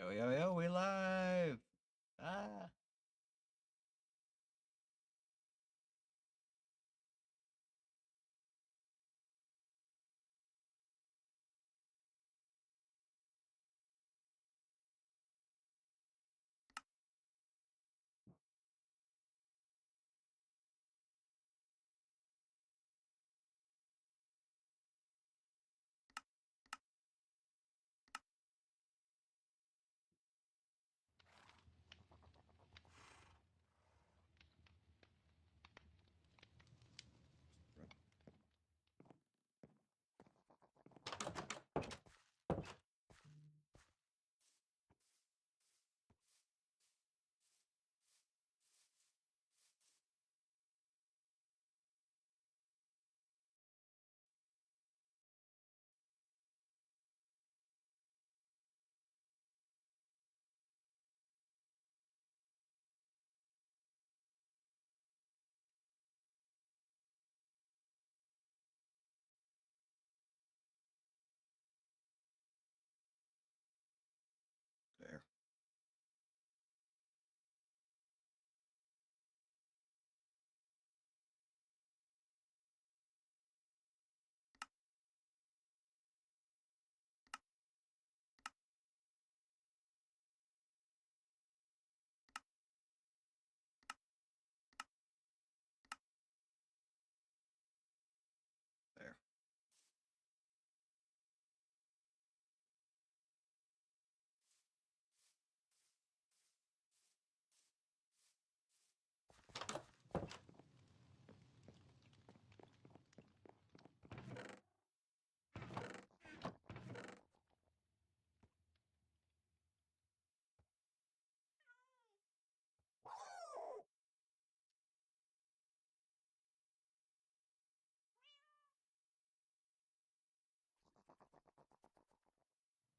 Yo, yo, yo, we live! Ah! There. There.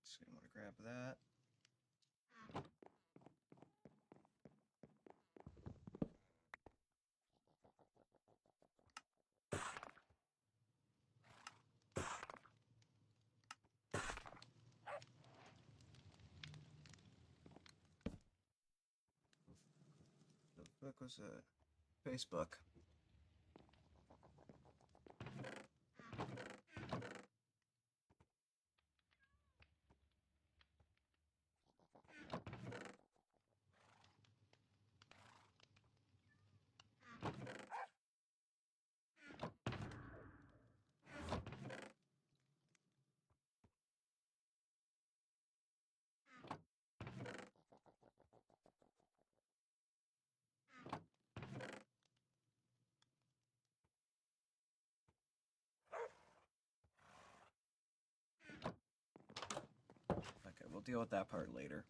So I'm gonna grab that. The fuck was that? Facebook. Okay, we'll deal with that part later.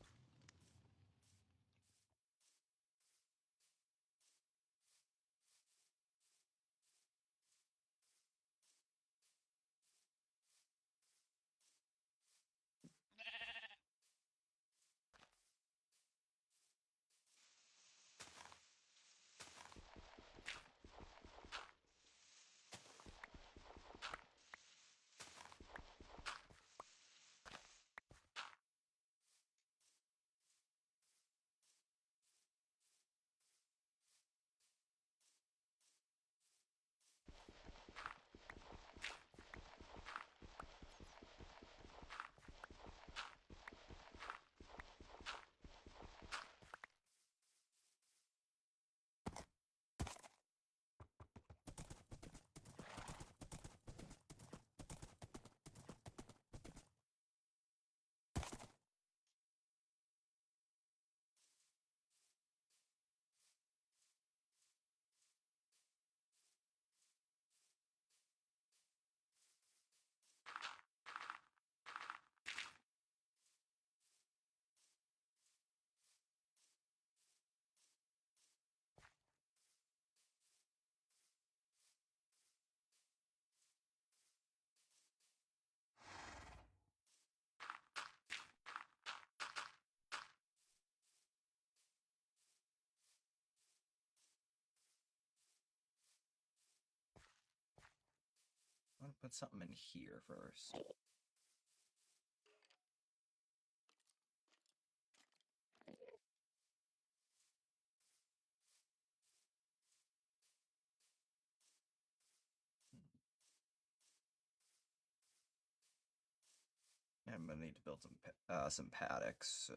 I'm gonna put something in here first. I'm gonna need to build some paddocks, so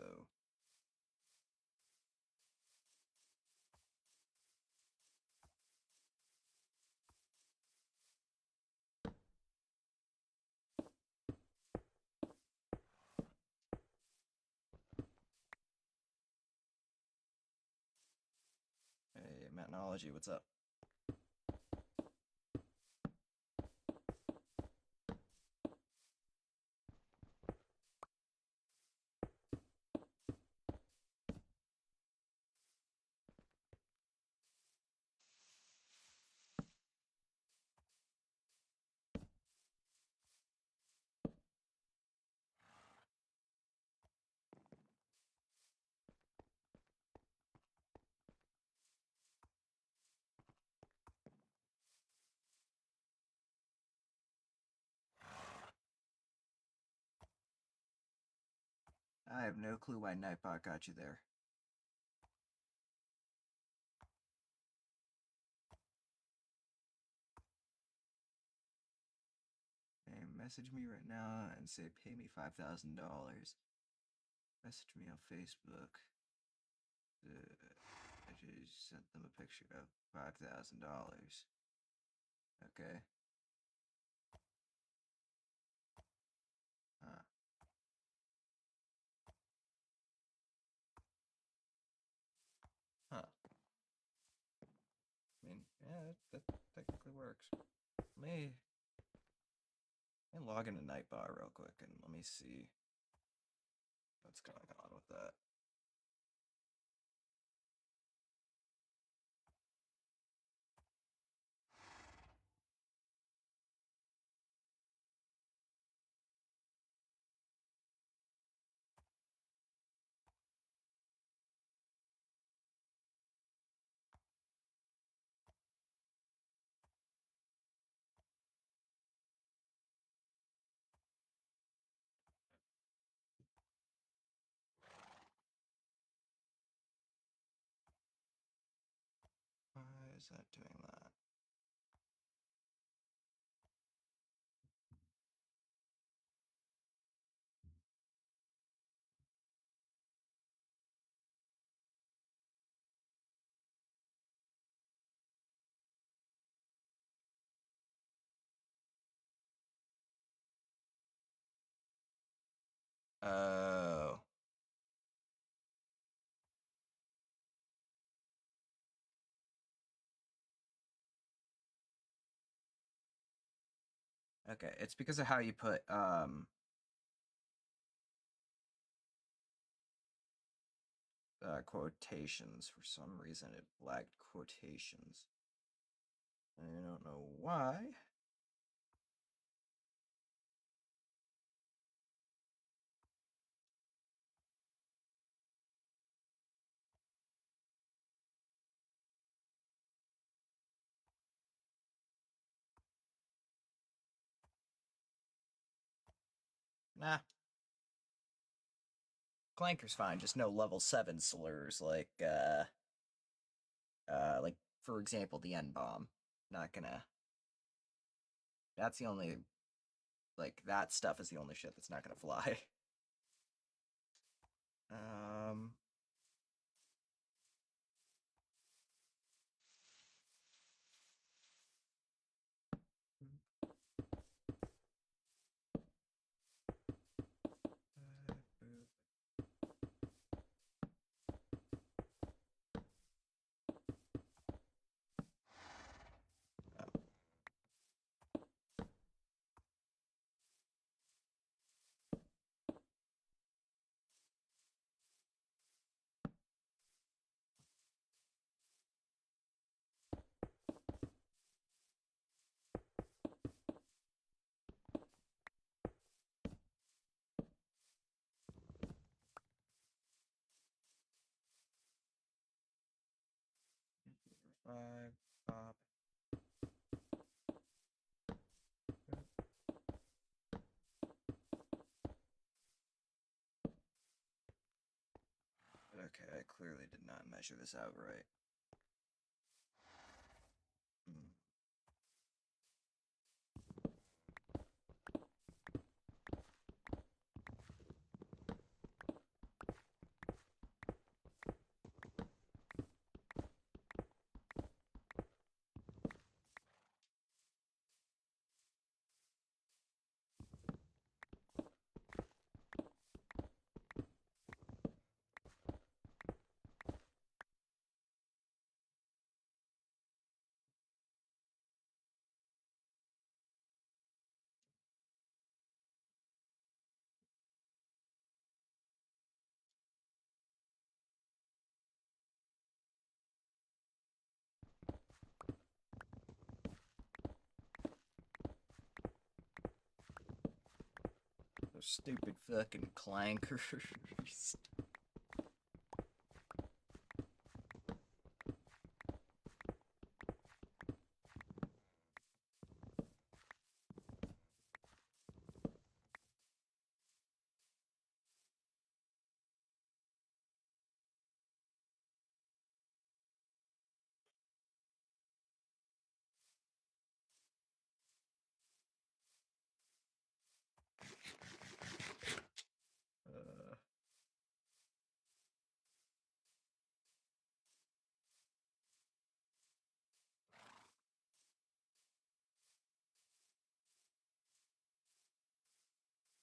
hey, Metnology, what's up? I have no clue why Nightbot got you there. Hey, message me right now and say pay me $5,000. Message me on Facebook. I just sent them a picture of $5,000. Okay. Huh. Huh. I mean, yeah, that technically works. Let me log into Nightbot real quick and let me see what's going on with that. Why is that doing that? Oh. Okay, it's because of how you put quotations. For some reason it flagged quotations. I don't know why. Nah. Clanker's fine, just no level 7 slurs like for example the N-bomb. Not gonna that's the only like that stuff is the only shit that's not gonna fly. Um five pop. Okay, I clearly did not measure this out right. Hmm. Those stupid fucking clankers.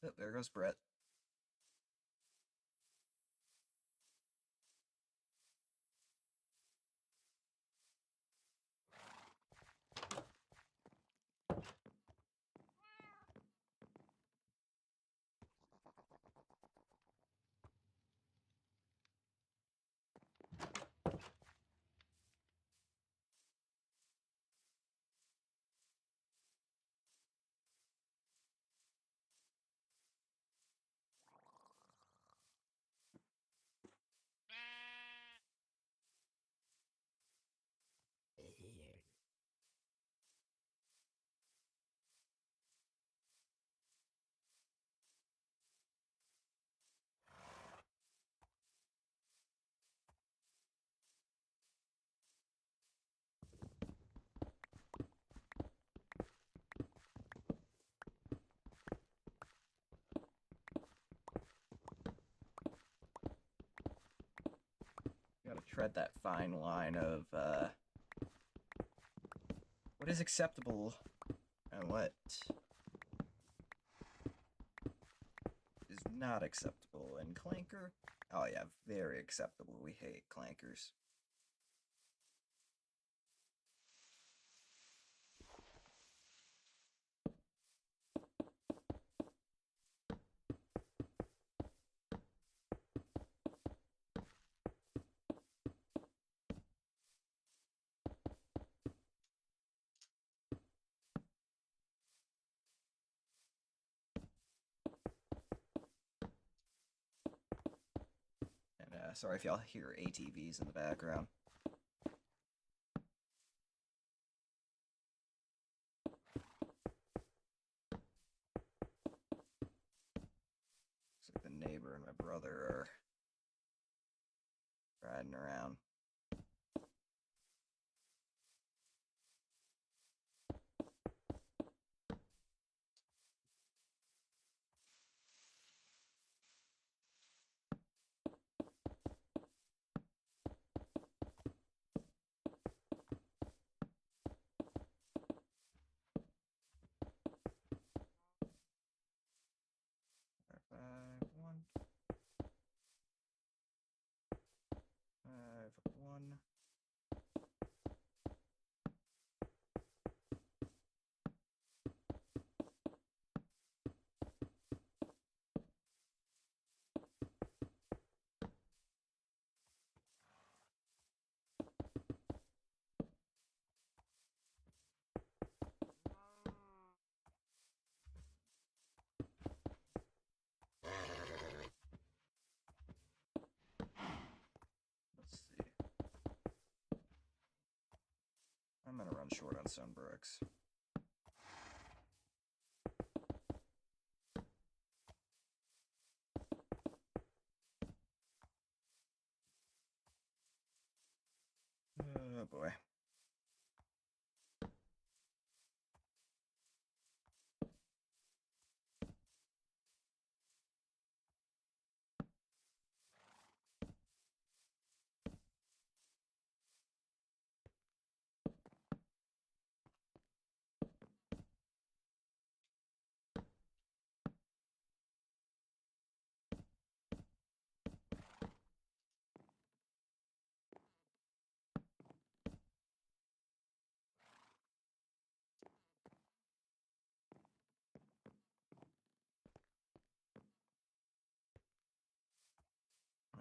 Oh, there goes Brett. Gotta tread that fine line of what is acceptable and what is not acceptable. And clanker, oh yeah, very acceptable. We hate clankers. And sorry if y'all hear ATVs in the background. Looks like the neighbor and my brother are riding around. Five, one. 5, 1. Let's see. I'm gonna run short on stone bricks. Oh boy.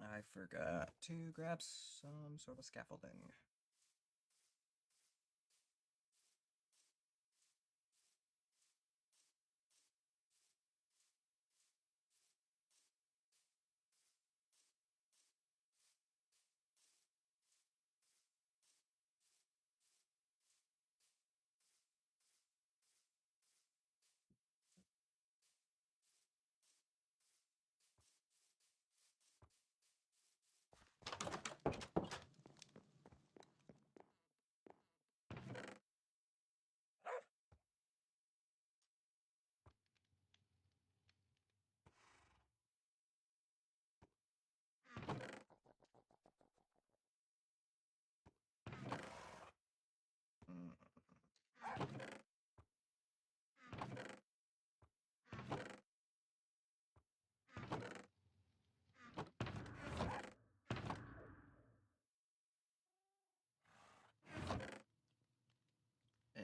I forgot to grab some sort of scaffolding.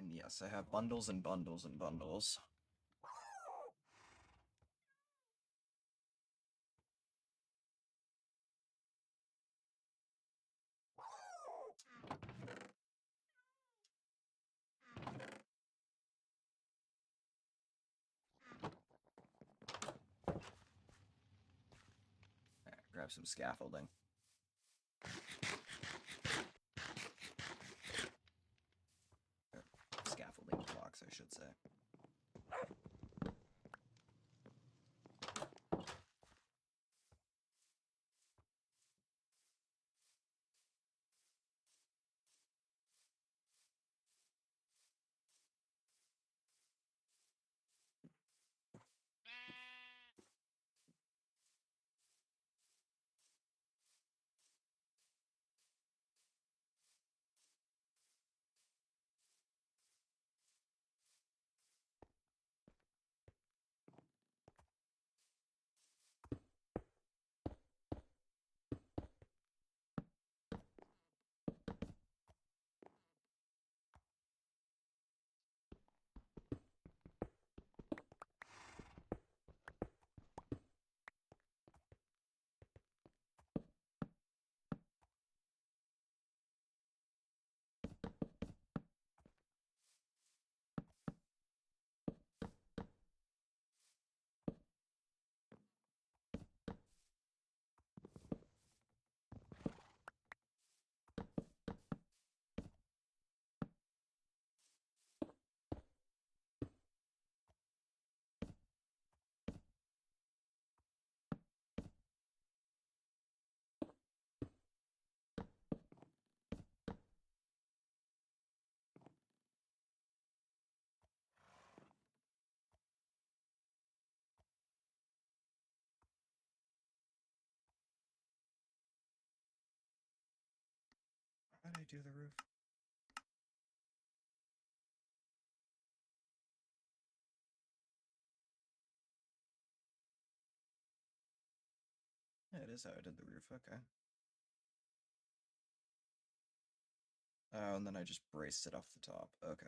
And yes, I have bundles and bundles and bundles. Right, grab some scaffolding. Scaffolding blocks, I should say. How did I do the roof? Yeah, it is how I did the roof, okay. Oh, and then I just braced it off the top, okay.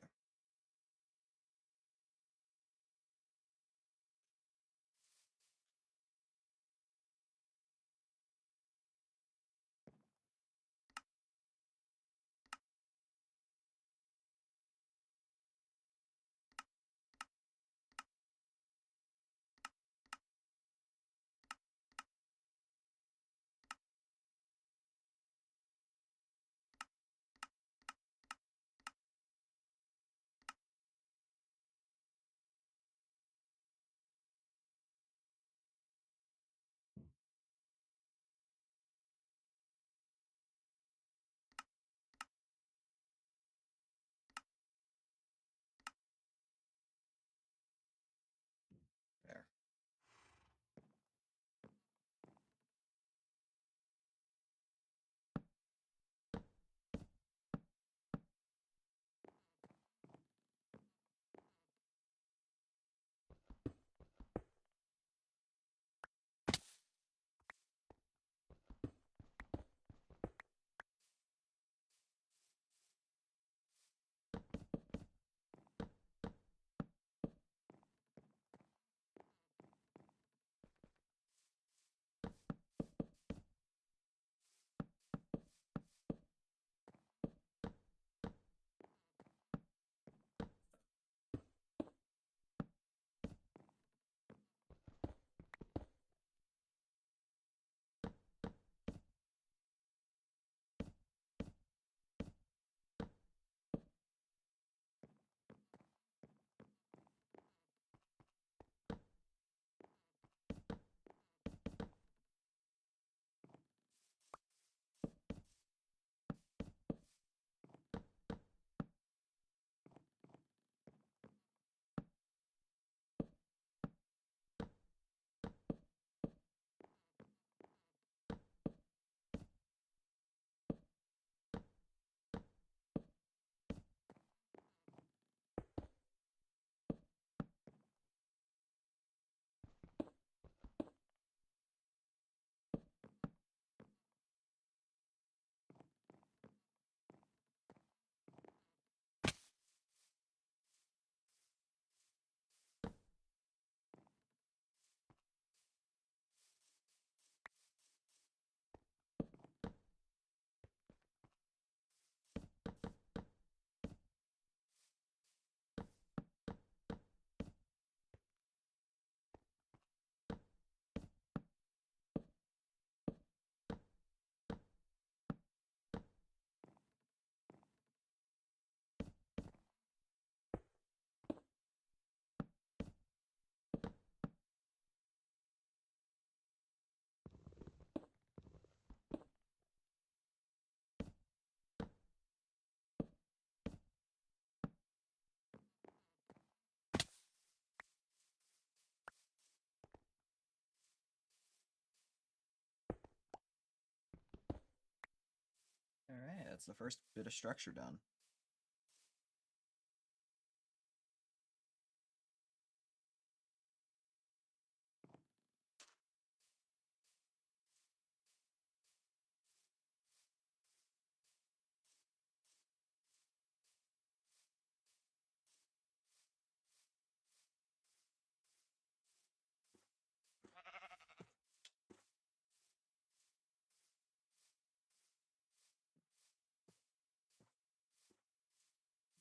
That's the first bit of structure done.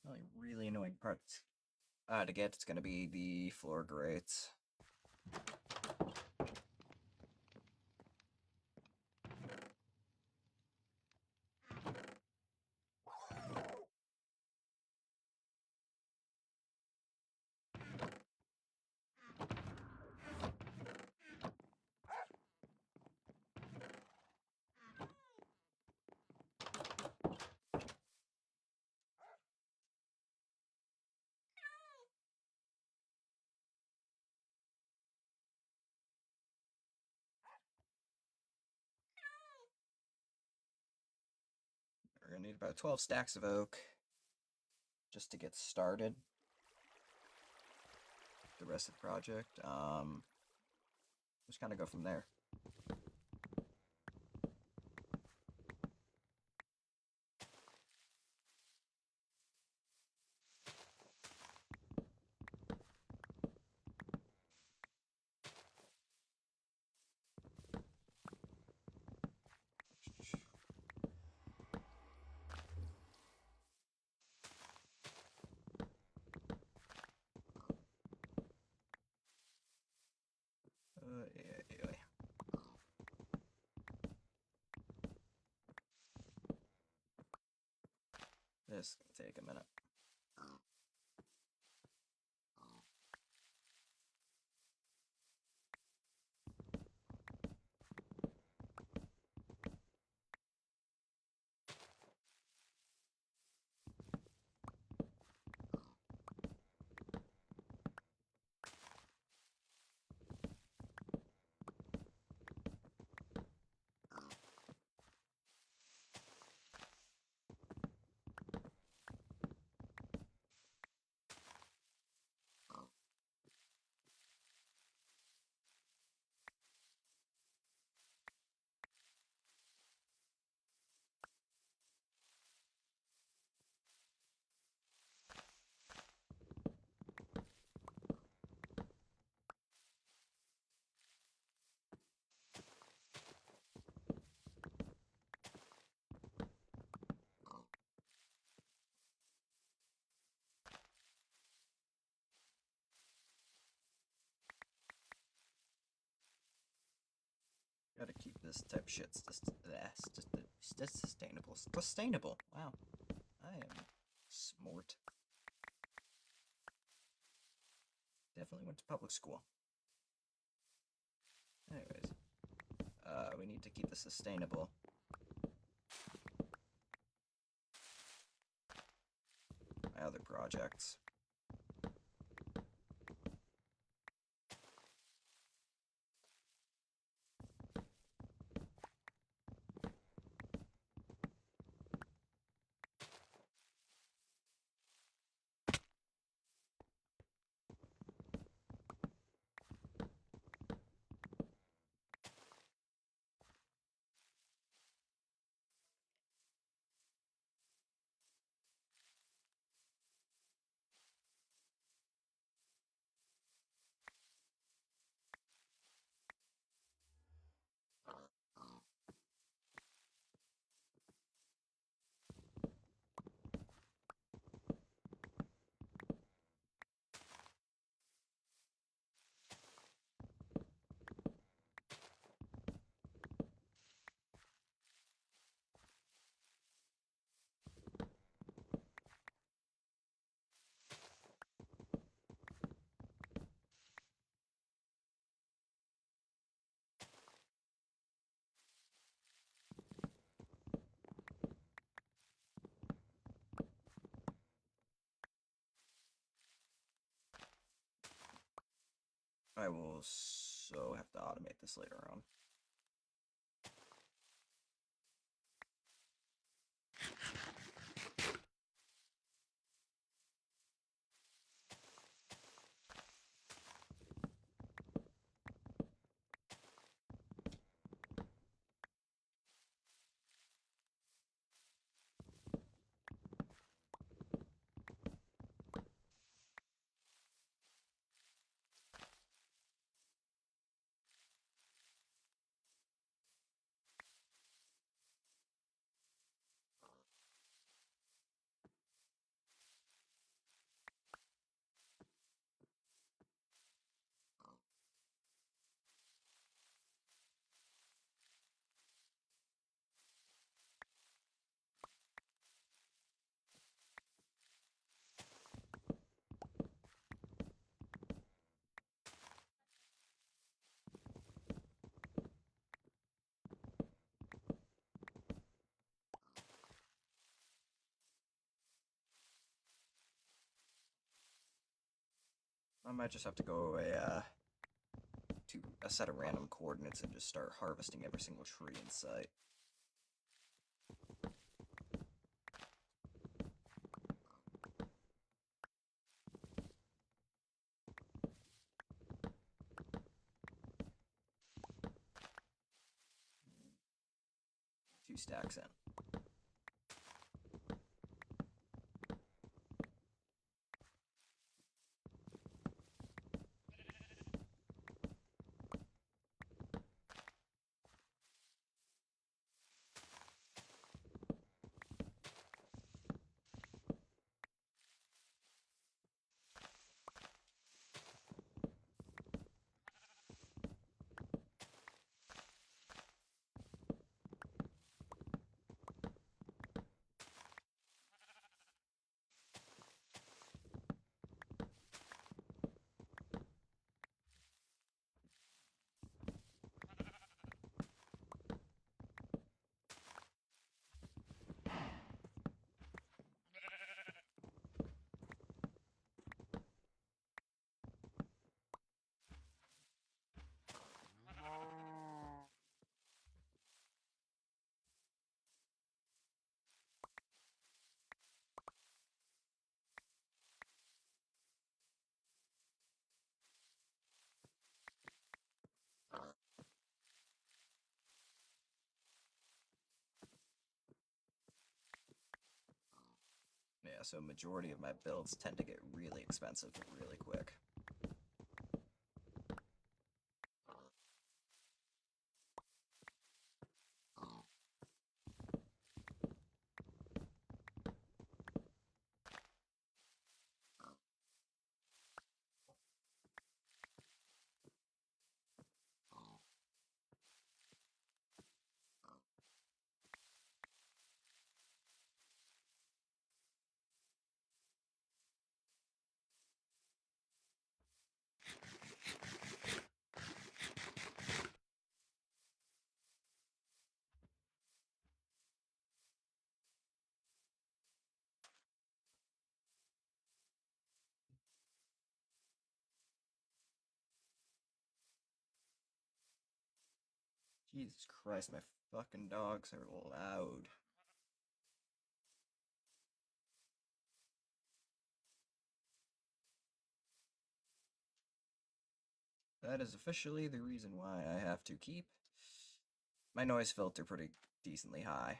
The only really annoying part to get is going to be the floor grates. We're going to need about 12 stacks of oak just to get started. The rest of the project. Just kind of go from there. Yeah. This is going to take a minute. Gotta keep this type of shit sustainable. Sustainable. Wow. I am smart. Definitely went to public school. Anyways. We need to keep this sustainable. My other projects. I will so have to automate this later on. I might just have to go to a set of random coordinates and just start harvesting every single tree in sight. 2 stacks in. Yeah, so majority of my builds tend to get really expensive really quick. Jesus Christ, my fucking dogs are loud. That is officially the reason why I have to keep my noise filter pretty decently high.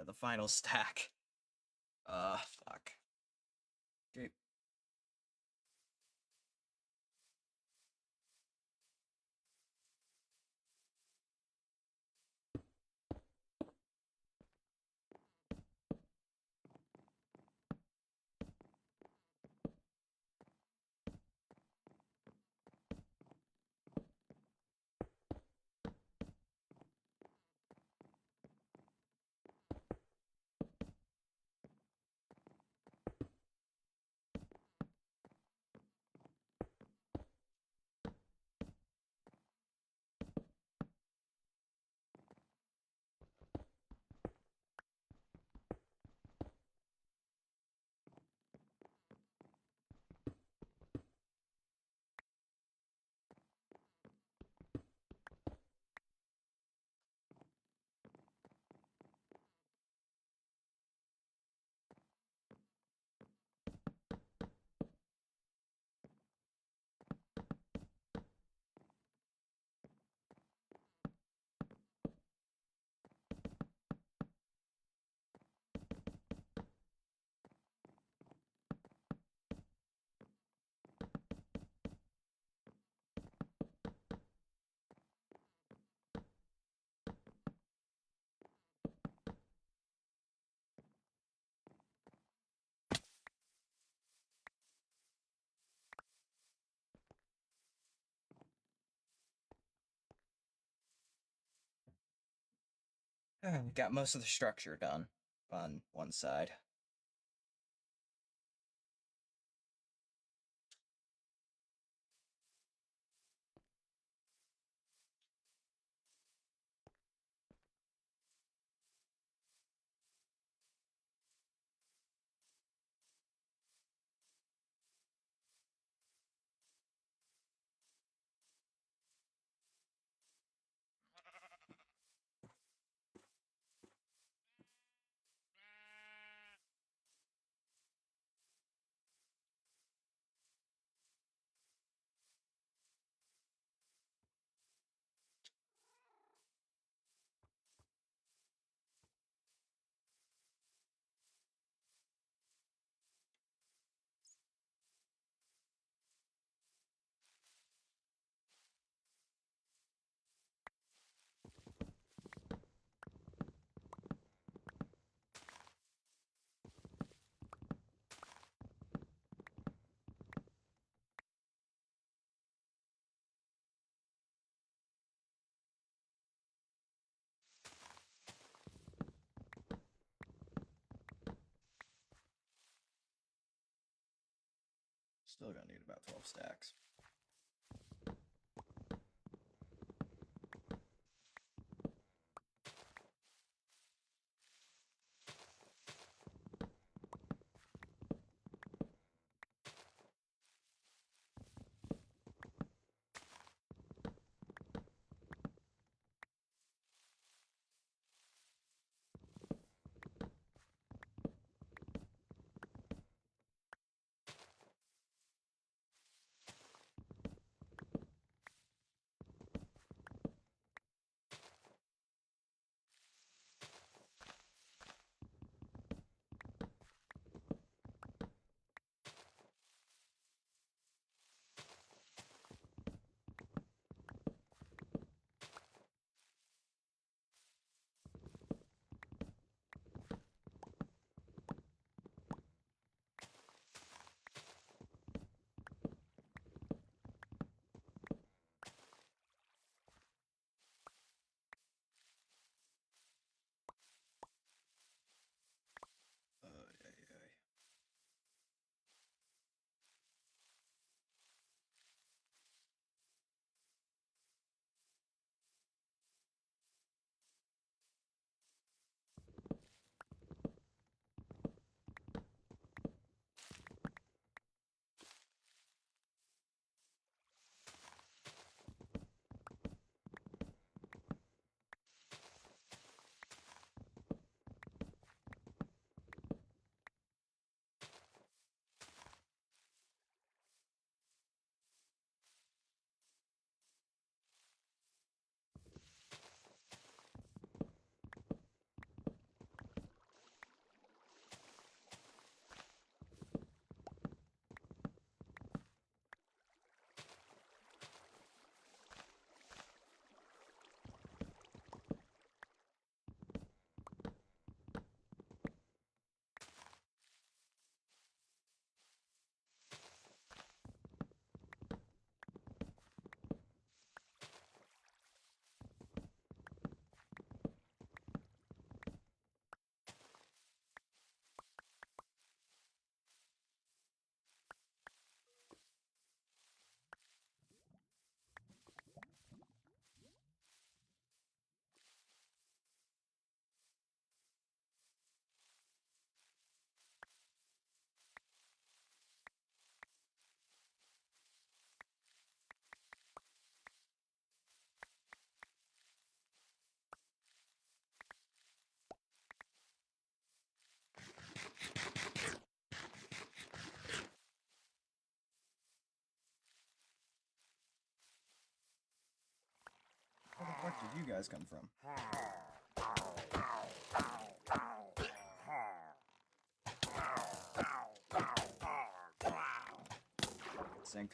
to the final stack. Fuck. Okay. We got most of the structure done on one side. Still gonna need about 12 stacks. did you guys come from? Sink.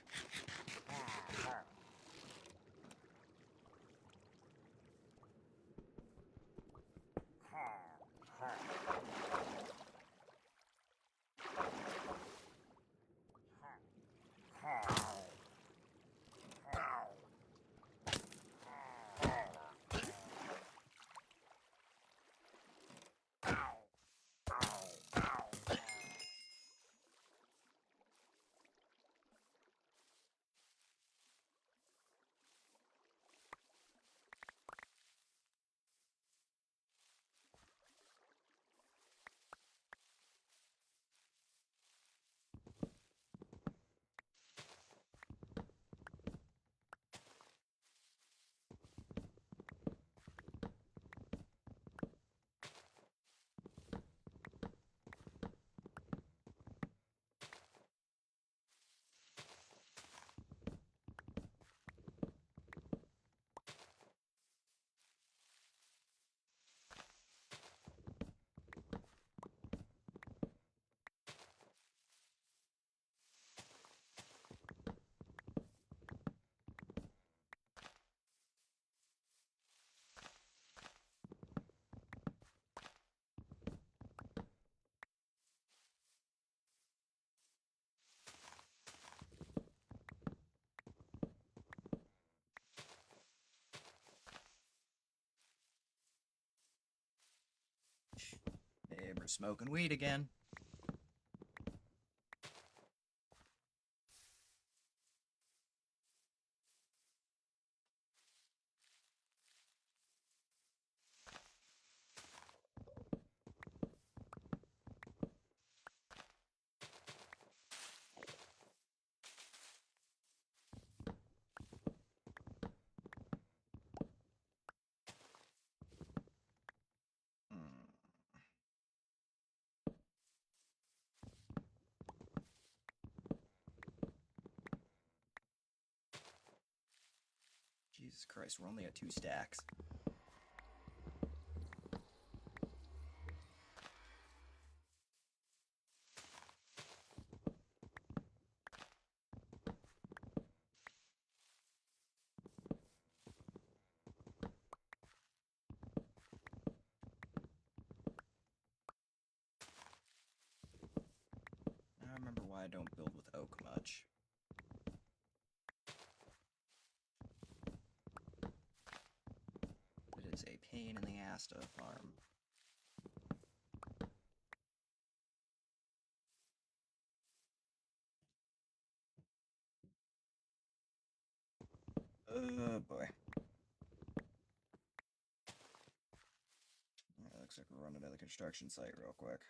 Hey, we're smoking weed again. Hmm. Jesus Christ, we're only at 2 stacks. I remember why I don't build with oak much. It is a pain in the ass to farm. Oh boy. Yeah, looks like we're running to the construction site real quick.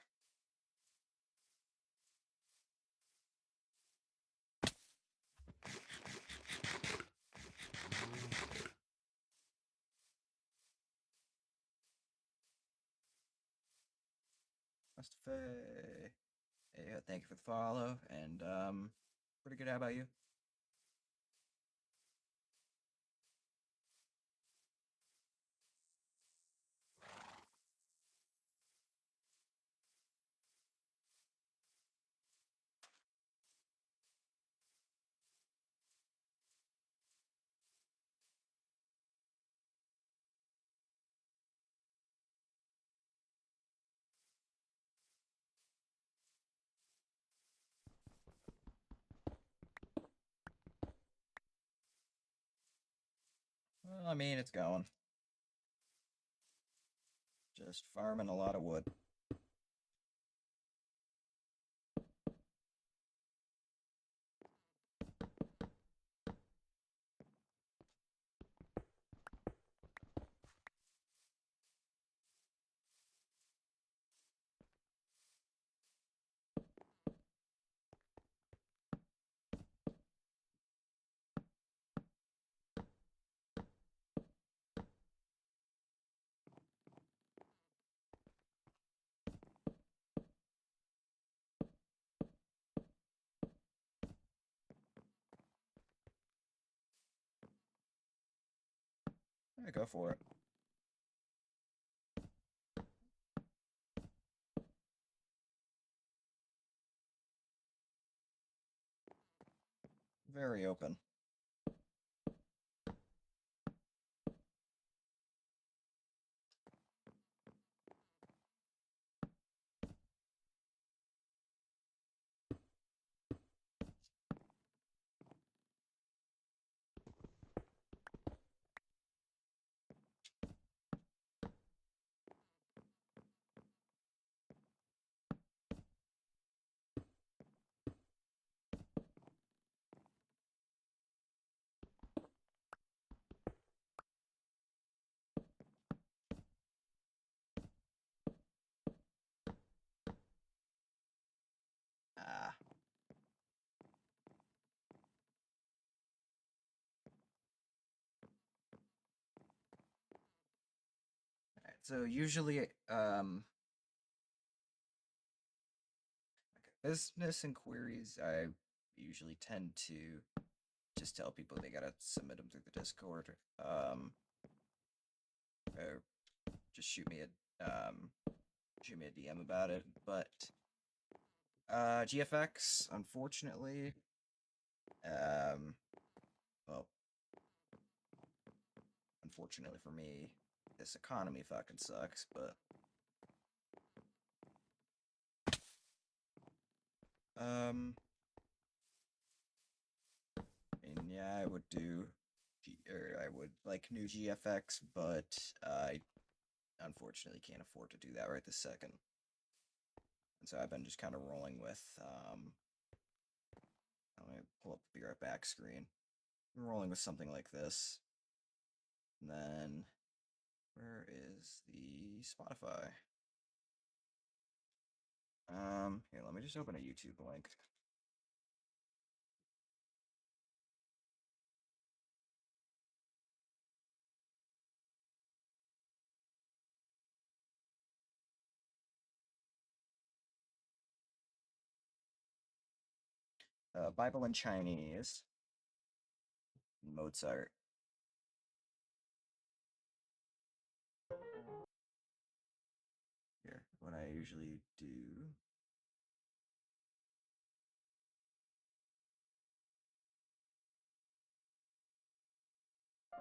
Mustafa. Hey, thank you for the follow, and pretty good. How about you? Well, I mean, it's going. Just farming a lot of wood. go for it. Very open. Ah. Alright, so usually, business inquiries, I usually tend to just tell people they gotta submit them through the Discord. Or just shoot me a DM about it. But GFX, unfortunately, um, well, unfortunately for me, this economy fucking sucks. But and yeah, I would do, or I would like new GFX, but I unfortunately can't afford to do that right this second. And so I've been just kind of rolling with let me pull up the Be Right Back screen. I'm rolling with something like this. And then where is the Spotify? Here, let me just open a YouTube link. Bible in Chinese. Mozart. Here, what I usually do.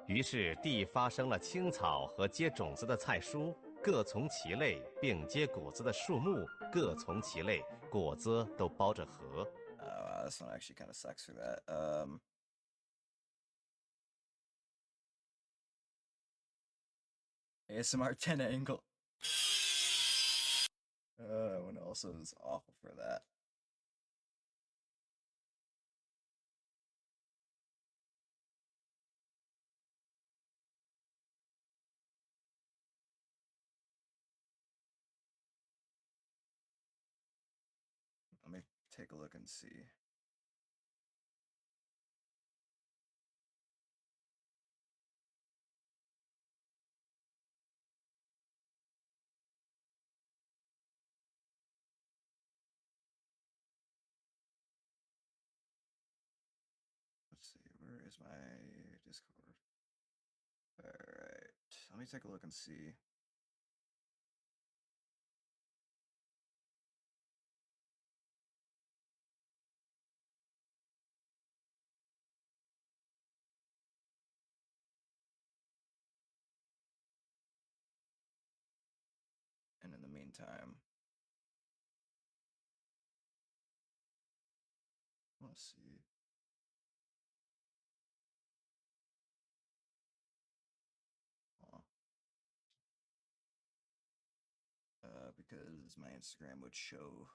于是地发生了青草和结种子的菜蔬，各从其类，并结果子的树木各从其类，果子都包着核。Wow, this one actually kind of sucks for that. ASMR 10 angle. That one also is awful for that. Let me take a look and see. Let's see, where is my Discord? Alright, let me take a look and see. And in the meantime, let's see. Because my Instagram would show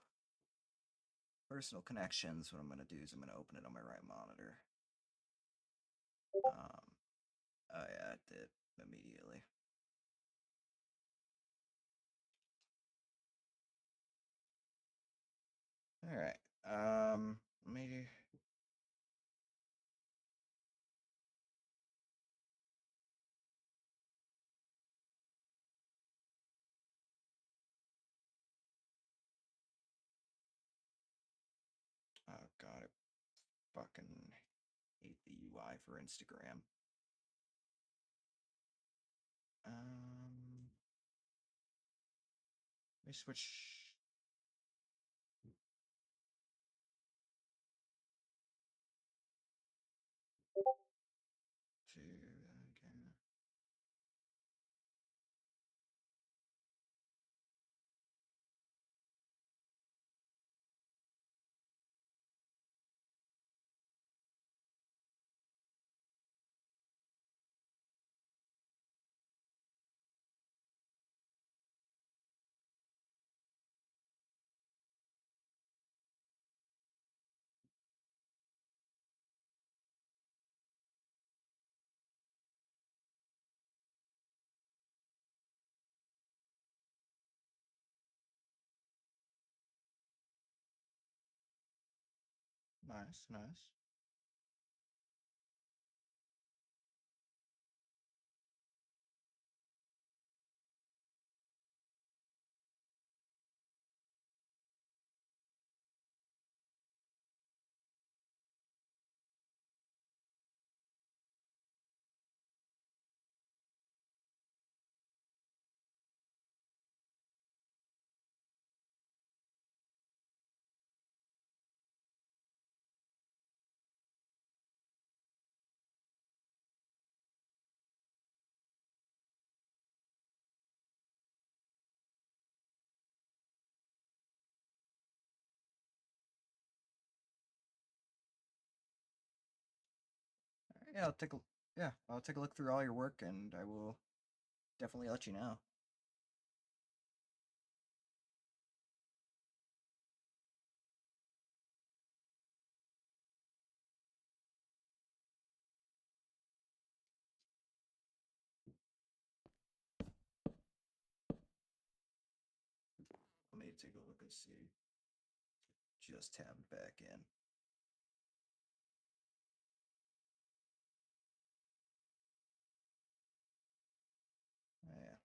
personal connections, what I'm going to do is I'm going to open it on my right monitor. Oh yeah, it did immediately. All right. Maybe. Oh god, I fucking hate the UI for Instagram. me switch. To okay. Nice, nice. All right, yeah, I'll take a look through all your work, and I will definitely let you know. Let me take a look and see. Just tabbed back in. Oh, yeah.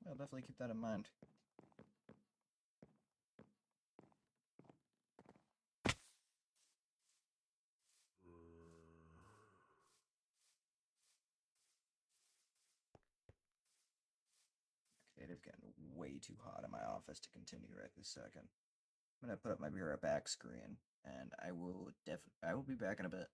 I'll definitely keep that in mind. Okay, it's getting way too hot in my office to continue right this second. I'm gonna put up my be right back screen, and I will be back in a bit.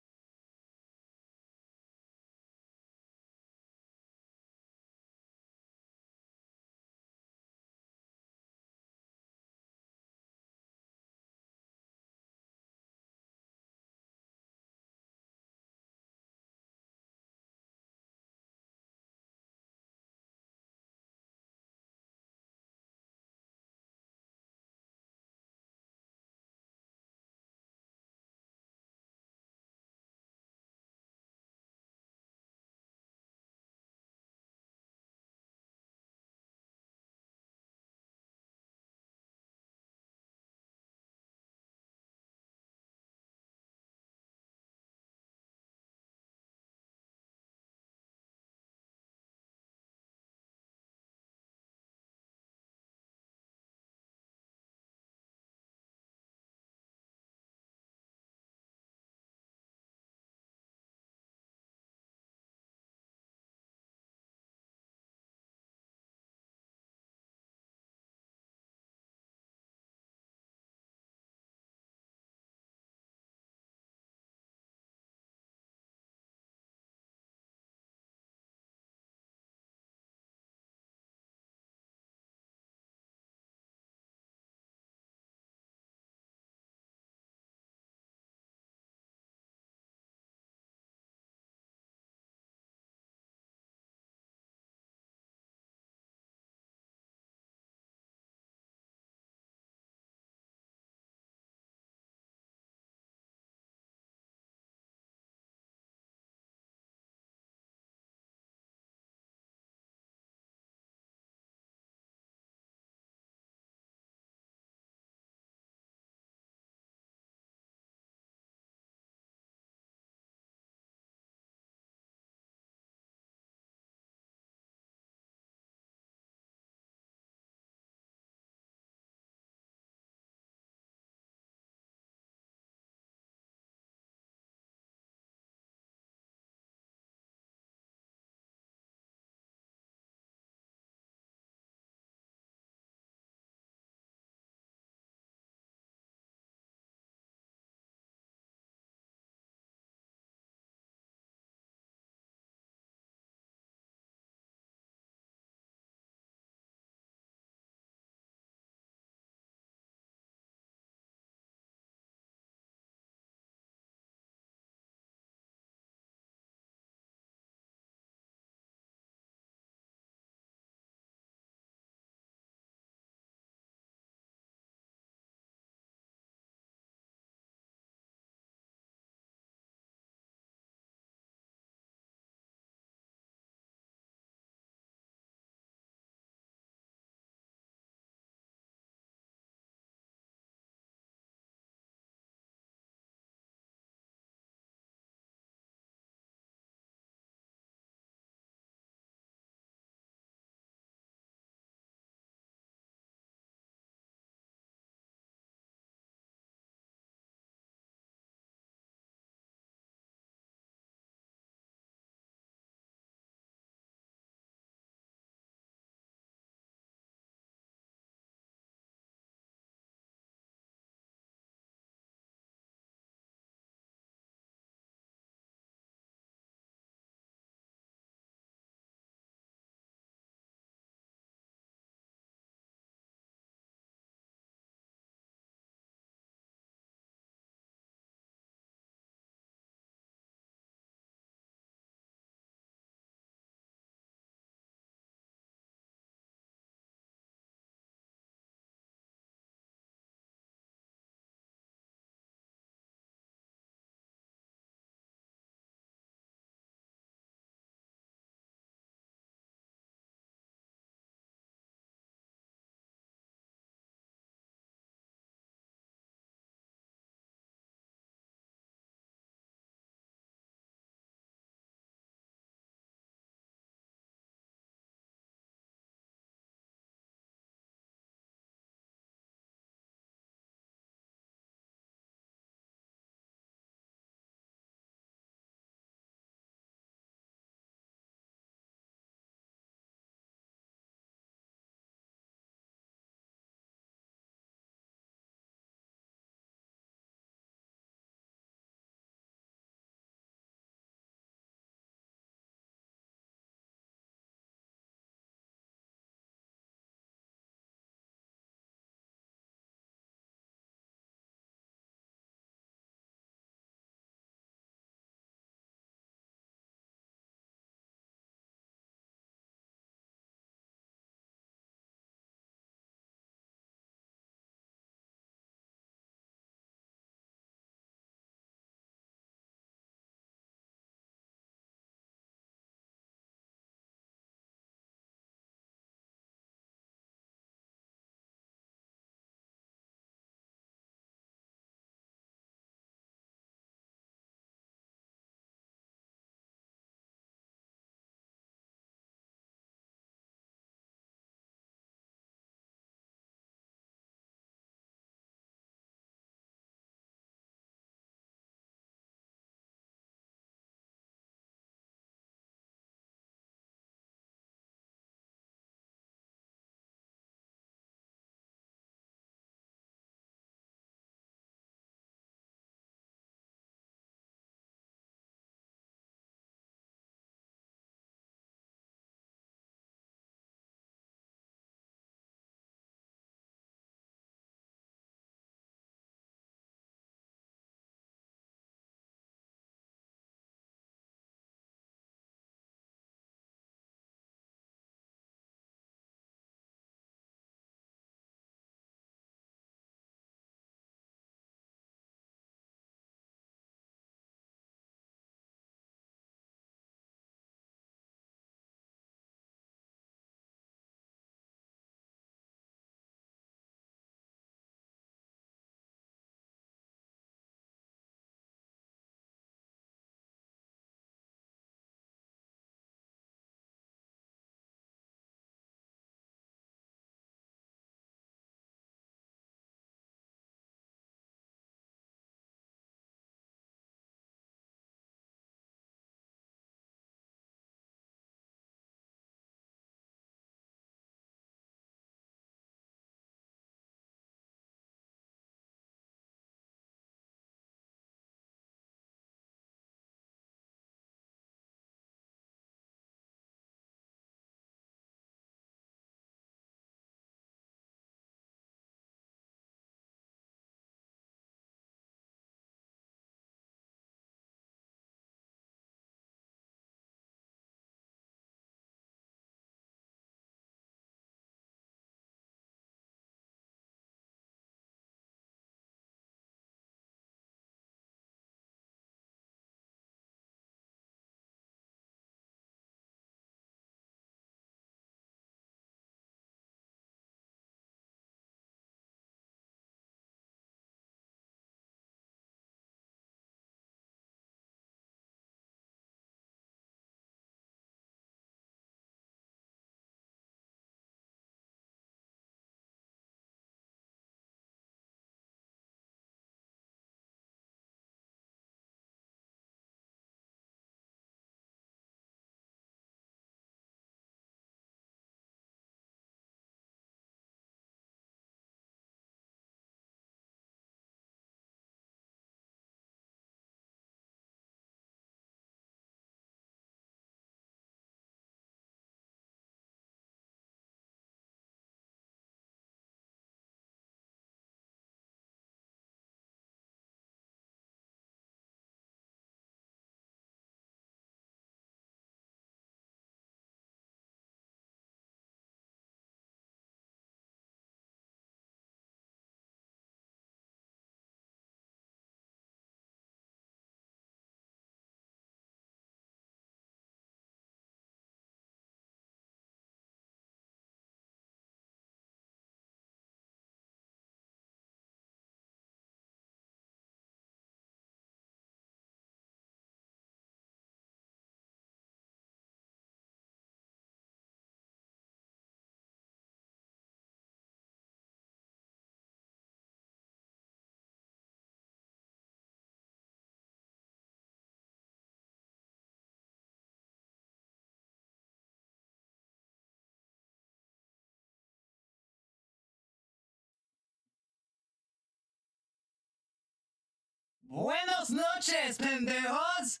Buenos noches, pendejos!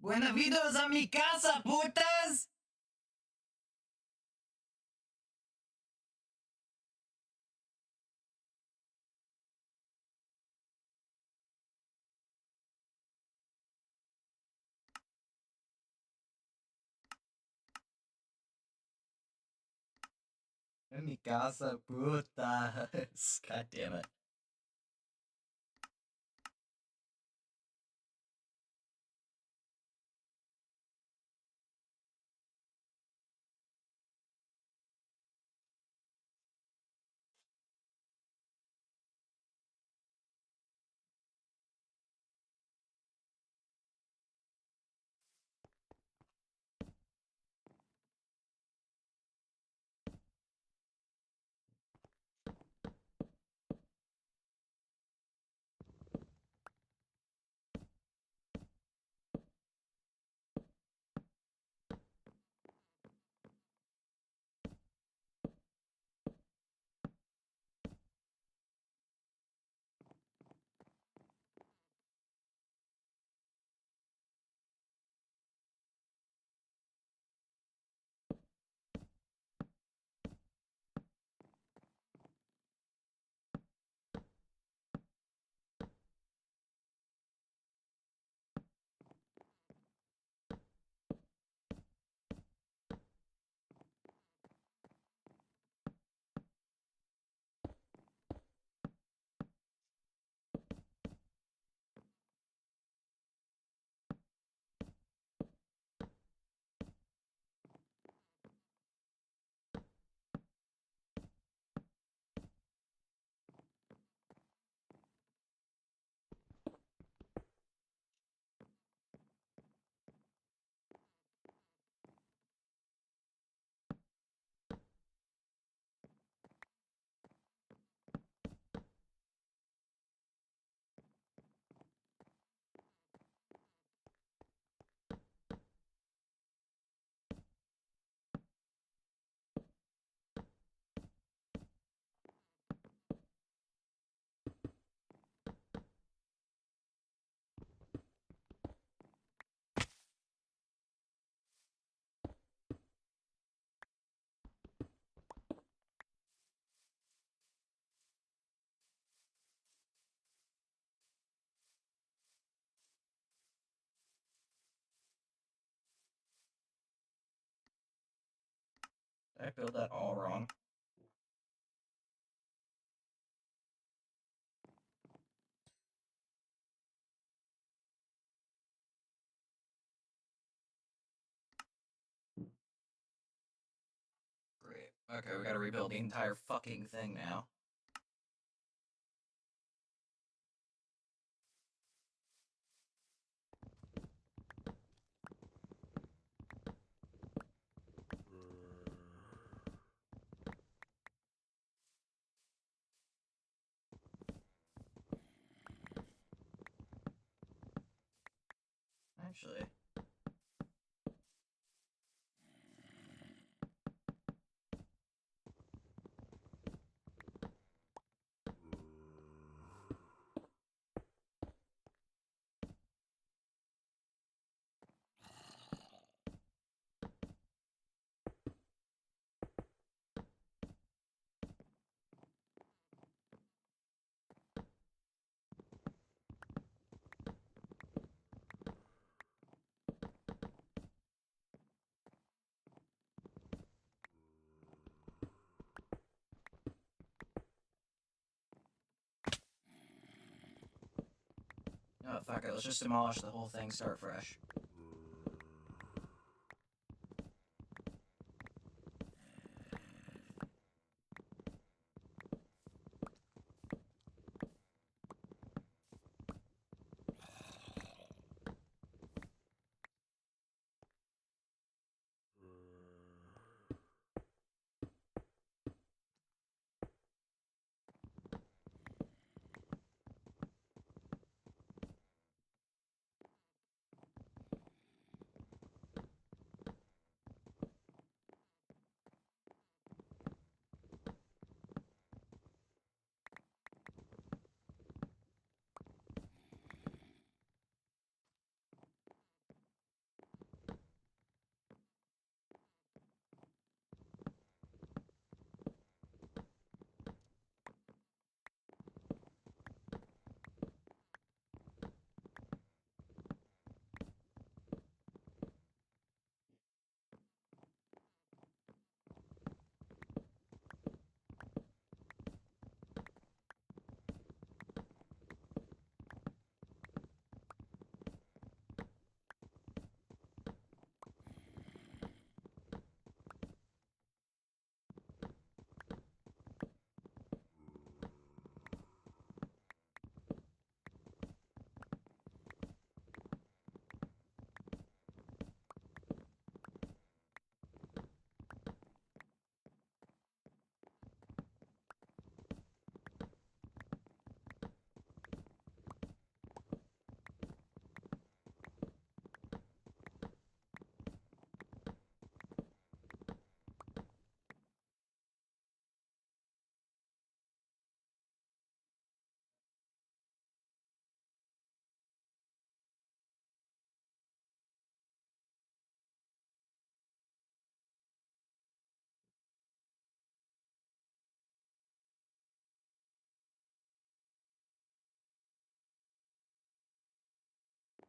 Buenavidos a mi casa, putas! En mi casa, putas. God damn it. Did I build that all wrong? Great. Okay, we gotta rebuild the entire fucking thing now. Actually, Fuck it, let's just demolish the whole thing, start fresh.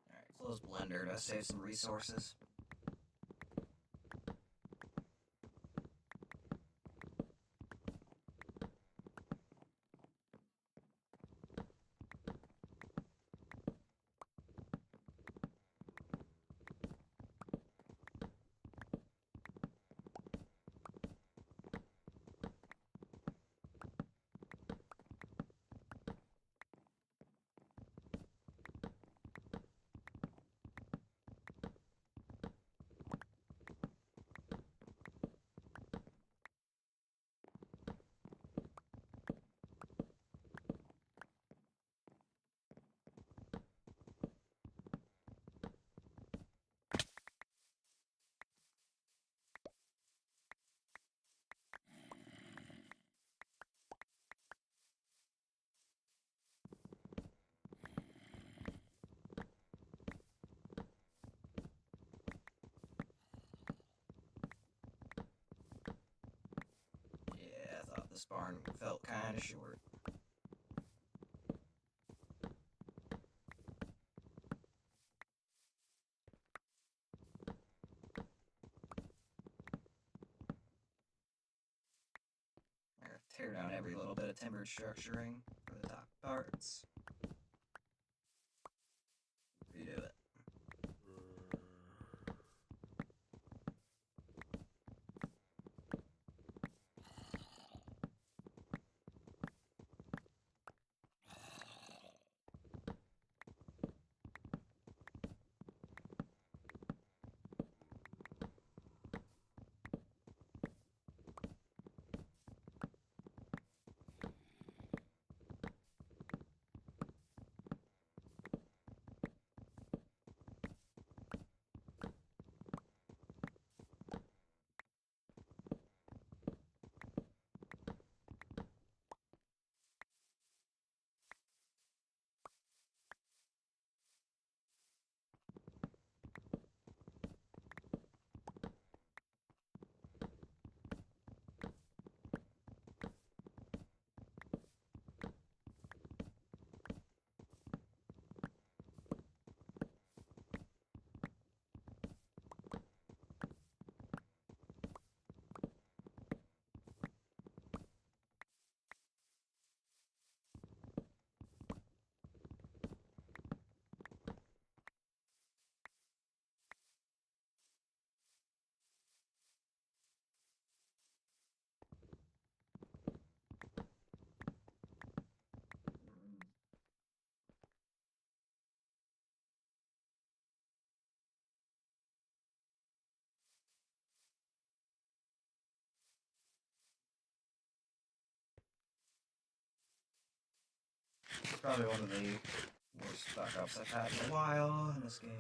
Alright, close Blender to save some resources. Yeah, I thought this barn felt kinda short. I'm gonna tear down every little bit of timbered structuring for the top parts. Redo it. It's probably one of the worst fuck-ups I've had in a while in this game.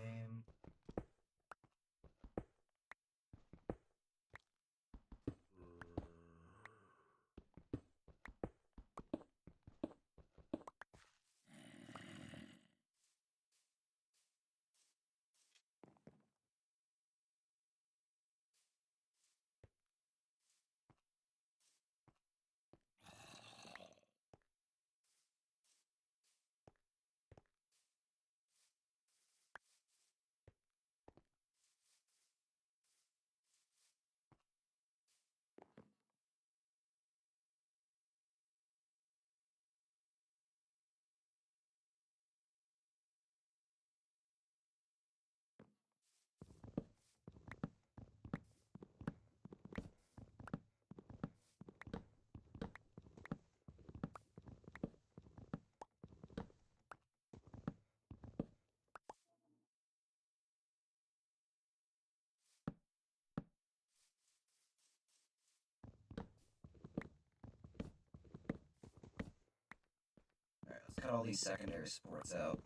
Alright, let's cut all these secondary sports out.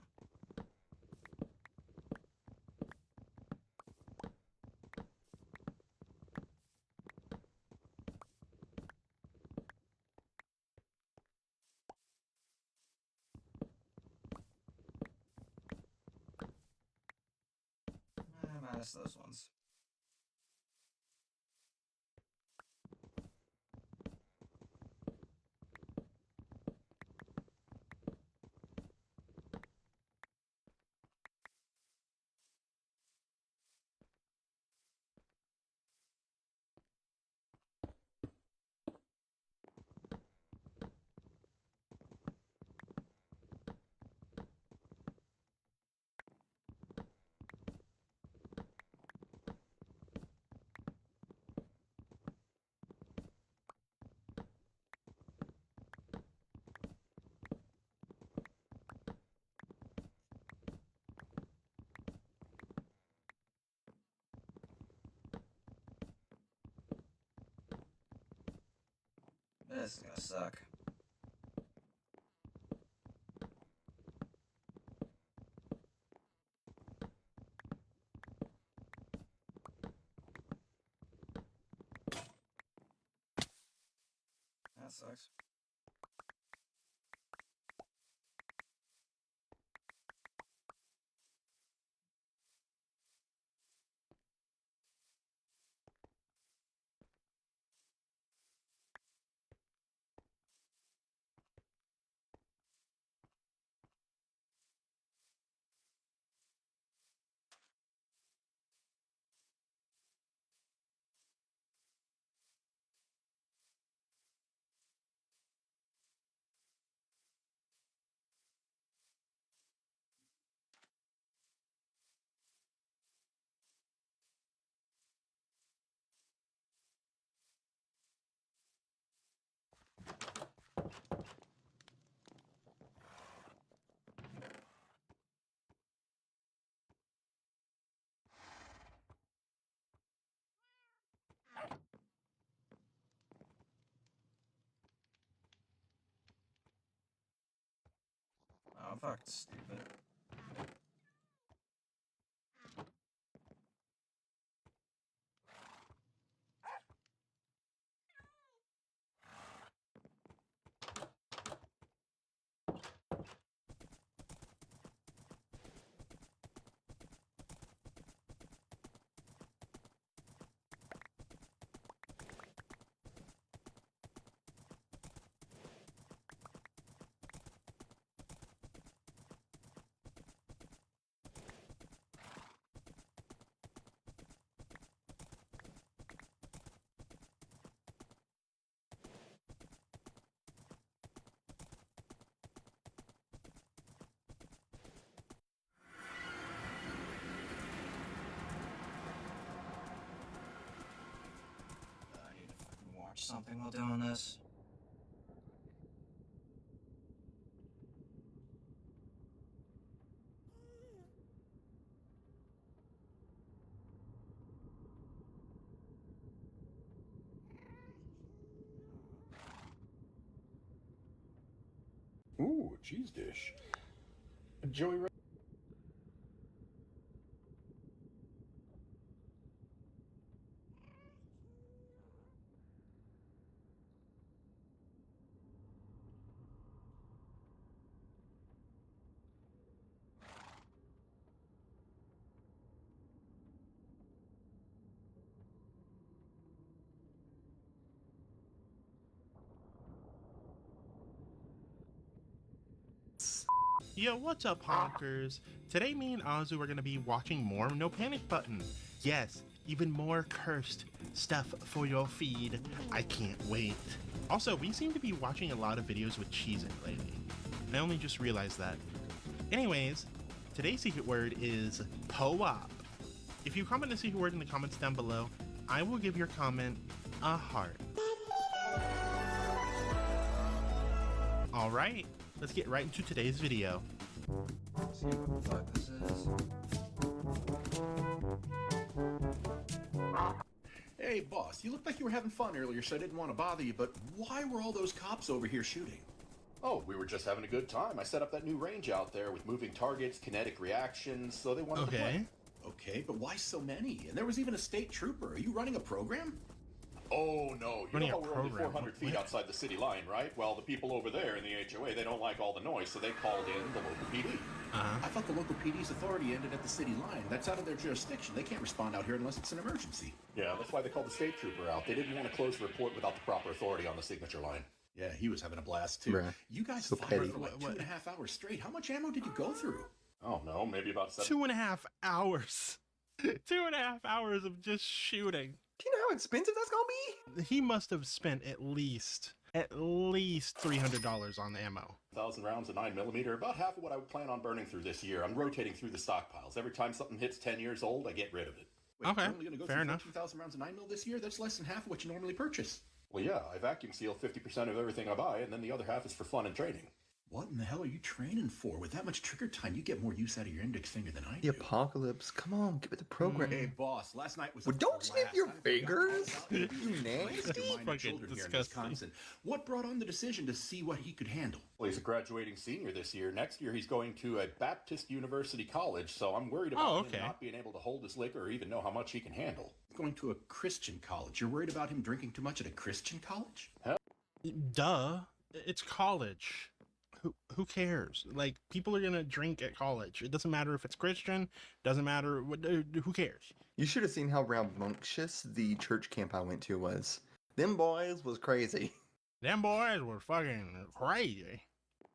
Minus those ones. This is gonna suck. That sucks. Oh, fuck, stupid. I need to fucking watch something while doing this. Ooh. Ooh, a cheese dish. Joey Ray. Yo, what's up, honkers? Today, me and Azu are going to be watching more No Panic Button. Yes, even more cursed stuff for your feed. I can't wait. Also, we seem to be watching a lot of videos with cheese in lately. I only just realized that. Anyways, today's secret word is po-op. If you comment the secret word in the comments down below, I will give your comment a heart. Alright, let's get right into today's video. See what the fuck this is. Hey, boss, you looked like you were having fun earlier, so I didn't want to bother you, but why were all those cops over here shooting? Oh, we were just having a good time. I set up that new range out there with moving targets, kinetic reactions, so they wanted to play. Okay, but why so many? And there was even a state trooper. Are you running a program? Oh, no. You Running know a how we're only program. 400 feet What? outside the city line, right? Well, the people over there in the HOA, they don't like all the noise, so they called in the local PD. I thought the local PD's authority ended at the city line. That's out of their jurisdiction. They can't respond out here unless it's an emergency. Yeah, that's why they called the state trooper out. They didn't want to close the report without the proper authority on the signature line. Yeah, he was having a blast, too. Bruh, You guys so fired petty. for like 2.5 hours straight. How much ammo did you go through? Oh, no, maybe about 7. 2.5 hours. 2.5 hours of just shooting. Do you know how expensive that's gonna be? He must have spent at least $300 on ammo. 1,000 rounds of 9mm, about half of what I would plan on burning through this year. I'm rotating through the stockpiles. Every time something hits 10 years old, I get rid of it. Wait, Okay, you're only going to go fair through enough. 14,000 rounds of 9mm this year? That's less than half of what you normally purchase. Well, yeah, I vacuum seal 50% of everything I buy, and then the other half is for fun and training. What in the hell are you training for? With that much trigger time, you get more use out of your index finger than I The do. apocalypse. Come on, get with the program. Hey, boss, last night was Well, a don't snip blast. your I forgot fingers. all about it. You nasty. Your minor Fucking children here in disgusting. Wisconsin. What brought on the decision to see what he could handle? Well, he's a graduating senior this year. Next year, he's going to a Baptist University college, so I'm worried about him not being able to hold his liquor or even know how much he can handle. Going to a Christian college. You're worried about him drinking too much at a Christian college? Duh. It's college. Who cares? Like, people are gonna drink at college. It doesn't matter if it's Christian. Doesn't matter. Who cares? You should have seen how rambunctious the church camp I went to was. Them boys was crazy. Them boys were fucking crazy.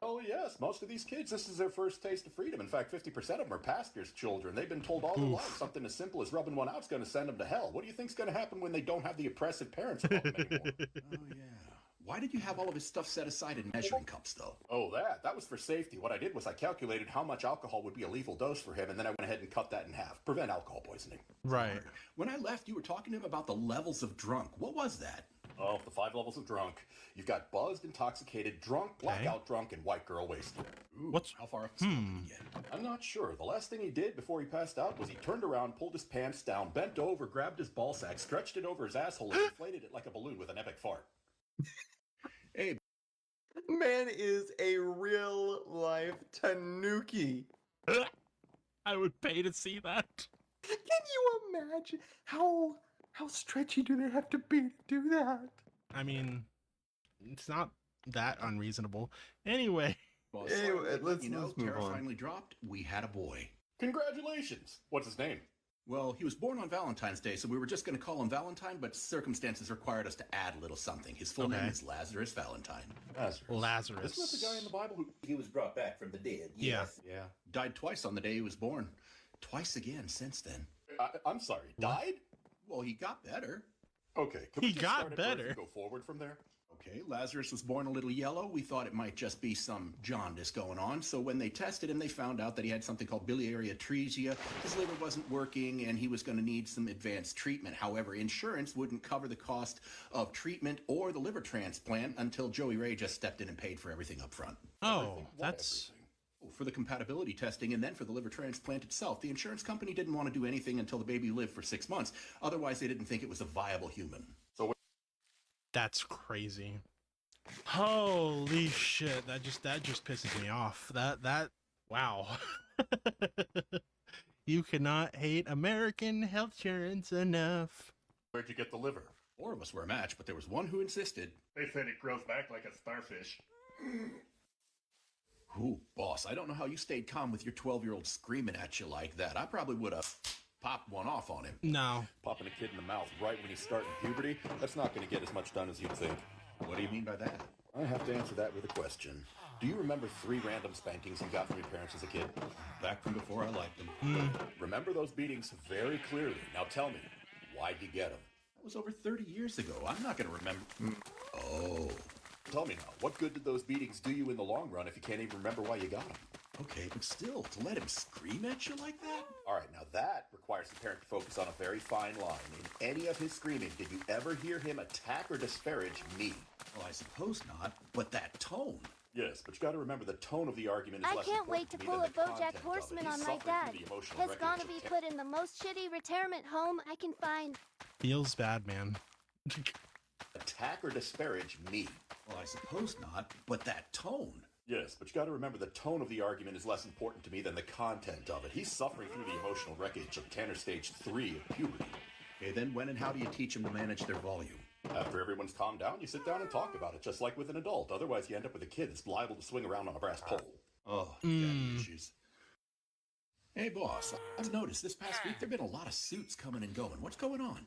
Oh, yes, most of these kids, this is their first taste of freedom. In fact, 50% of them are pastors' children. They've been told all their lives something as simple as rubbing one out's going to send them to hell. What do you think's going to happen when they don't have the oppressive parents above them anymore? Oh, yeah. Why did you have all of his stuff set aside in measuring cups, though? Oh, that was for safety. What I did was I calculated how much alcohol would be a lethal dose for him, and then I went ahead and cut that in half. Prevent alcohol poisoning. Right. When I left, you were talking to him about the levels of drunk. What was that? Oh, the 5 levels of drunk. You've got buzzed, intoxicated, drunk, blackout drunk, and white girl wasted. Ooh, how far up the scale did he get? I'm not sure. The last thing he did before he passed out was he turned around, pulled his pants down, bent over, grabbed his ball sack, stretched it over his asshole, and inflated it like a balloon with an epic fart. Hey, Man is a real life tanuki. I would pay to see that. Can you imagine how stretchy do they have to be to do that? I mean, it's not that unreasonable. Anyway. well, Anyway, sorry, but let's move move Tara on. finally dropped. We had a boy. Congratulations! What's his name? Well, he was born on Valentine's Day, so we were just going to call him Valentine, but circumstances required us to add a little something. His full name Okay. is Lazarus Valentine. Lazarus. Isn't that the guy in the Bible who... He was brought back from the dead. Yeah. Yes. Yeah. Died twice on the day he was born. Twice again since then. I'm sorry, died? Well, he got better. Okay, can He we just got start at birth better. and go forward from there? Okay, Lazarus was born a little yellow. We thought it might just be some jaundice going on. So when they tested him, they found out that he had something called biliary atresia. His liver wasn't working and he was going to need some advanced treatment. However, insurance wouldn't cover the cost of treatment or the liver transplant until Joey Ray just stepped in and paid for everything up front. Oh, What, that's... everything? For the compatibility testing and then for the liver transplant itself. The insurance company didn't want to do anything until the baby lived for 6 months. Otherwise, they didn't think it was a viable human. That's crazy. Holy shit! That just pisses me off. Wow. You cannot hate American health insurance enough. Where'd you get the liver? 4 of us were a match, but there was one who insisted. They said it grows back like a starfish. Ooh, boss, I don't know how you stayed calm with your 12-year-old screaming at you like that. I probably would have popped one off on him. No. Popping a kid in the mouth right when he's starting puberty, that's not going to get as much done as you'd think. What do you mean by that? I have to answer that with a question. Do you remember 3 random spankings you got from your parents as a kid? Back from before I liked him. Remember those beatings very clearly. Now tell me, why'd you get them? That was over 30 years ago. I'm not going to remember. Oh. Tell me now, what good did those beatings do you in the long run if you can't even remember why you got them? Okay, but still, to let him scream at you like that? All right, now that requires the parent to focus on a very fine line. In any of his screaming, did you ever hear him attack or disparage me? Well, I suppose not, but that tone. Yes, but you got to remember the tone of the argument is I less can't wait important to me pull than a the content BoJack of it. Horseman He's on my suffering dad. through the emotional Has wreckage gonna of be ter- put in the most shitty retirement home I can find. Feels bad, man. Attack or disparage me? Well, I suppose not, but that tone. Yes, but you got to remember the tone of the argument is less important to me than the content of it. He's suffering through the emotional wreckage of Tanner Stage 3 of puberty. Okay, then when and how do you teach them to manage their volume? After everyone's calmed down, you sit down and talk about it, just like with an adult. Otherwise, you end up with a kid that's liable to swing around on a brass pole. Oh, daddy issues. Hey, boss, I've noticed this past week there have been a lot of suits coming and going. What's going on?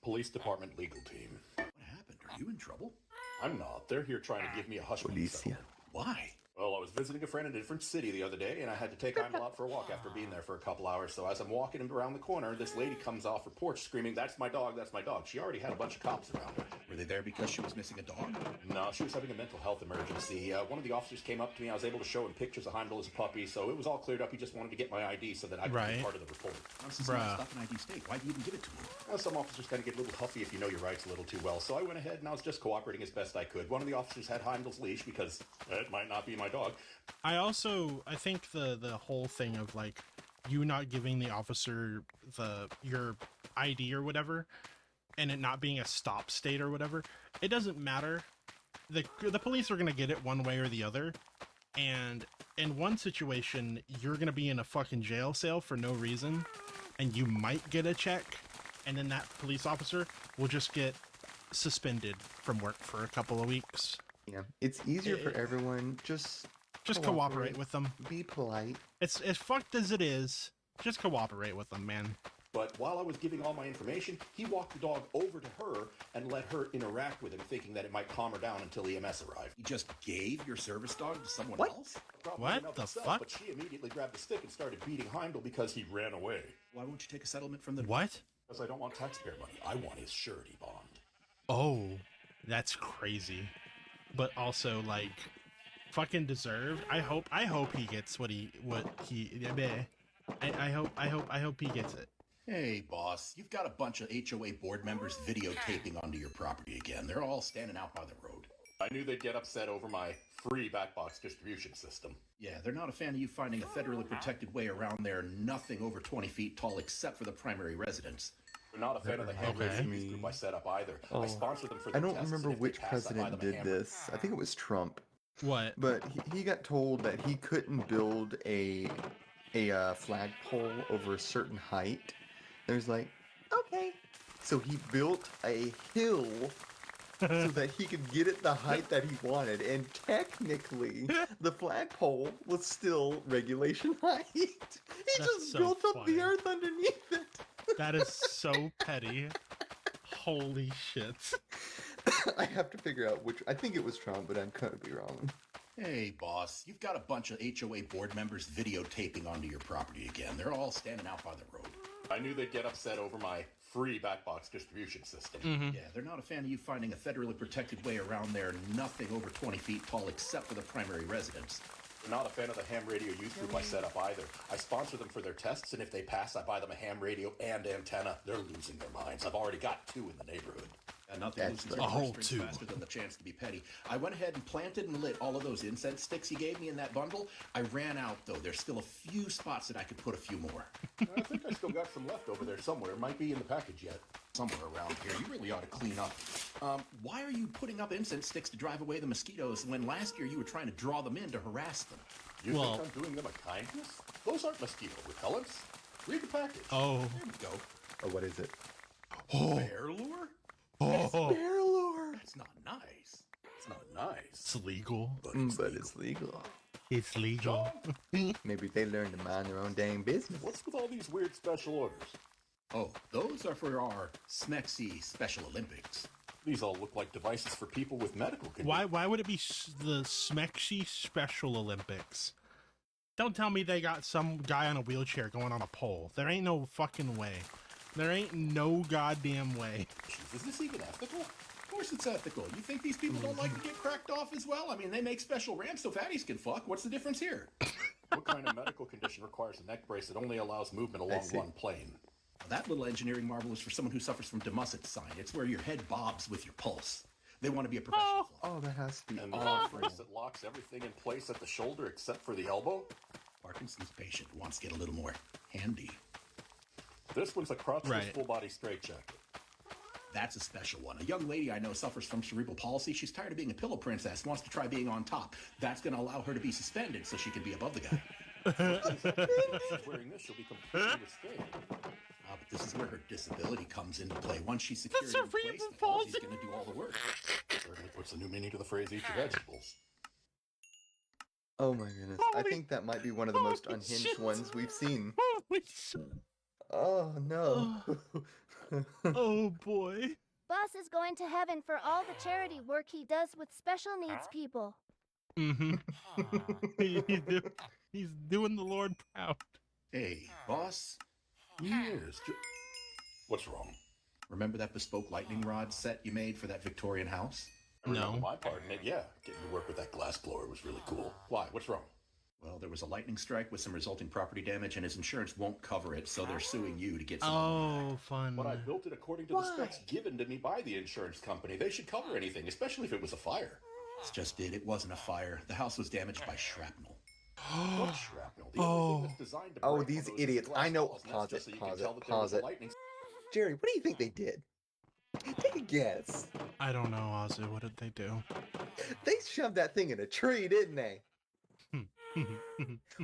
Police department legal team. What happened? Are you in trouble? I'm not. They're here trying to give me a hush money Policia. settlement. Why? Well, I was visiting a friend in a different city the other day, and I had to take Heimdall out for a walk after being there for a couple hours. So as I'm walking around the corner, this lady comes off her porch screaming, "That's my dog, that's my dog." She already had a bunch of cops around her. Were they there because she was missing a dog? No, she was having a mental health emergency. One of the officers came up to me. I was able to show him pictures of Heimdall as a puppy, so it was all cleared up. He just wanted to get my ID so that I could be Right. part of the report. Since Bruh. stuff an ID state, why'd you even give it to him? Well, some officers kind of get a little huffy if you know your rights a little too well, so I went ahead and I was just cooperating as best I could. One of the officers had Heimdall's leash because it might not be my dog. I think the whole thing of like you not giving the officer your ID or whatever, and it not being a stop state or whatever, it doesn't matter. The police are gonna get it one way or the other, and in one situation you're gonna be in a fucking jail cell for no reason, and you might get a check, and then that police officer will just get suspended from work for a couple of weeks. Yeah, it's easier for everyone. Just Cooperate with them. Be polite. It's as fucked as it is. Just cooperate with them, man. But while I was giving all my information, he walked the dog over to her and let her interact with him, thinking that it might calm her down until EMS arrived. You just gave your service dog to someone What? else? Probably What enough the itself, fuck? But she immediately grabbed the stick and started beating Heimdall because he ran away. Why won't you take a settlement from the... What? Because I don't want taxpayer money. I want his surety bond. Oh, that's crazy. But also, like, fucking deserved. I hope he gets what he. I hope he gets it. Hey, boss, you've got a bunch of HOA board members videotaping onto your property again. They're all standing out by the road. I knew they'd get upset over my free backbox distribution system. Yeah, they're not a fan of you finding a federally protected way around there, nothing over 20 feet tall except for the primary residence. They're not a fan of the ham Okay. radio youth group I set up either. I sponsor them for I their don't tests, remember and if they which pass, I buy president them a did ham this. I think it was Trump. What? But he got told that he couldn't build a flagpole over a certain height. And he was like, okay. So he built a hill so that he could get it the height that he wanted. And technically, the flagpole was still regulation height. He just so built up funny. the earth underneath it. That is so petty. Holy shit. I have to figure out which. I think it was Trump, but I could be wrong. Hey, boss, you've got a bunch of HOA board members videotaping onto your property again. They're all standing out by the road. I knew they'd get upset over my free backbox distribution system. Yeah, they're not a fan of you finding a federally protected way around there, nothing over 20 feet tall except for the primary residence. They're not a fan of the ham radio youth group I set up either. I sponsor them for their tests, and if they pass, I buy them a ham radio and antenna. They're losing their minds. I've already got 2 in the neighborhood. And nothing loosens Excellent. your A whole strings two. faster than the chance to be petty. I went ahead and planted and lit all of those incense sticks you gave me in that bundle. I ran out, though. There's still a few spots that I could put a few more. I think I still got some left over there somewhere. It might be in the package yet. Somewhere around here. You really ought to clean up. Why are you putting up incense sticks to drive away the mosquitoes when last year you were trying to draw them in to harass them? You Well- think I'm doing them a kindness? Those aren't mosquito repellents. Read the package. Oh. There we go. Oh, what is it? Bear lure? Oh. Bear lure. That's not nice. It's not nice. It's legal. But But it's legal. It's legal. Maybe they learn to mind their own dang business. What's with all these weird special orders? Oh, those are for our Smexy Special Olympics. These all look like devices for people with medical conditions. Why would it be the Smexy Special Olympics? Don't tell me they got some guy on a wheelchair going on a pole. There ain't no fucking way. There ain't no goddamn way. Is this even ethical? Of course it's ethical. You think these people don't like to get cracked off as well? I mean, they make special ramps so fatties can fuck. What's the difference here? What kind of medical condition requires a neck brace that only allows movement along see. one plane? That little engineering marvel is for someone who suffers from Demusset sign. It's where your head bobs with your pulse. They want to be a professional. Oh, that has to be And the awful. brace that locks everything in place at the shoulder except for the elbow? Parkinson's patient wants to get a little more handy. This one's a crotchless Right. full body straight jacket. That's a special one. A young lady I know suffers from cerebral palsy. She's tired of being a pillow princess, wants to try being on top. That's going to allow her to be suspended so she can be above the guy. She's wearing this, she'll be completely restrained. But this is where her disability comes into play. Once she's secured in cerebral place, the palsy. palsy's going to do all the work. Certainly puts a new meaning to the phrase eat your vegetables. Oh my goodness. I think that might be one of the most holy unhinged shit. ones we've seen. Holy shit. Oh no. Oh boy. Boss is going to heaven for all the charity work he does with special needs people. Mm-hmm. He's doing the Lord proud. Hey, boss, Yes. What's wrong? remember that bespoke lightning rod set you made for that Victorian house? I remember No. my part in it, yeah. Getting to work with that glass blower was really cool. Why? What's wrong? Well, there was a lightning strike with some resulting property damage, and his insurance won't cover it, so they're suing you to get some money. Oh, fun. But I built it according to the specs given to me by the insurance company. They should cover anything, especially if it was a fire. It's just it wasn't a fire. The house was damaged by shrapnel. What shrapnel? The only thing that's designed to Oh, break these on those is idiots. glass I know. balls, and Pause that's just it, so you can pause tell it, that there was pause a it. lightning. Jerry, what do you think they did? Take a guess. I don't know, Ozzy. What did they do? They shoved that thing in a tree, didn't they?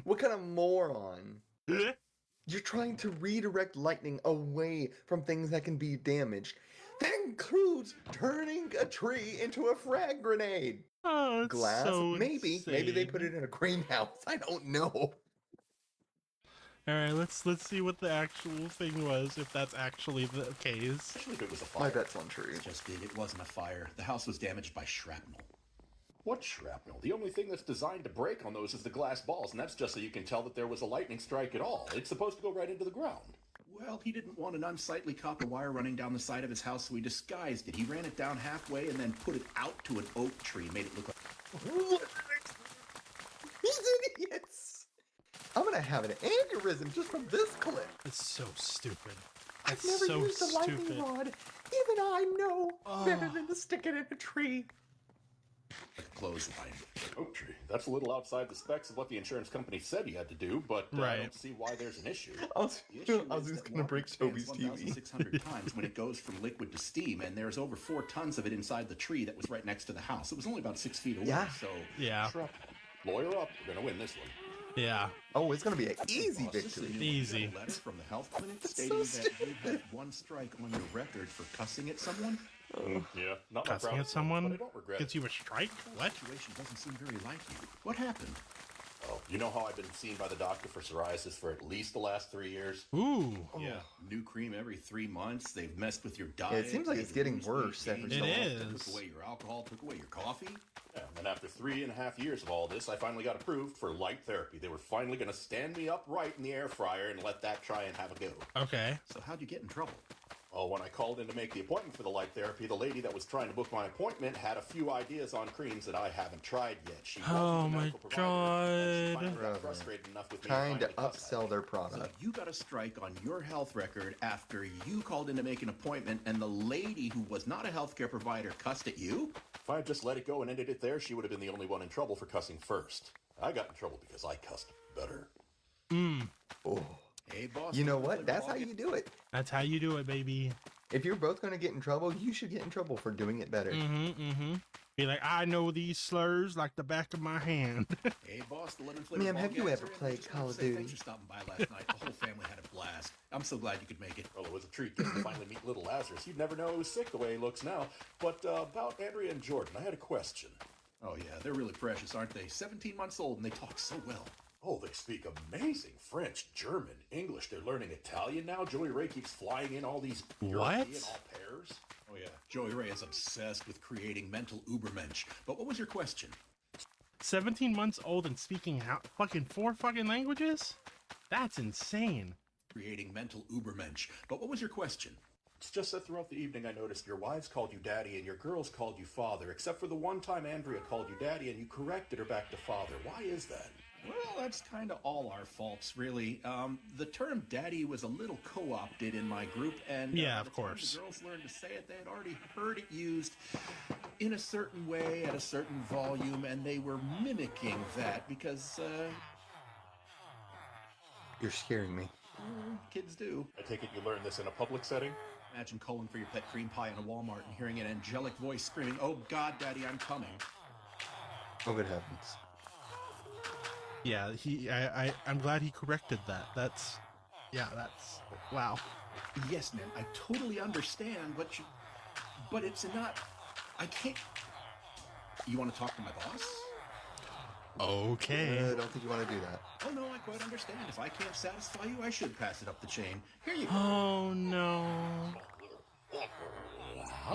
What kind of moron? You're trying to redirect lightning away from things that can be damaged. That includes turning a tree into a frag grenade. Oh, it's Glass? so Maybe they insane. put it in a greenhouse. I don't know. All right, let's see what the actual thing was, if that's actually the case. Especially if it was a My fire. bet's on true. It's just it wasn't a fire. The house was damaged by shrapnel. What shrapnel? The only thing that's designed to break on those is the glass balls, and that's just so you can tell that there was a lightning strike at all. It's supposed to go right into the ground. Well, he didn't want an unsightly copper wire running down the side of his house, so he disguised it. He ran it down halfway and then put it out to an oak tree, made it look like... These idiots! I'm gonna have an aneurysm just from this clip. It's so stupid. I've It's never so used a lightning stupid. rod. Even I know better than to stick it in a tree. a clothesline. Oak tree. That's a little outside the specs of what the insurance company said he had to do, but I Right. don't see why there's an issue. I was The issue is just that gonna water break expands Toby's TV. 1,600 times when it goes from liquid to steam, and there's over 4 tons of it inside the tree that was right next to the house. It was only about 6 feet away, Yeah. so... Yeah, Shrapnel. Lawyer up. We're gonna win this one. yeah. Oh, it's gonna be an easy Boss, this is a victory. new Easy. letter from the health clinic That's stating so that you have 1 strike on your record for cussing at someone. Yeah. Not my Cussing proudest at someone moment, but I don't regret gets it. you a strike? What? The situation doesn't seem very like you. What happened? Oh, you know how I've been seen by the doctor for psoriasis for at least the last 3 years? Ooh. Yeah, new cream every 3 months. They've messed with your diet. it seems like made it's you getting lose weight, worse every gain so weight, often. Took away your alcohol, took away your coffee. Yeah, and after 3.5 years of all this, I finally got approved for light therapy. They were finally going to stand me upright in the air fryer and let that try and have a go. Okay. So how'd you get in trouble? Well, when I called in to make the appointment for the light therapy, the lady that was trying to book my appointment had a few ideas on creams that I haven't tried yet. She wasn't Oh the my medical provider, and she finally God. got frustrated enough with me Trying to finally cuss at upsell me. their So product. you got a strike on your health record after you called in to make an appointment and the lady who was not a healthcare provider cussed at you? If I had just let it go and ended it there, she would have been the only one in trouble for cussing first. I got in trouble because I cussed better. Oh. Hey, boss. You know let what? the That's ball how get- you do it. That's how you do it, baby. If you're both going to get in trouble, you should get in trouble for doing it better. Be like, I know these slurs like the back of my hand. Hey, boss, the lemon flavored Ma'am, ball have you gags ever are in. I played just Call wanted of to say Duty? Thanks for stopping by last night. The whole family had a blast. I'm so glad you could make it. Well, it was a treat getting to finally meet little Lazarus. You'd never know he was sick the way he looks now. But about Andrea and Jordan, I had a question. Oh, yeah, they're really precious, aren't they? 17 months old and they talk so well. Oh, they speak amazing French, German, English. They're learning Italian now. Joey Ray keeps flying in all these European au pairs. Oh, yeah. Joey Ray is obsessed with creating mental ubermensch. But what was your question? 17 months old and speaking fucking 4 fucking languages? That's insane. Creating mental ubermensch. But what was your question? It's just that throughout the evening I noticed your wives called you daddy and your girls called you father, except for the one time Andrea called you daddy and you corrected her back to father. Why is that? Well, that's kind of all our faults, really. The term daddy was a little co-opted in my group, and Yeah, by of the time course. the girls learned to say it, they had already heard it used in a certain way at a certain volume, and they were mimicking that because You're scaring me. kids do. I take it you learned this in a public setting? Imagine calling for your pet cream pie in a Walmart and hearing an angelic voice screaming, "Oh God, Daddy, I'm coming." Oh, good heavens. Yeah, I'm glad he corrected that. That's wow. Yes, man, I totally understand what you, but it's not. I can't. You want to talk to my boss? Okay. I don't think you want to do that. Oh no, I quite understand. If I can't satisfy you, I should pass it up the chain. Here you go. Oh no.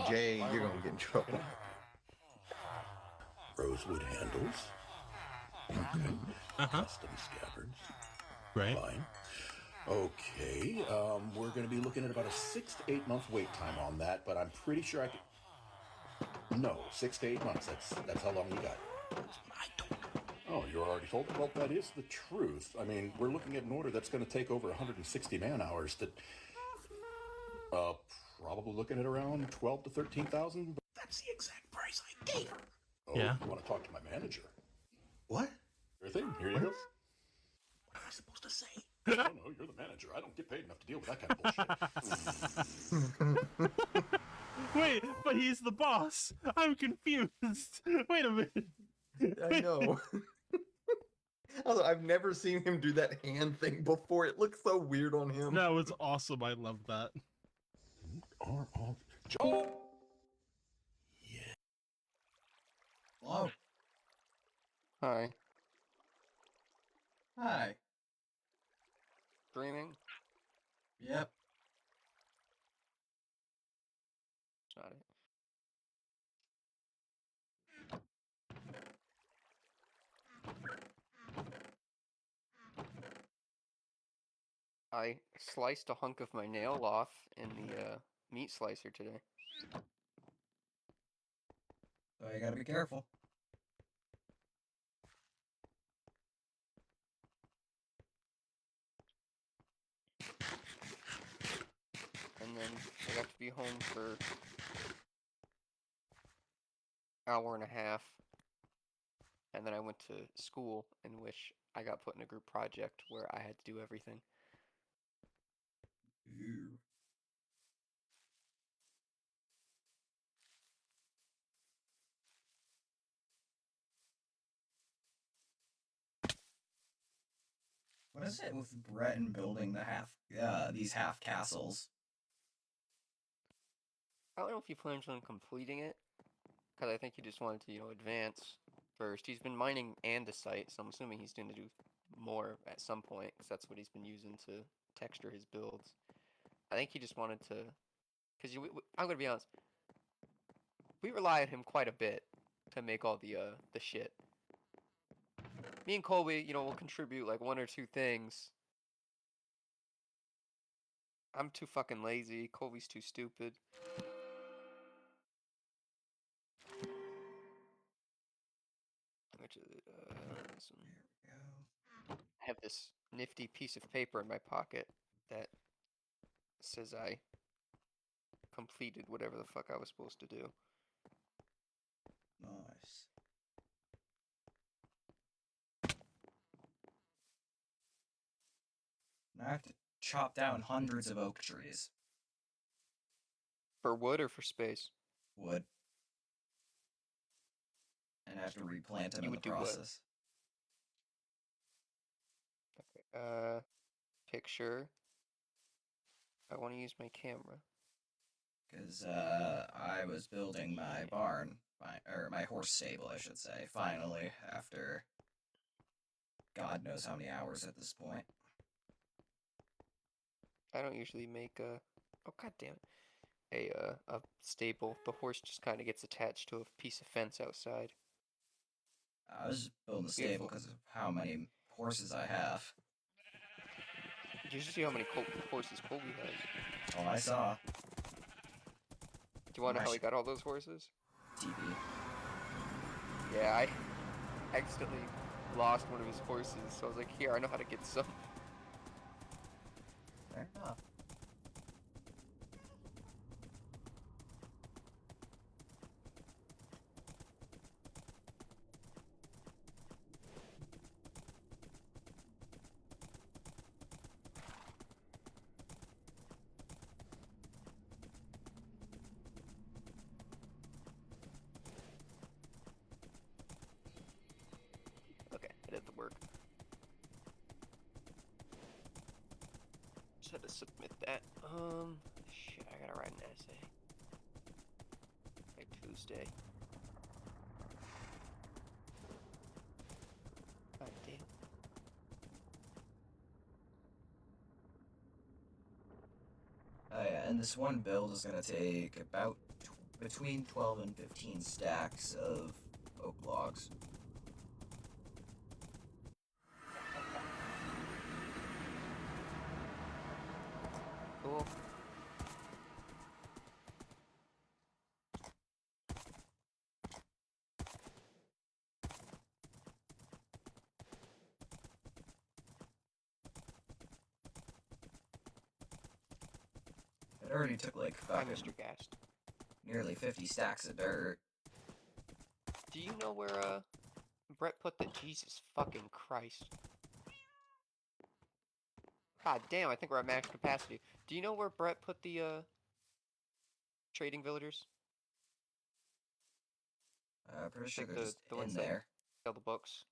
Jay, you're going to get in trouble. Rosewood handles. Okay. Custom scabbards. Right. Fine. Okay, we're going to be looking at about a 6 to 8 month wait time on that, but I'm pretty sure I could... No, 6 to 8 months. That's how long we got. I don't. Oh, you're already told? Well, that is the truth. I mean, we're looking at an order that's going to take over 160 man-hours that... probably looking at around 12 to 13,000. That's the exact price I gave her. Oh, Yeah. you want to talk to my manager? What? Sure thing. Here you go. What am I supposed to say? Oh, no, you're the manager. I don't get paid enough to deal with that kind of bullshit. Wait, but he's the boss. I'm confused. Wait a minute. I know. Although I've never seen him do that hand thing before. It looks so weird on him. That was awesome. I love that. Hello. Hi. Hi. Streaming? Yep. That's not it. I sliced a hunk of my nail off in the meat slicer today. So you gotta be careful. And then I got to be home for hour and a half. And then I went to school in which I got put in a group project where I had to do everything. Ooh. What is it with Breton building these half castles? I don't know if he plans on completing it, because I think he just wanted to, advance first. He's been mining andesite, so I'm assuming he's going to do more at some point, because that's what he's been using to texture his builds. I think he just wanted to, because I'm going to be honest, we rely on him quite a bit to make all the shit. Me and Colby, will contribute like one or two things, I'm too fucking lazy. Colby's too stupid. Which is this one. There we go. I have this nifty piece of paper in my pocket that says I completed whatever the fuck I was supposed to do. Nice. Now I have to chop down hundreds of oak trees. For wood or for space? Wood. And I have to replant them You in the would do what? process. Okay. Picture. I want to use my camera. Because I was building my barn, or my horse stable, I should say, finally, after God knows how many hours at this point. I don't usually make a... Oh, god damn it. A stable. The horse just kind of gets attached to a piece of fence outside. I was building the stable because of how many horses I have. Did you see how many horses Colby has? Oh, I saw. Do you want to know how he got all those horses? TV. Yeah, I accidentally lost one of his horses, so I was like, here, I know how to get some. Fair enough. Okay, I did the work. Just had to submit that. Shit, I gotta write an essay. By Tuesday. God damn. Oh yeah, and this one build is gonna take about between 12 and 15 stacks of oak logs. Cool. It already took like Hi, fucking Mr. Gast. nearly 50 stacks of dirt. Do you know where, Brett put the... Jesus fucking Christ. God damn, I think we're at max capacity. Do you know where Brett put the, trading villagers? Pretty sure Like they're just the in ones that there. sell the books.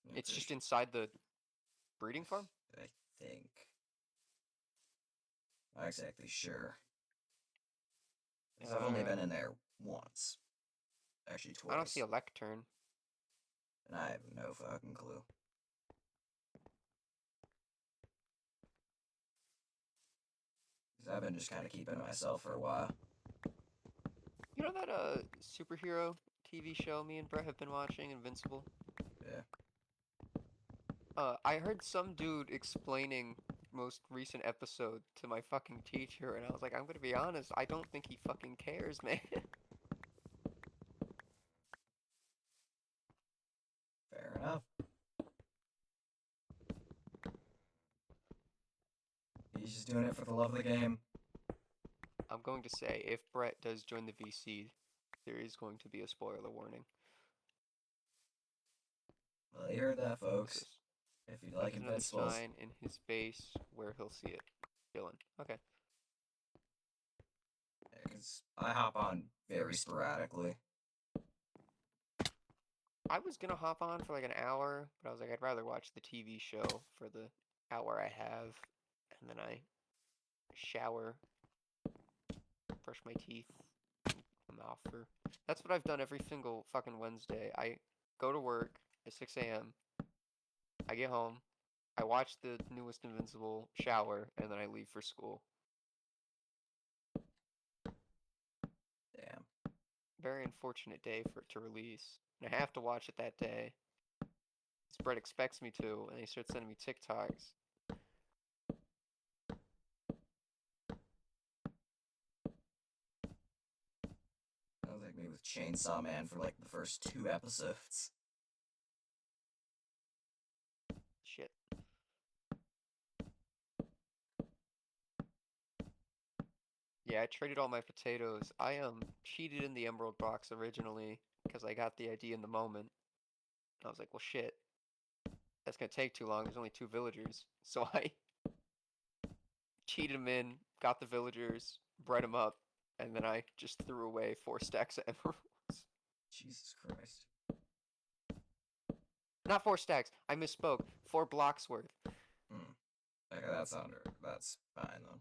I'm It's pretty just sure- inside the breeding farm? I think. Not exactly sure. 'Cause I've only been in there once. Actually, twice. I don't see a lectern. And I have no fucking clue. 'Cause I've been just kind of keeping to myself for a while. You know that superhero TV show me and Brett have been watching, Invincible? Yeah. I heard some dude explaining most recent episode to my fucking teacher, and I was like, I'm gonna be honest, I don't think he fucking cares, man. Fair enough. He's just doing it for the love of the game. I'm going to say, if Brett does join the VC, there is going to be a spoiler warning. Well, you heard that, folks. This. If you like There's another Invincibles, sign in his base where he'll see it. Chilling. Okay. because I hop on very sporadically. I was gonna hop on for like an hour, but I was like, I'd rather watch the TV show for the hour I have, and then I shower, brush my teeth, I'm off for... That's what I've done every single fucking Wednesday. I go to work at 6 a.m., I get home, I watch the newest Invincible, shower, and then I leave for school. Damn. Very unfortunate day for it to release. And I have to watch it that day. Brett expects me to, and he starts sending me TikToks. That was like me with Chainsaw Man for like the first 2 episodes. Shit. Yeah, I traded all my potatoes. I cheated in the Emerald box originally because I got the idea in the moment. I was like, well, shit. That's gonna take too long. There's only 2 villagers. So I cheated them in, got the villagers, bred them up, and then I just threw away 4 stacks of emeralds. Jesus Christ. Not 4 stacks. I misspoke. 4 blocks worth. Okay, that's fine though.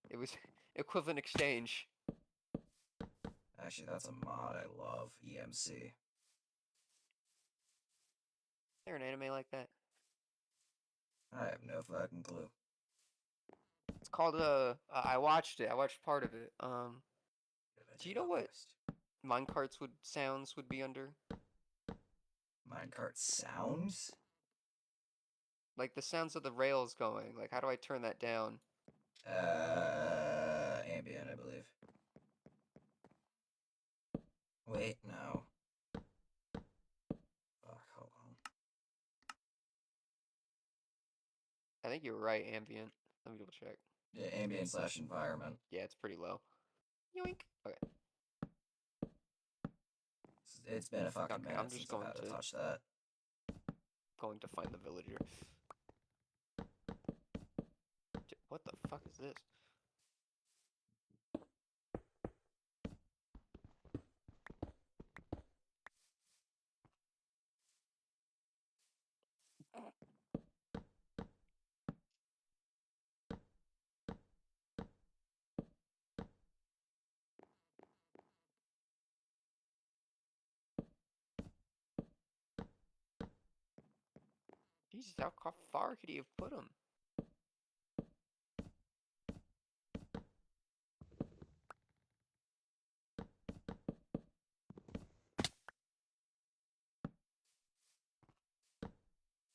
It was equivalent exchange. Actually, that's a mod I love, EMC. Is there an anime like that? I have no fucking clue. It's called I watched it. I watched part of it. Do you know what minecarts sounds would be under? Minecart sounds? Like the sounds of the rails going. Like how do I turn that down? Ambient, I believe. Wait, no. Fuck, hold on. I think you were right, ambient. Let me double check. Yeah, ambient / environment. Yeah, it's pretty low. Yoink. Okay. It's been a fucking Okay, minute I'm just since I've had to touch that. Going to find the villager. What the fuck is this? Jesus, how far could he have put him?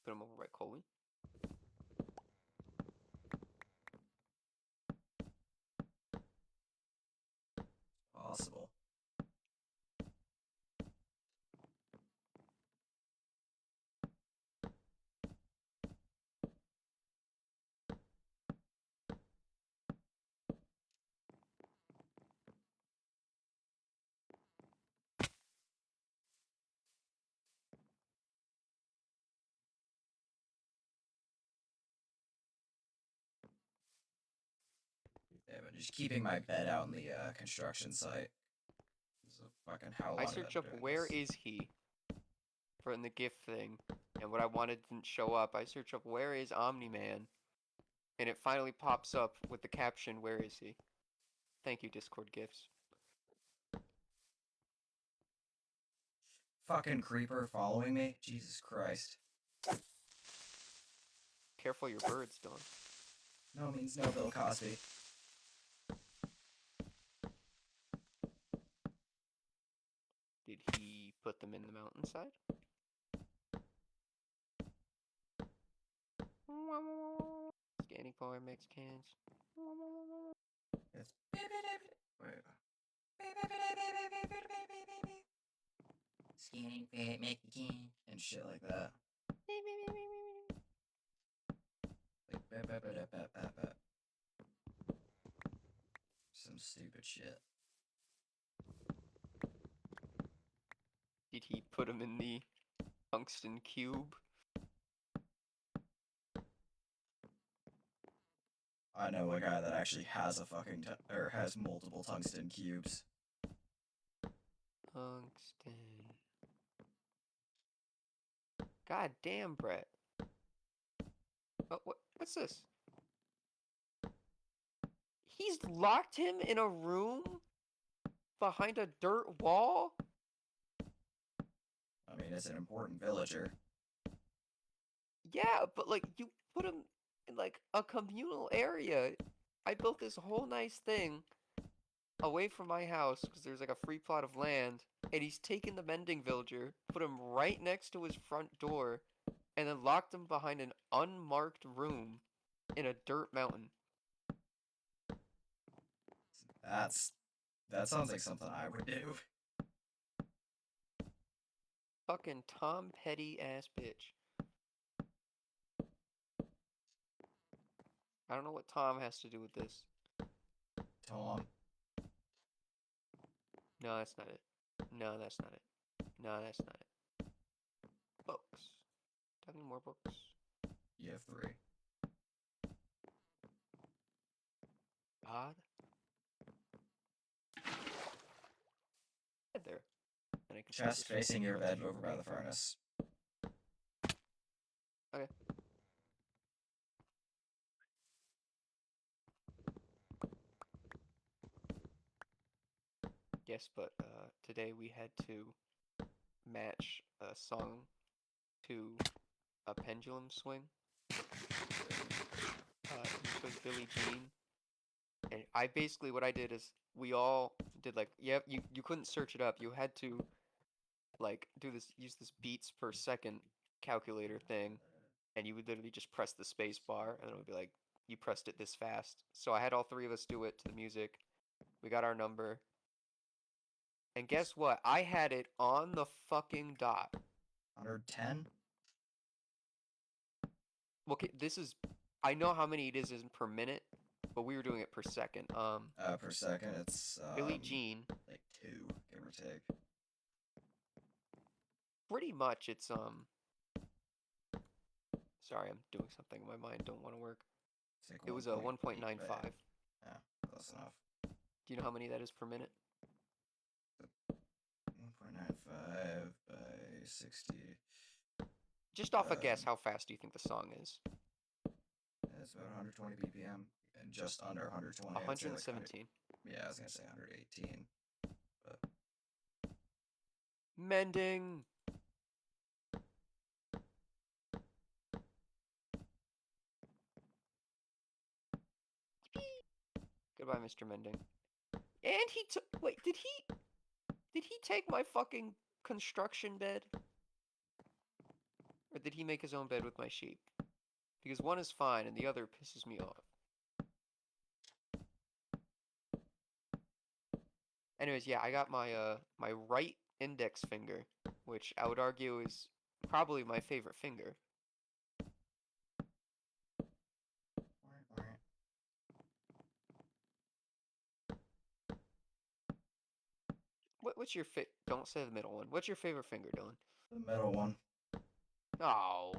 Put him over by Coley. Possible. Yeah, but just keeping my bed out in the construction site. This is fucking how long I I've search been up doing where this. is he for in the gift thing, and what I wanted didn't show up. I search up where is Omni-Man, and it finally pops up with the caption, where is he? Thank you, Discord gifts. Fucking creeper following me? Jesus Christ. Careful your birds, Don. No means no, Bill Cosby. Did he put them in the mountainside? Scanning for Mexicans. It's wait. Scanning for Mexican and shit like that. Like, some stupid shit. Did he put them in the tungsten cube? I know a guy that actually has a fucking or has multiple tungsten cubes. Tungsten. God damn, Brett. What's this? He's locked him in a room behind a dirt wall? I mean, it's an important villager. Yeah, but like you put him in like a communal area. I built this whole nice thing. away from my house because there's like a free plot of land, and he's taken the mending villager, put him right next to his front door, and then locked him behind an unmarked room in a dirt mountain. That sounds like something I would do. Fucking Tom Petty ass bitch. I don't know what Tom has to do with this. Tom. No, that's not it. No, that's not it. No, that's not it. Books. Do I have any more books? You have 3. Odd. Right there. And I can Chest facing your bed over by the furnace. Okay. Yes, but today we had to match a song to a pendulum swing. Which was Billie Jean. And I basically, what I did is we all did like, yep, you couldn't search it up. You had to like use this beats per second calculator thing, and you would literally just press the space bar, and it would be like, you pressed it this fast. So I had all 3 of us do it to the music. We got our number. And guess what? I had it on the fucking dot. 110? Okay, I know how many it is per minute, but we were doing it per second. Per second, it's Billie Jean. like 2, give or take. Pretty much, it's Sorry, I'm doing something. My mind don't want to work. Like it was a 1.95. Yeah, close enough. Do you know how many that is per minute? 1.95 by 60. Just off a guess, how fast do you think the song is? It's about 120 BPM, and just under 120. 117. Yeah, I was gonna say 118. But mending. Goodbye, Mr. Mending. And he took. Wait, did he take my fucking construction bed? Or did he make his own bed with my sheep? Because one is fine and the other pisses me off. Anyways, yeah, I got my my right index finger, which I would argue is probably my favorite finger. What's your Don't say the middle one. What's your favorite finger, Dylan? the middle one. Oh,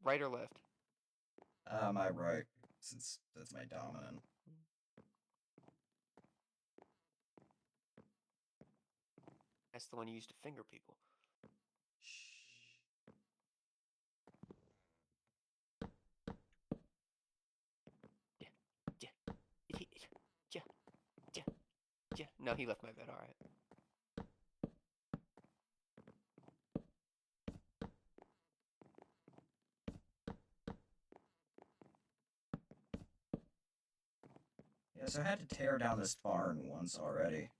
right or left? My right, since that's my dominant. That's the one you use to finger people. Yeah. No, he left my bed. All right. Yeah, so I had to tear down this barn once already.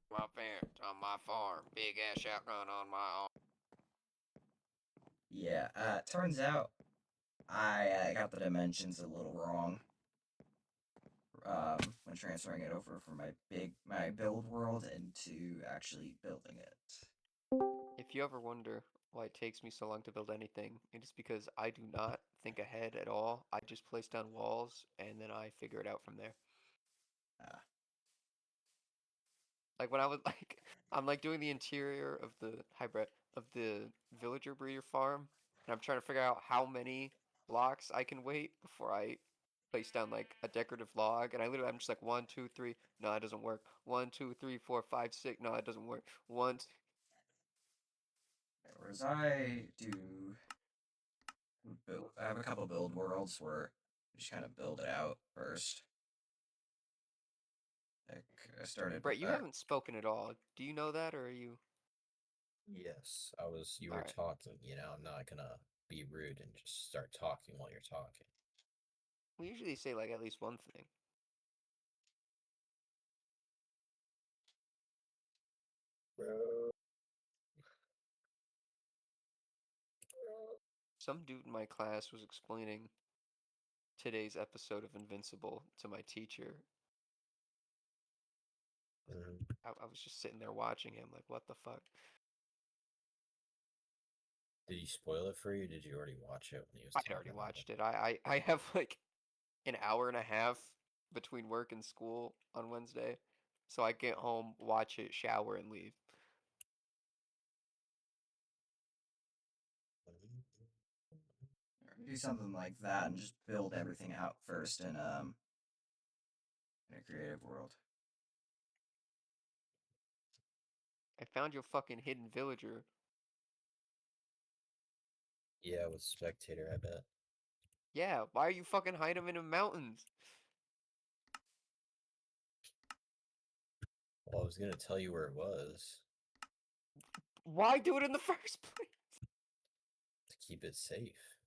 My parents on my farm, big ass shotgun on my arm. Yeah, turns out I got the dimensions a little wrong. When transferring it over from my build world into actually building it. If you ever wonder why it takes me so long to build anything, it is because I do not think ahead at all. I just place down walls and then I figure it out from there. Like when I was like, I'm like doing the interior of the villager breeder farm, and I'm trying to figure out how many blocks I can wait before I place down like a decorative log, and I'm just like 1, 2, 3, no, it doesn't work. 1, 2, 3, 4, 5, 6, no, it doesn't work. Whereas I do build, I have a couple build worlds where you just kind of build it out first. Like I started. Brett, you haven't spoken at all. Do you know that, or are you? Yes, you were Alright. talking, I'm not gonna be rude and just start talking while you're talking. We usually say like at least one thing. bro. Some dude in my class was explaining today's episode of Invincible to my teacher. I was just sitting there watching him, like, what the fuck? Did he spoil it for you? Did you already watch it when he was I'd talking already about watched it. I have like an hour and a half between work and school on Wednesday, so I get home, watch it, shower, and leave. Do something like that and just build everything out first in a creative world. I found your fucking hidden villager. Yeah, with Spectator, I bet. Yeah, why are you fucking hiding him in the mountains? Well, I was gonna tell you where it was Why do it in the first place? to keep it safe.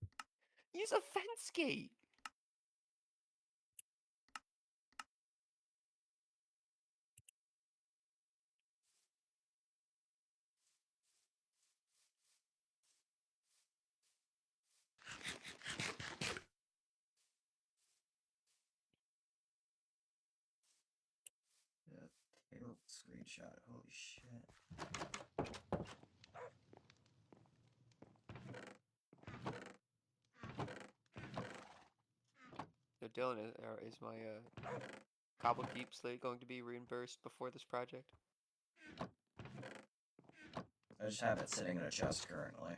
Use a fence gate. Yeah, tailed screenshot. Holy shit. So Dylan, is my cobble keep slate going to be reimbursed before this project? I just have it sitting in a chest currently.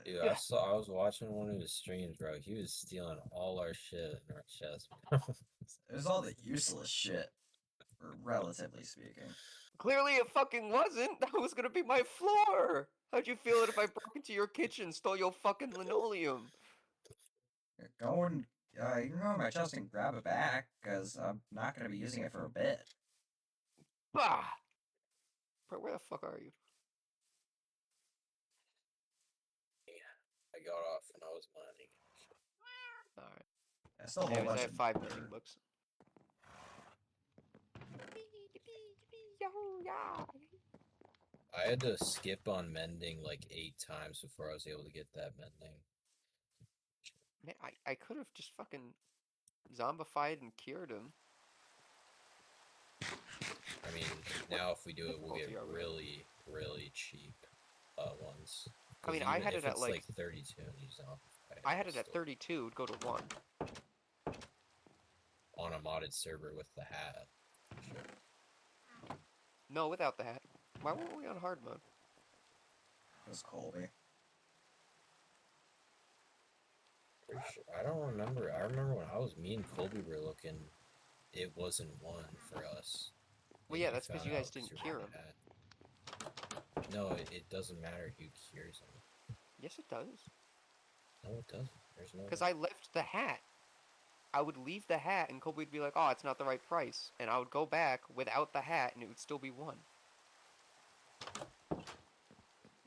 Dude, Yeah. I was watching one of his streams, bro. He was stealing all our shit in our chest. It was all the useless shit, relatively speaking. Clearly it fucking wasn't. That was gonna be my floor. How'd you feel it if I broke into your kitchen, stole your fucking linoleum? Go and you can go in my chest and grab it back, because I'm not going to be using it for a bit. Bah! Bro, where the fuck are you? I got off when I was mining. Alright. I still have a whole Anyways, bunch I have of 5 dirt. missing books. I had to skip on mending like 8 times before I was able to get that mending. Man, I could have just fucking zombified and cured him. I mean, now if we do it, we'll get Difficulty are we? really, really cheap ones. I mean, 'Cause I even had if it at it's like 32 and you zombify I had it it's at still 32, it'd go to 1. on a modded server with the hat. Sure. No, without the hat. Why weren't we on hard mode? It was Colby. Pretty sure. I don't remember. I remember when I was me and Colby were looking, it wasn't 1 for us. Well, And yeah, we that's because found you guys out 'cause didn't you cure were him. the hat. No, it doesn't matter who cures him. Yes, it does. No, it doesn't. There's no. Because I left the hat. I would leave the hat and Kobe would be like, oh, it's not the right price. And I would go back without the hat and it would still be 1.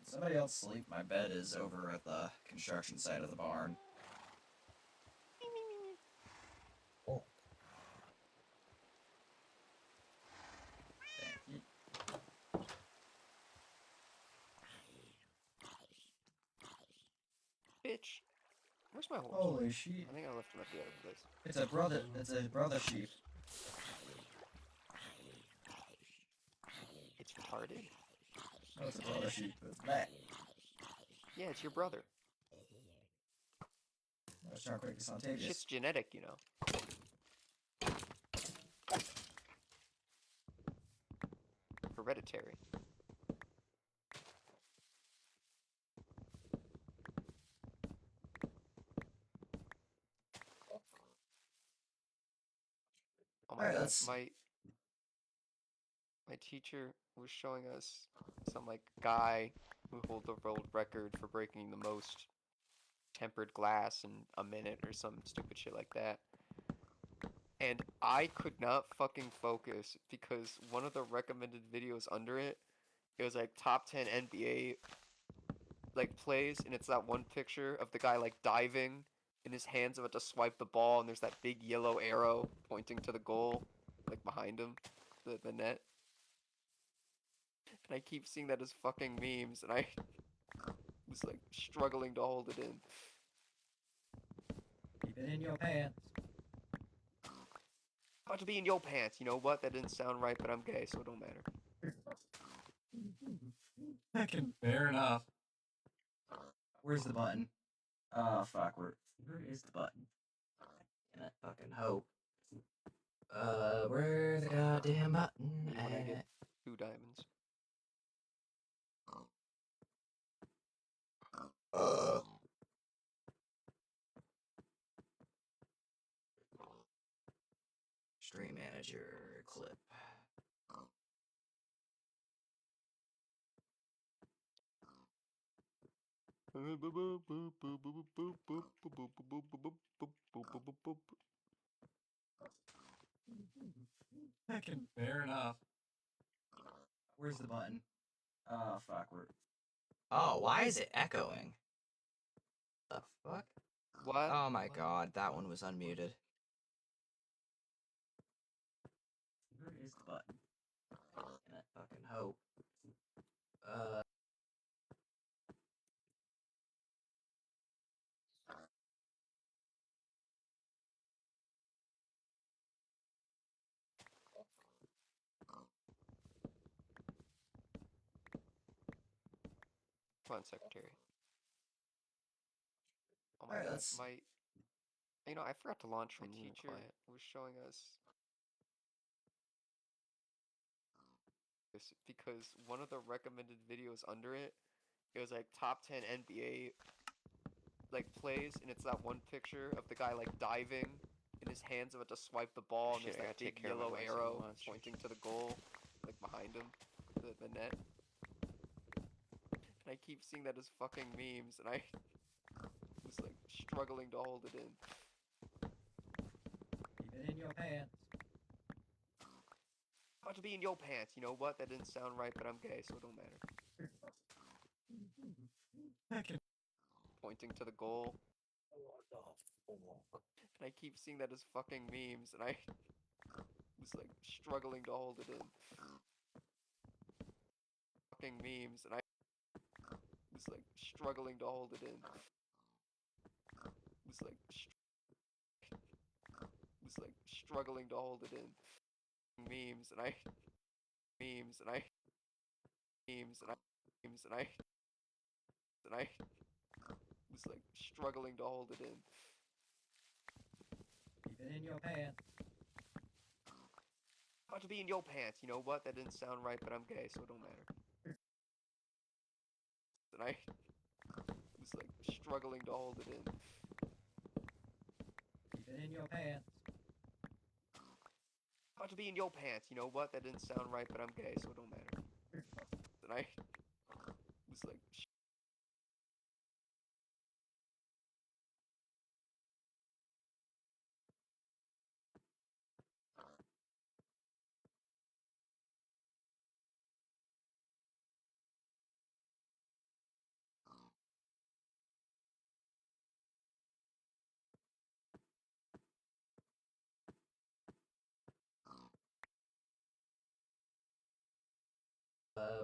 Somebody else sleep. My bed is over at the construction site of the barn. Oh. Thank you. Bitch. Where's my horse? Holy sheep. I think I left him at the other place. It's a brother sheep. It's retarded. No, it's a brother sheep. It's back. Yeah, it's your brother. I was trying to quick this on Tavius. Shit's genetic, you know. Hereditary. Oh my Alright, god, let's- my teacher was showing us some like guy who holds the world record for breaking the most tempered glass in a minute or some stupid shit like that. And I could not fucking focus because one of the recommended videos under it, it was like top 10 NBA like plays, and it's that one picture of the guy like diving and his hands about to swipe the ball, and there's that big yellow arrow pointing to the goal, like behind him, the net. And I keep seeing that as fucking memes, and I was like struggling to hold it in. Keep it in your pants. About to be in your pants. You know what? That didn't sound right, but I'm gay, so it don't matter. Fair enough. Where's the button? Oh fuck, where is the button? Damn it, fucking hope. Where's the goddamn button When I get at? 2 diamonds. Stream manager clip. Fair enough. Where's the button? Oh fuck, where? Oh, why is it echoing? The fuck? What? Oh my god, that one was unmuted. Where is the button? Damn it, fucking hope. Come on, secretary. Oh my Alright, god, let's... I forgot to launch My from Moon teacher- Client. Was showing us this because one of the recommended videos under it was like top 10 NBA like plays, and it's that one picture of the guy like diving in his hands about to swipe the ball, and Shit, there's I that gotta take big care of my yellow wife arrow monster. pointing to the goal, like behind him, the net. And I keep seeing that as fucking memes, and I was like struggling to hold it in. Keep it in your pants. About to be in your pants. You know what? That didn't sound right, but I'm gay, so it don't matter. Pointing to the goal. And I keep seeing that as fucking memes, and I was like struggling to hold it in. Fucking memes, and I was like struggling to hold it in. Was like struggling to hold it in. Memes, and I memes, and I memes, and I memes, and I was like struggling to hold it in. Keep it in your pants. About to be in your pants. You know what? That didn't sound right, but I'm gay, so it don't matter. And I was like struggling to hold it in. Keep it in your pants. About to be in your pants. You know what? That didn't sound right, but I'm gay, so it don't matter. And I was like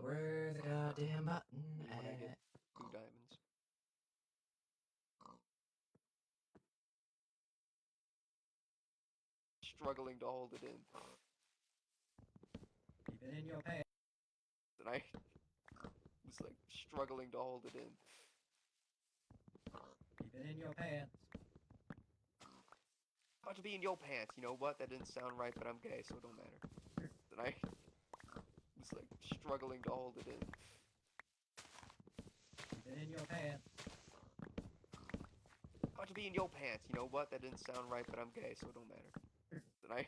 Where's the goddamn button when I get at? 2 diamonds. Struggling to hold it in. Keep it in your pants. And I was like struggling to hold it in. Keep it in your pants. About to be in your pants. You know what? That didn't sound right, but I'm gay, so it don't matter. And I was like struggling to hold it in. Keep it in your pants. About to be in your pants. You know what? That didn't sound right, but I'm gay, so it don't matter. And I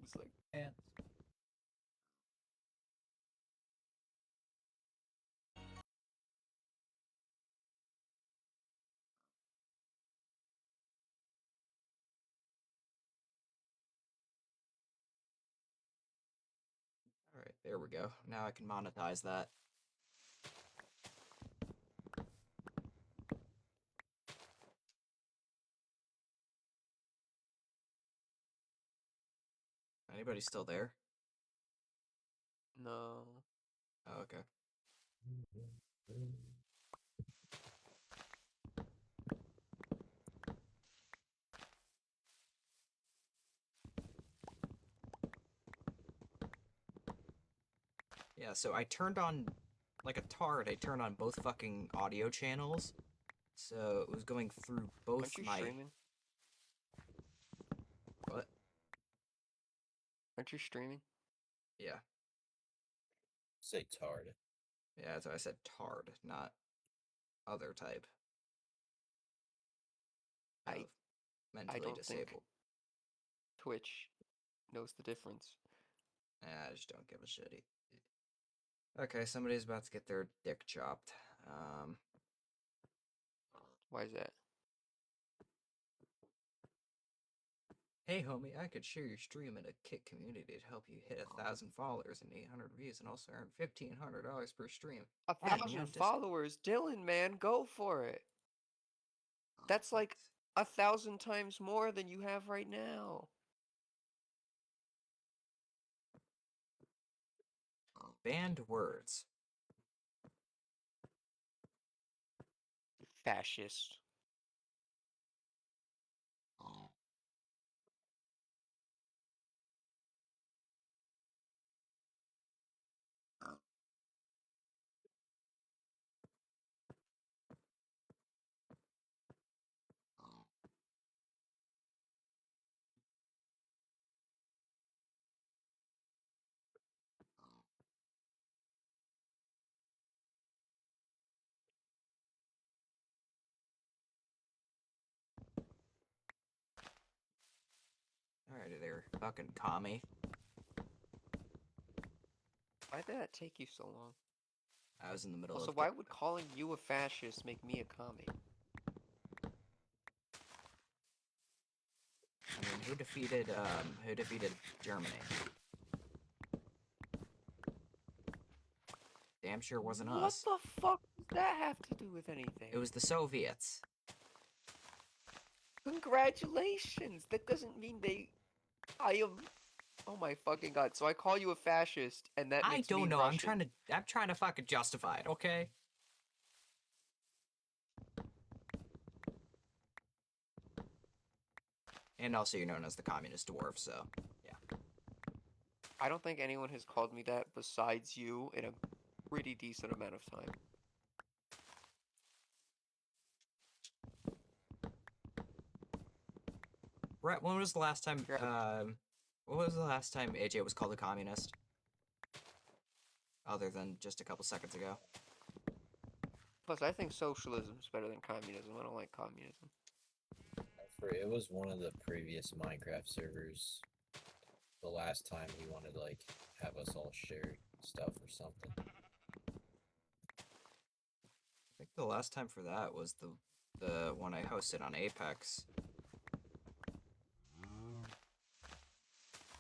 was like Pants. Alright, there we go. Now I can monetize that. Anybody still there? no. Oh, okay. Yeah, so I turned on, like a tard, I turned on both fucking audio channels. So it was going through both Aren't you my... streaming? What? Aren't you streaming? Yeah. Say tard. Yeah, that's why I said tard, not other type. I Of mentally don't think disabled. Twitch knows the difference. I just don't give a shit. Okay, somebody's about to get their dick chopped. Why is that? Hey, homie, I could share your stream in a Kit community to help you hit 1,000 followers and 800 views and also earn $1,500 per stream. Add me 1,000 on Discord. followers, Dylan, man, go for it. That's like 1,000 times more than you have right now. Banned words. Fascist. Alrighty there, fucking commie. Why did that take you so long? I was in the middle Also, of... why would calling you a fascist make me a commie? I mean, who defeated Germany? Damn sure wasn't us. What the fuck does that have to do with anything? It was the Soviets. Congratulations! That doesn't mean they... I am... Oh my fucking god. So I call you a fascist, and that I makes don't me know, Russian. I'm trying to fucking justify it, okay? And also you're known as the communist dwarf, so, yeah. I don't think anyone has called me that besides you in a pretty decent amount of time. Brett, when was the last time, what was the last time AJ was called a communist? Other than just a couple seconds ago. Plus, I think socialism is better than communism. I don't like communism. It was one of the previous Minecraft servers. The last time he wanted to, like, have us all share stuff or something. I think the last time for that was the one I hosted on Apex.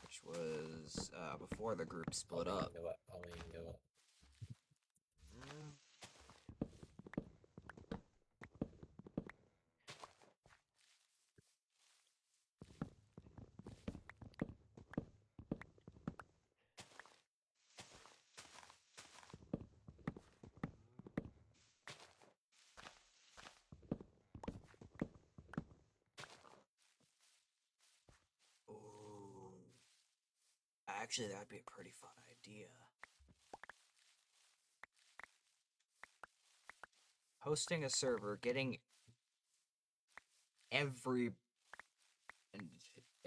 Which was before the group split up. Actually, that'd be a pretty fun idea. Hosting a server, getting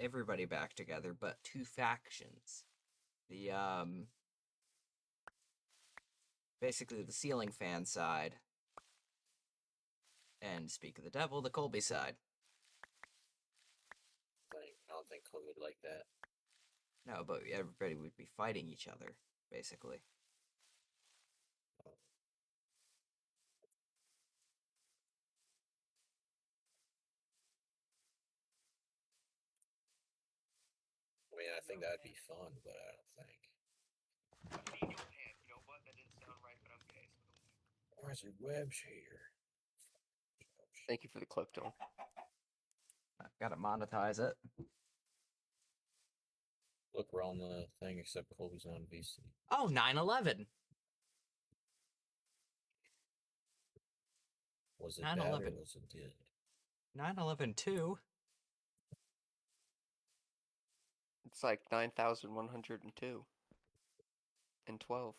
everybody back together, but two factions. The basically the ceiling fan side, and speak of the devil, the Colby side. I don't think Colby would like that. No, but everybody would be fighting each other, basically. I mean, I think that'd be fun, but I don't think. You know what? That didn't sound right, but okay. Why is it webs here? Thank you for the clip, Dylan. I've got to monetize it. Look, we're on the thing except Colby's on VC. Oh, 9/11. Was it 9/11. bad or was it good? 9/11 It's like 9,102 and 12.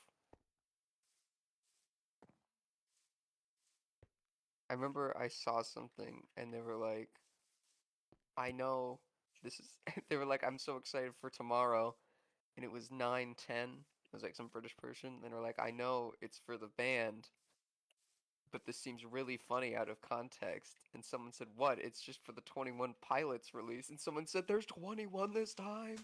I remember I saw something and they were like, I know this is, they were like, I'm so excited for tomorrow. And it was 9:10. It was like some British person. And they're like, I know it's for the band, but this seems really funny out of context. And someone said, what? It's just for the 21 Pilots release. And someone said, there's 21 this time.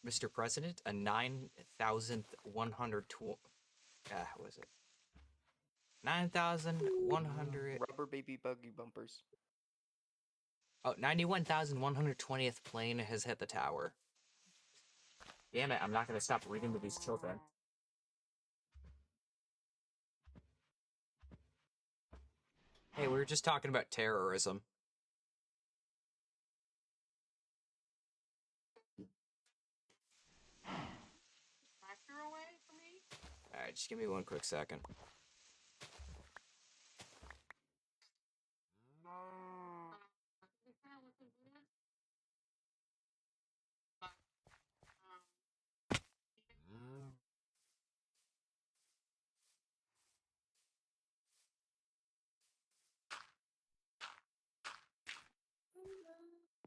Mr. President, a 9,120. What was it? 9,100. Rubber baby buggy bumpers. Oh, 91,120th plane has hit the tower. Damn it, I'm not gonna stop reading to these children. Hey, we were just talking about terrorism. Alright, just give me one quick second.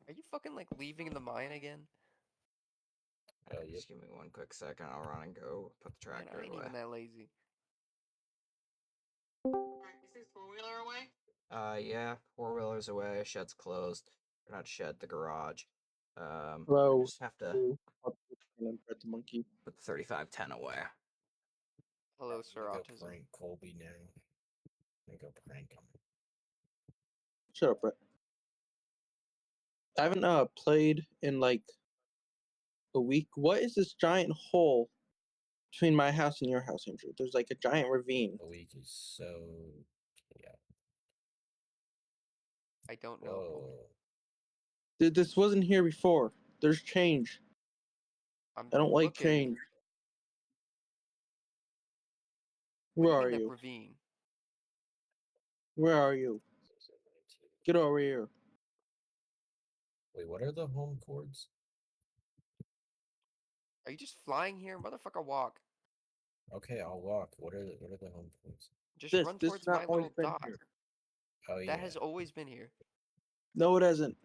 Are you fucking like leaving the mine again? Yep. Just give me one quick second. I'll run and go put the Man, tractor I ain't away. even that lazy. Is this four-wheeler away? Yeah, four-wheeler's away. Shed's closed. Or not shed, the garage. Hello. Just have to Pet the monkey. put the 3510 away. Hello, I'm Sir gonna go Autism. prank Colby now. I'm gonna go prank him. Shut up, Brett. I haven't played in like a week. What is this giant hole between my house and your house, Andrew? There's like a giant ravine. The week is so yeah. I don't know. Colby. Whoa. This wasn't here before. There's change. I'm I don't like looking. change. What Where do you are mean that you? ravine? Where are you? Get over here. Wait, what are the home chords? Are you just flying here? Motherfucker, walk. Okay, I'll walk. What are the home chords? Just run This towards has not my always little been dot. here. Oh That yeah. has always been here. No, it hasn't.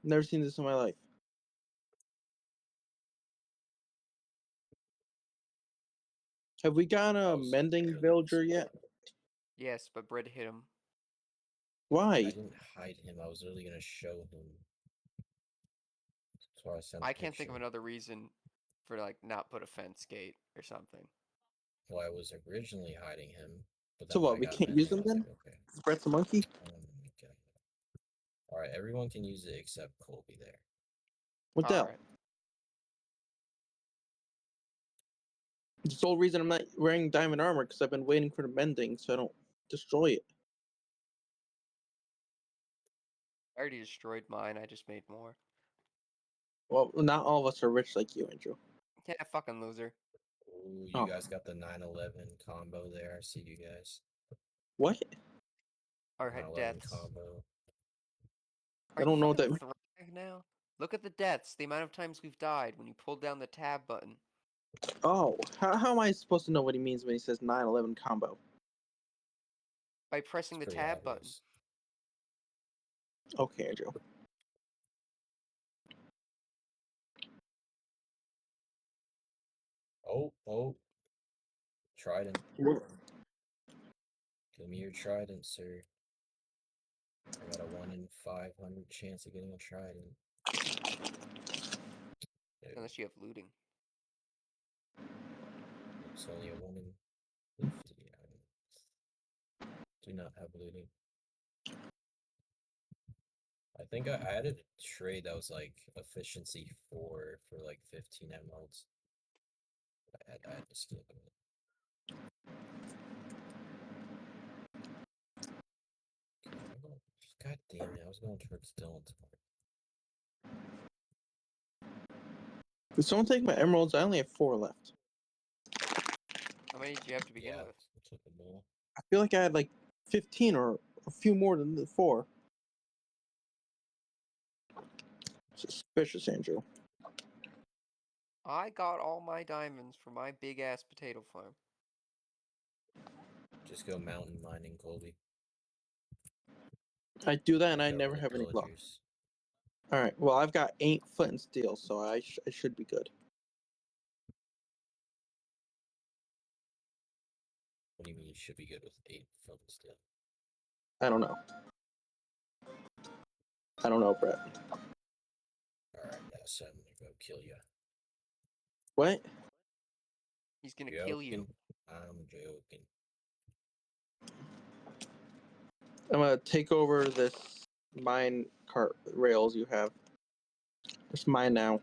Never seen this in my life. Have we got a Oh, so mending really villager yet? Yes, but Bread hit him. I Why? didn't hide him. I was literally gonna show him. That's why I sent. I a can't think of picture. another reason for like not put a fence gate or something. Well, I was originally hiding him, but So then when what? I We got can't use mending, I them was then? like, okay. Brett's a monkey. Okay. All right, everyone can use it except Colby there. What the hell? Alright. It's the whole reason I'm not wearing diamond armor because I've been waiting for the mending so I don't destroy it. I already destroyed mine. I just made more. Well, not all of us are rich like you, Andrew. Yeah, fucking loser. Ooh, you Oh. guys got the 9/11 combo there. I see you guys. What? Our 9/11 deaths. combo. I Are don't you know what fucking that means. throwing now? Look at the deaths. The amount of times we've died when you pulled down the tab button. Oh, how am I supposed to know what he means when he says 9/11 combo? By pressing It's the pretty tab obvious. Okay, Andrew. Oh. Trident. What? Give me your trident, sir. I got a 1 in 500 chance of getting a trident. Dude, Unless you have looting. it's only a 1 in 50. I do not have looting. I think I added a trade that was like efficiency 4 for like 15 emeralds. I had to skip it. God damn it, I was going towards Dylan tomorrow. Did someone take my emeralds? I only have 4 left. many did you have to begin Yeah, with? took a ball. I feel like I had like 15 or a few more than the 4. Suspicious, Andrew. I got all my diamonds from my big ass potato farm. Just go mountain mining, Colby. I do that and I Take over never the have any luck. villagers. Alright, well, I've got 8 flint and steel, so I should be good. What do you mean you should be good with 8 flint and steel? I don't know. I don't know, Brett. Alright, yeah, so I'm gonna go kill you. What? He's gonna kill you. I'm joking. I'm gonna take over this mine cart rails you have. It's mine now.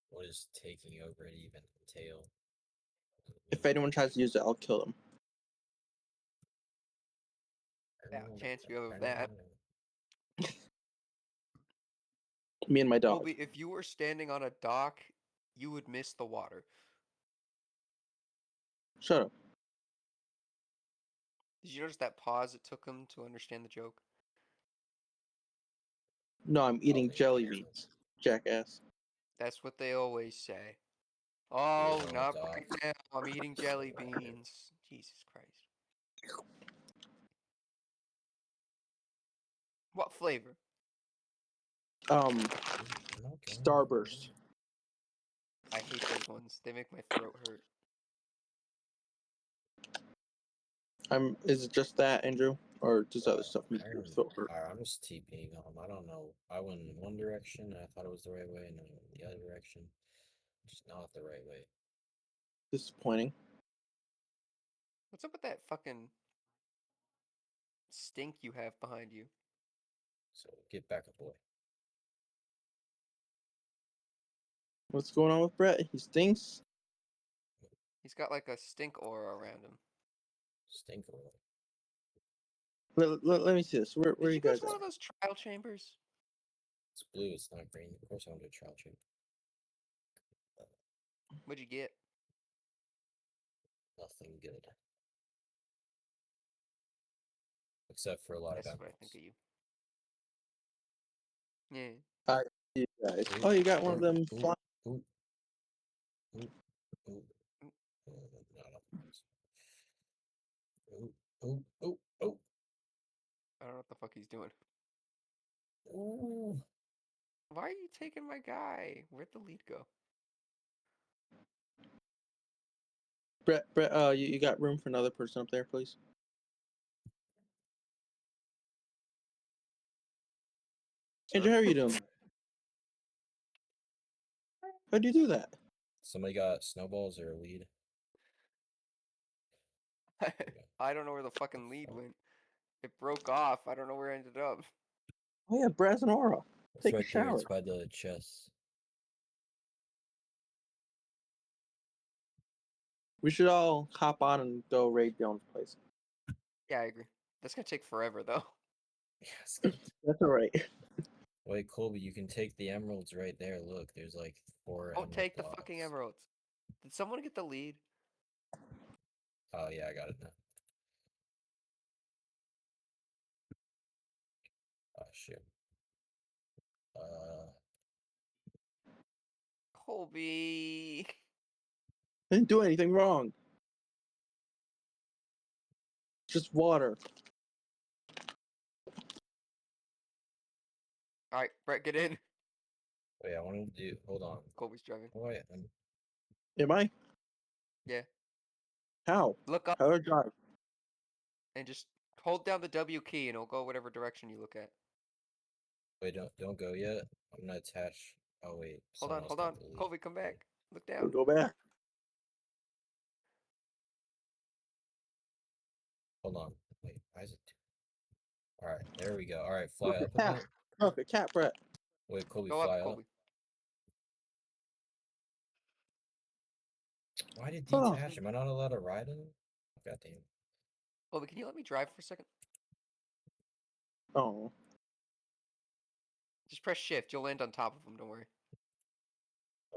What does taking over it even entail? If anyone tries to use it, I'll kill them. Yeah, chance you have of that. Me and my dog. Colby, if you were standing on a dock, you would miss the water. Shut up. Did you notice that pause it took him to understand the joke? No, I'm eating Oh, jelly yeah. beans, jackass. That's what they always say. You're Oh, on a not dock. right now. I'm eating jelly beans. Jesus Christ. What flavor? Um, I'm not going Starburst. I hate those ones. They make my throat hurt. Is it just that, Andrew, or does other stuff make I your don't- throat hurt? Alright, I'm just TPing home. I don't know. I went in one direction and I thought it was the right way, and then I went the other direction. Just not the right way. Disappointing. What's up with that fucking stink you have behind you? So get back a boy. What's going on with Brett? He stinks. He's got like a stink aura around him. Stink oil. Let me see this. Where Did you you go guys to one at? of those trial chambers? It's blue, it's not green. Of course I want to do a trial check. What'd you get? Nothing good. Except for a lot That's of what I think emeralds. of you. Yeah. Hi, you guys. Ooh, Oh, you got one of them ooh, flying. ooh, ooh, ooh. Not up. Ooh, ooh, ooh, ooh. I don't know what the fuck he's doing. Ooh. Why are you taking my guy? Where'd the lead go? Brett, you got room for another person up there, please? Andrew, how are you doing? How'd you do that? Somebody got snowballs or a lead? I don't know where the fucking lead went. It broke off. I don't know where it ended up. Oh yeah, Braz and Aura. It's Take a right there. shower. It's by the chest. We should all hop on and go raid Dylan's place. Yeah, I agree. That's gonna take forever though. Yes. That's all right. Wait, Colby, you can take the emeralds right there. Look, there's like 4 Don't emerald take the blocks. fucking emeralds. Did someone get the lead? Oh yeah, I got it now. Oh shit. Colby. I didn't do anything wrong. Just water. Alright, Brett, get in. Wait, I want to do. Hold on. Colby's driving. Oh wait, Am I? Yeah. How? Look up How do I drive? and just hold down the W key and it'll go whatever direction you look at. wait, don't go yet. I'm gonna attach. Oh wait, Hold someone on, else hold got on. the lead. Colby, come back. Look We'll down. go back. Hold on. Wait, why is it? All right, there we go. All right, fly Look, up a a cat. bit. Look, a cat, Brett. Wait, Colby, Go fly up, up. Colby. Why did Oh. detach? Am I not allowed to ride him? God damn. Colby, can you let me drive for a second? Oh. Just press shift. You'll land on top of him, don't worry.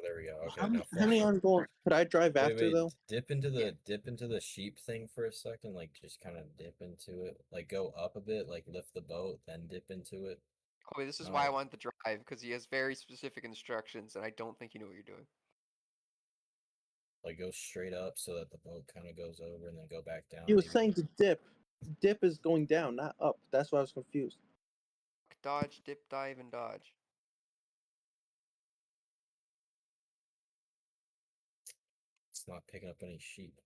Oh, there we go. Okay, How now many follow. I'm going? Could I drive Wait, after wait. though? Dip into the sheep thing for a second. Like, just kind of dip into it. Like, go up a bit. Like, lift the boat, then dip into it. Kobe, this is Not why I like- want the drive, because he has very specific instructions, and I don't think you know what you're doing. Like, go straight up so that the boat kind of goes over, and then go back down. He was maybe. saying to dip. Dip is going down, not up. That's why I was confused. Dodge, dip, dive, and dodge. It's not picking up any sheep.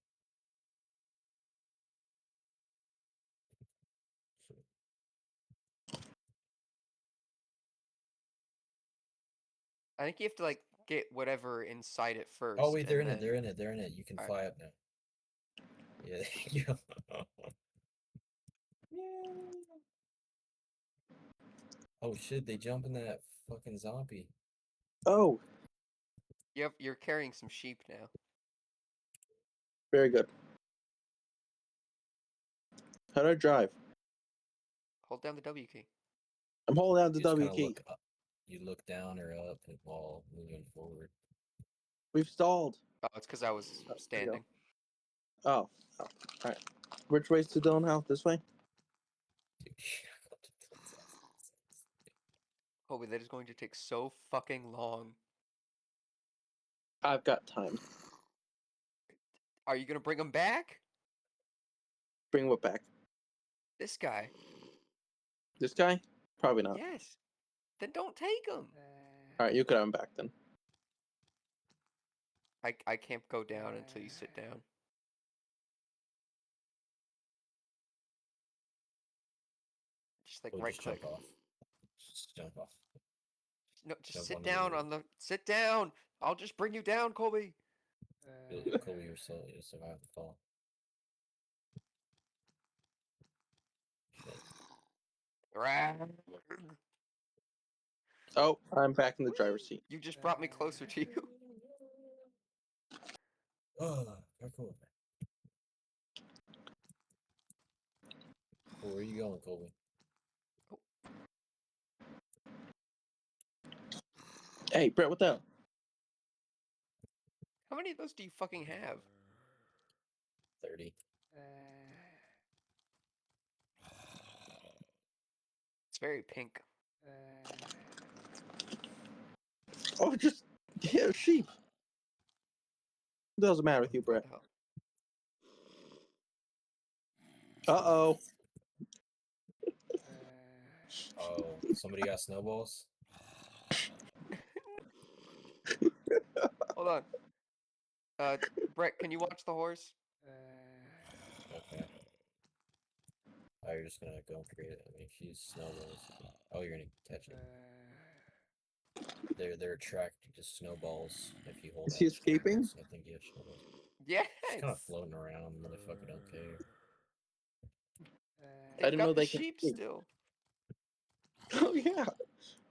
I think you have to like get whatever inside it first. Oh wait, they're in and it. They're in it. They're in it. You can Alright. fly up now. Yeah, there you go. Oh shit! They jump in that fucking zombie. Oh, You're carrying some sheep now. very good. How do I drive? Hold down the W key. I'm holding down the You just W kinda key. look up. You look down or up while moving forward. We've stalled. Oh, it's because I was there you go. standing. Oh, all right. Which way's to Dylan House? This way? Kobe, that is going to take so fucking long. I've got time. Are you gonna bring him back? Bring what back? This guy. This guy? Probably not. Yes. Then don't take him. All right, you could have him back then. I can't go down until you sit down. Just like Oh, right just click. jump off. Just jump off. No, just Jump sit onto down the- on the. Sit down. I'll just bring you down, Kobe. You'll cool yourself. You'll survive the fall. Shit. Oh, I'm back in the driver's seat. You just brought me closer to you. Oh, cool. Where are you going, Colby? Hey, Brett, what the hell? How many of those do you fucking have? 30. It's very pink. Oh, just yeah, sheep. What the hell's the matter with you, What Brett? the hell? Uh-oh. Oh, somebody got snowballs? Hold on. Brett, can you watch the horse? Okay. Oh, you're just gonna go and create it. I mean, she's snowballs. Oh, you're gonna catch it. They're attracted to snowballs if you hold Is out he escaping? snowballs. I think you have snowballs. Yes. Just kind of floating around. Motherfucker don't care. They've didn't got know the they could sheep escape. still. Oh yeah.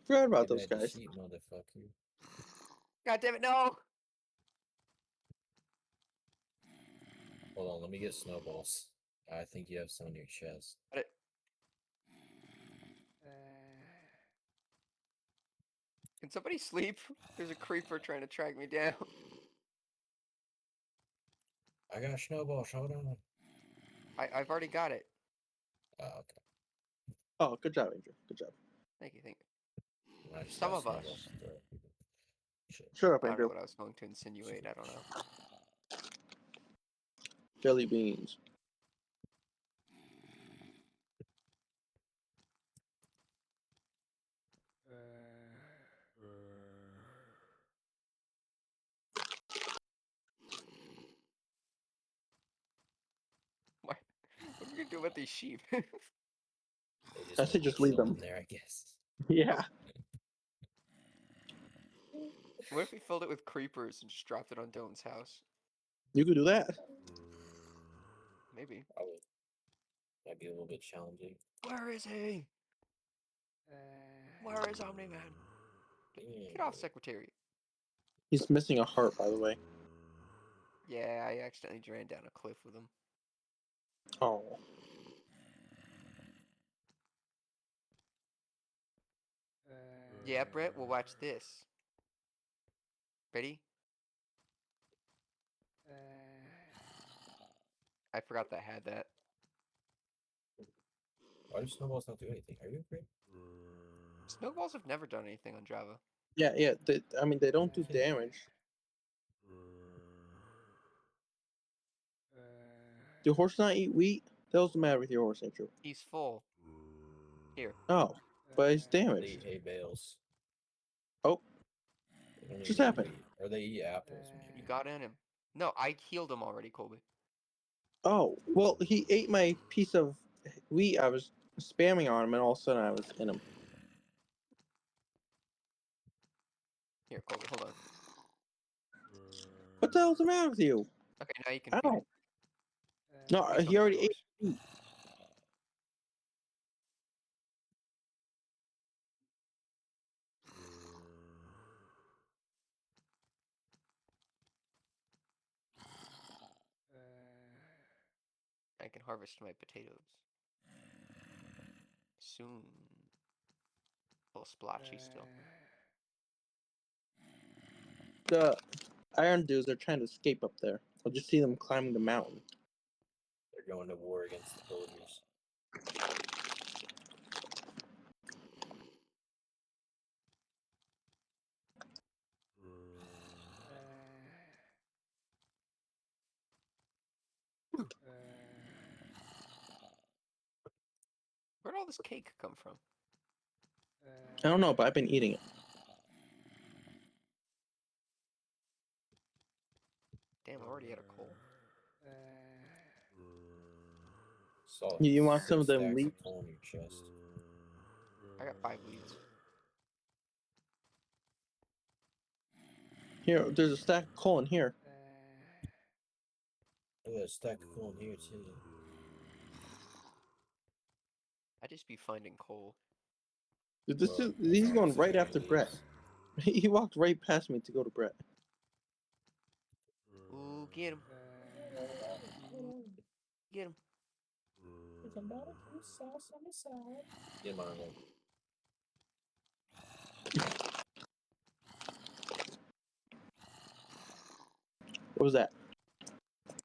Forgot about Get those at the guys. sheep, motherfucker. God damn it, no! Hold on, let me get snowballs. I think you have some in your chest. Got it. Can somebody sleep? There's a creeper trying to track me down. I got snowballs. Hold on. I've already got it. Oh, okay. Oh, good job, Andrew. Good job. Thank you, thank you. I just Some got of us. snowballs to throw at people. Shit. Shut up, I don't know Andrew. what I was going to insinuate. I don't know. Jelly beans. What are we gonna do about these sheep? I say just leave them. there, I guess. Yeah. What if we filled it with creepers and just dropped it on Dylan's house? You could do that. Maybe. Probably. Might be a little bit challenging. Where is he? Where is Omni-Man? Get off, Secretary. He's missing a heart, by the way. Yeah, I accidentally ran down a cliff with him. Oh. Yeah, Brett, we'll watch this. Ready? I forgot that I had that. Why do snowballs not do anything? Are you okay? Snowballs have never done anything on Java. Yeah. I mean, they don't do damage. Do horses not eat wheat? The hell's the matter with your horse, Andrew? He's full. Here. Oh, but it's They damaged. eat hay bales. Oh, They don't just even eat happened. wheat. Or they eat apples. You Maybe. got in him. No, I healed him already, Colby. Oh, well, he ate my piece of wheat. I was spamming on him, and all of a sudden I was in him. Here, Colby, hold on. What the hell's the matter with you? Okay, now you can feed Ow. him. No, Please don't he hurt already the ate horse. wheat. I can harvest my potatoes. Soon. A little splotchy still. The iron dudes are trying to escape up there. I'll just see them climbing the mountain. They're going to war against the villagers. Where'd all this cake come from? I don't know, but I've been eating it. Damn, I already had a coal. Saw You want 6 some of them stacks leaves? of coal in your chest. I got 5 leads. Here, there's a stack of coal in here. Look at that stack of coal in here too. I just be finding coal. Dude, this Bro, is, I he's found going right 600 after Brett. leaves. He walked right past me to go to Brett. Ooh, get him. Get him. Get my way. What was that?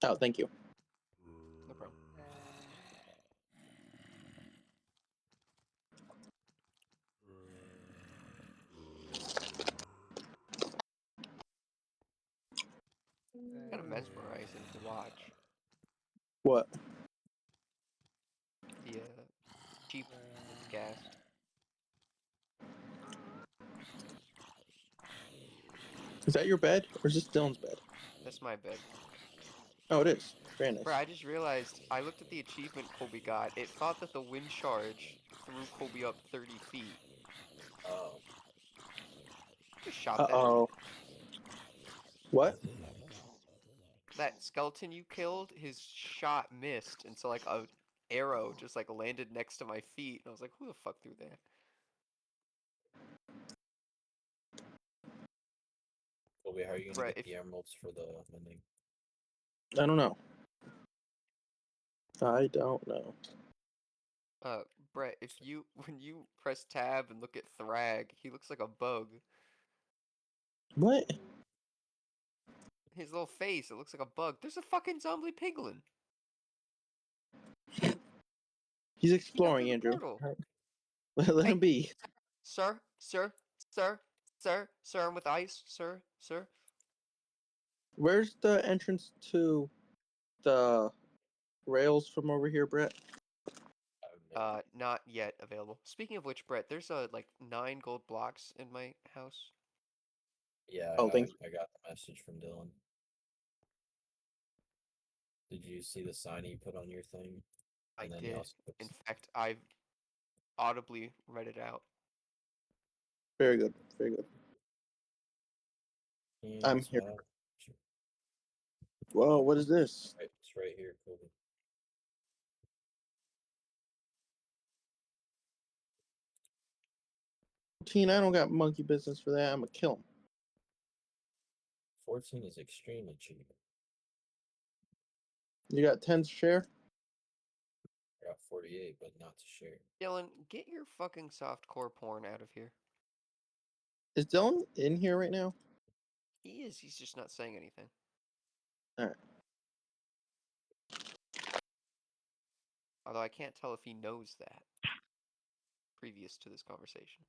Oh, thank you. No problem. Kind of mesmerizing to watch. What? The sheep gets gassed. Is that your bed? Or is this Dylan's bed? That's my bed. Oh, it is. Very nice. Bro, I just realized, I looked at the achievement Colby got. It thought that the wind charge threw Colby up 30 feet. Oh. Just shot that. Uh-oh. What? That skeleton you killed, his shot missed, and so like a arrow just like landed next to my feet, and I was like, who the fuck threw that? Colby, how are you gonna Brett, get the emeralds for the mending? I don't know. I don't know. Brett, if you, when you press tab and look at Thrag, he looks like a bug. What? His little face, it looks like a bug. There's a fucking zombie piglin. He's He got exploring, through the Andrew. portal. Let Hey. him be. Sir, I'm with ice, sir. Where's the entrance to the rails from over here, Brett? Not yet available. Speaking of which, Brett, there's like 9 gold blocks in my house. Yeah, Oh, thanks. I got the message from Dylan. Did you see the sign he put on your thing? I And then he did. also puts- In fact, I've audibly read it out. Very good. Very good. Yeah, I'm it's here. bad. Whoa, what is this? It's right here, Colby. Teen, I don't got monkey business for that. I'm gonna kill him. 14 is extremely cheap. You got 10 to share? I got 48, but not to share. Dylan, get your fucking soft core porn out of here. Is Dylan in here right now? He is. He's just not saying anything. Alright. Although I can't tell if he knows that previous to this conversation.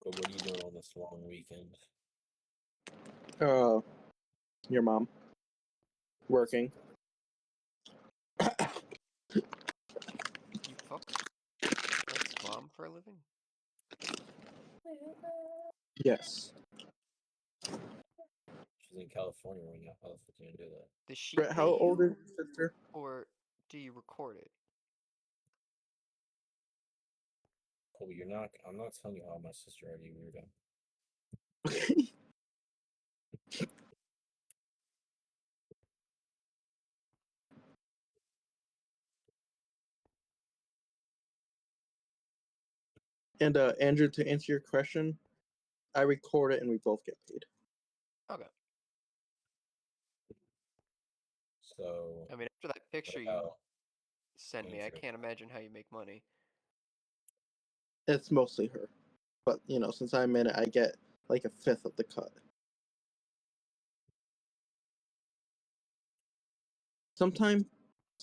But what are you doing on this long weekend? Your mom. Working. You fuck Brett's mom for a living? Yes. She's in California right now. How the fuck are you gonna do that? Does she Brett, pay how old is you, your sister? or do you record it? Colby, you're not. I'm not telling you how my sister already weirdo. And Andrew, to answer your question, I record it and we both get paid. Okay. So I mean, after that picture what you about sent me, I Andrew? can't imagine how you make money. It's mostly her. But, since I'm in it, I get like a fifth of the cut. Sometimes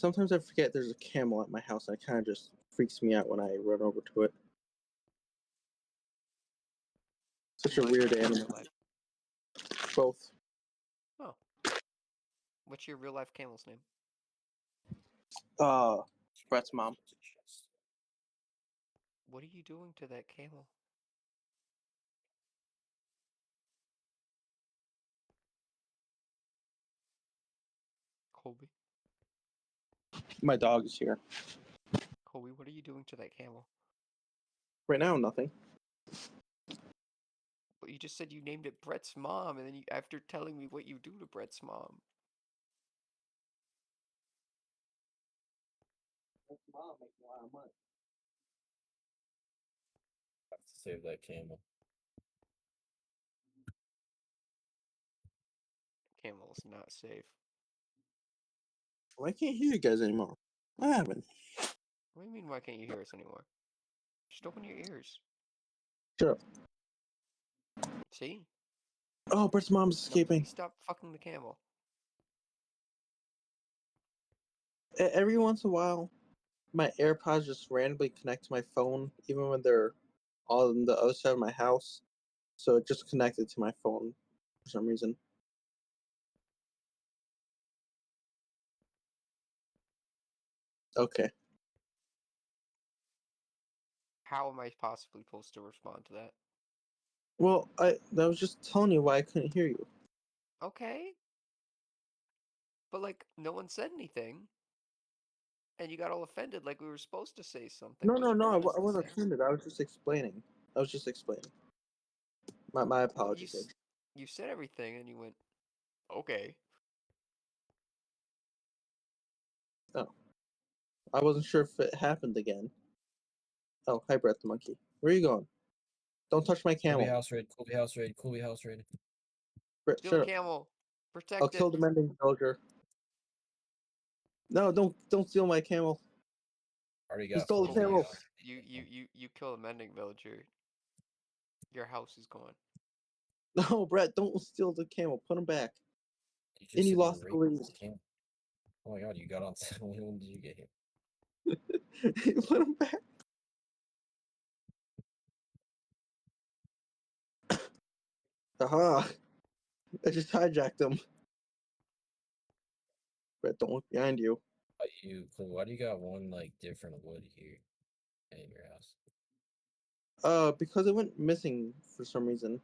I forget there's a camel at my house, and it kind of just freaks me out when I run over to it. Such a Life weird or real animal. life? Both. Oh. What's your real life camel's name? Brett's mom. What are you doing to that camel? Colby? My dog is here. Colby, what are you doing to that camel? Right now, nothing. But you just said you named it Brett's mom, and then after telling me what you do to Brett's mom. Brett's mom makes a lot of money. Have to save that camel. Camel's not safe. Well, I can't hear you guys anymore. What happened? What do you mean, why can't you hear us anymore? Just open your ears. Shut up. See? Oh, Brett's mom's Now escaping. please stop fucking the camel. Every once in a while, my AirPods just randomly connect to my phone, even when they're on the other side of my house. So it just connected to my phone for some reason. Okay. How am I possibly supposed to respond to that? Well, I was just telling you why I couldn't hear you. Okay. But, like, no one said anything. And you got all offended like we were supposed to say something. No, What's your I business wasn't saying? offended. I was just explaining. My Well, apologies. you said everything and you went, okay. Oh. I wasn't sure if it happened again. Oh, hi, Brett the monkey. Where are you going? Don't touch my Colby camel. house raid. Colby house raid. Colby house raid. Brett, Steal shut the up. camel. I'll Protect kill it. the mending villager. No, don't steal my camel. Already He got stole 4 the camel. leads. You kill a mending villager. Your house is gone. No, Brett, don't steal the camel. Put him back. You And just you said you lost were the raping lead. this camel. Oh my god, you got on. When did you get here? Put him back. Aha! I just hijacked him. Brett, don't look behind you. Why do you got one like different wood here in your house? Because it went missing for some reason.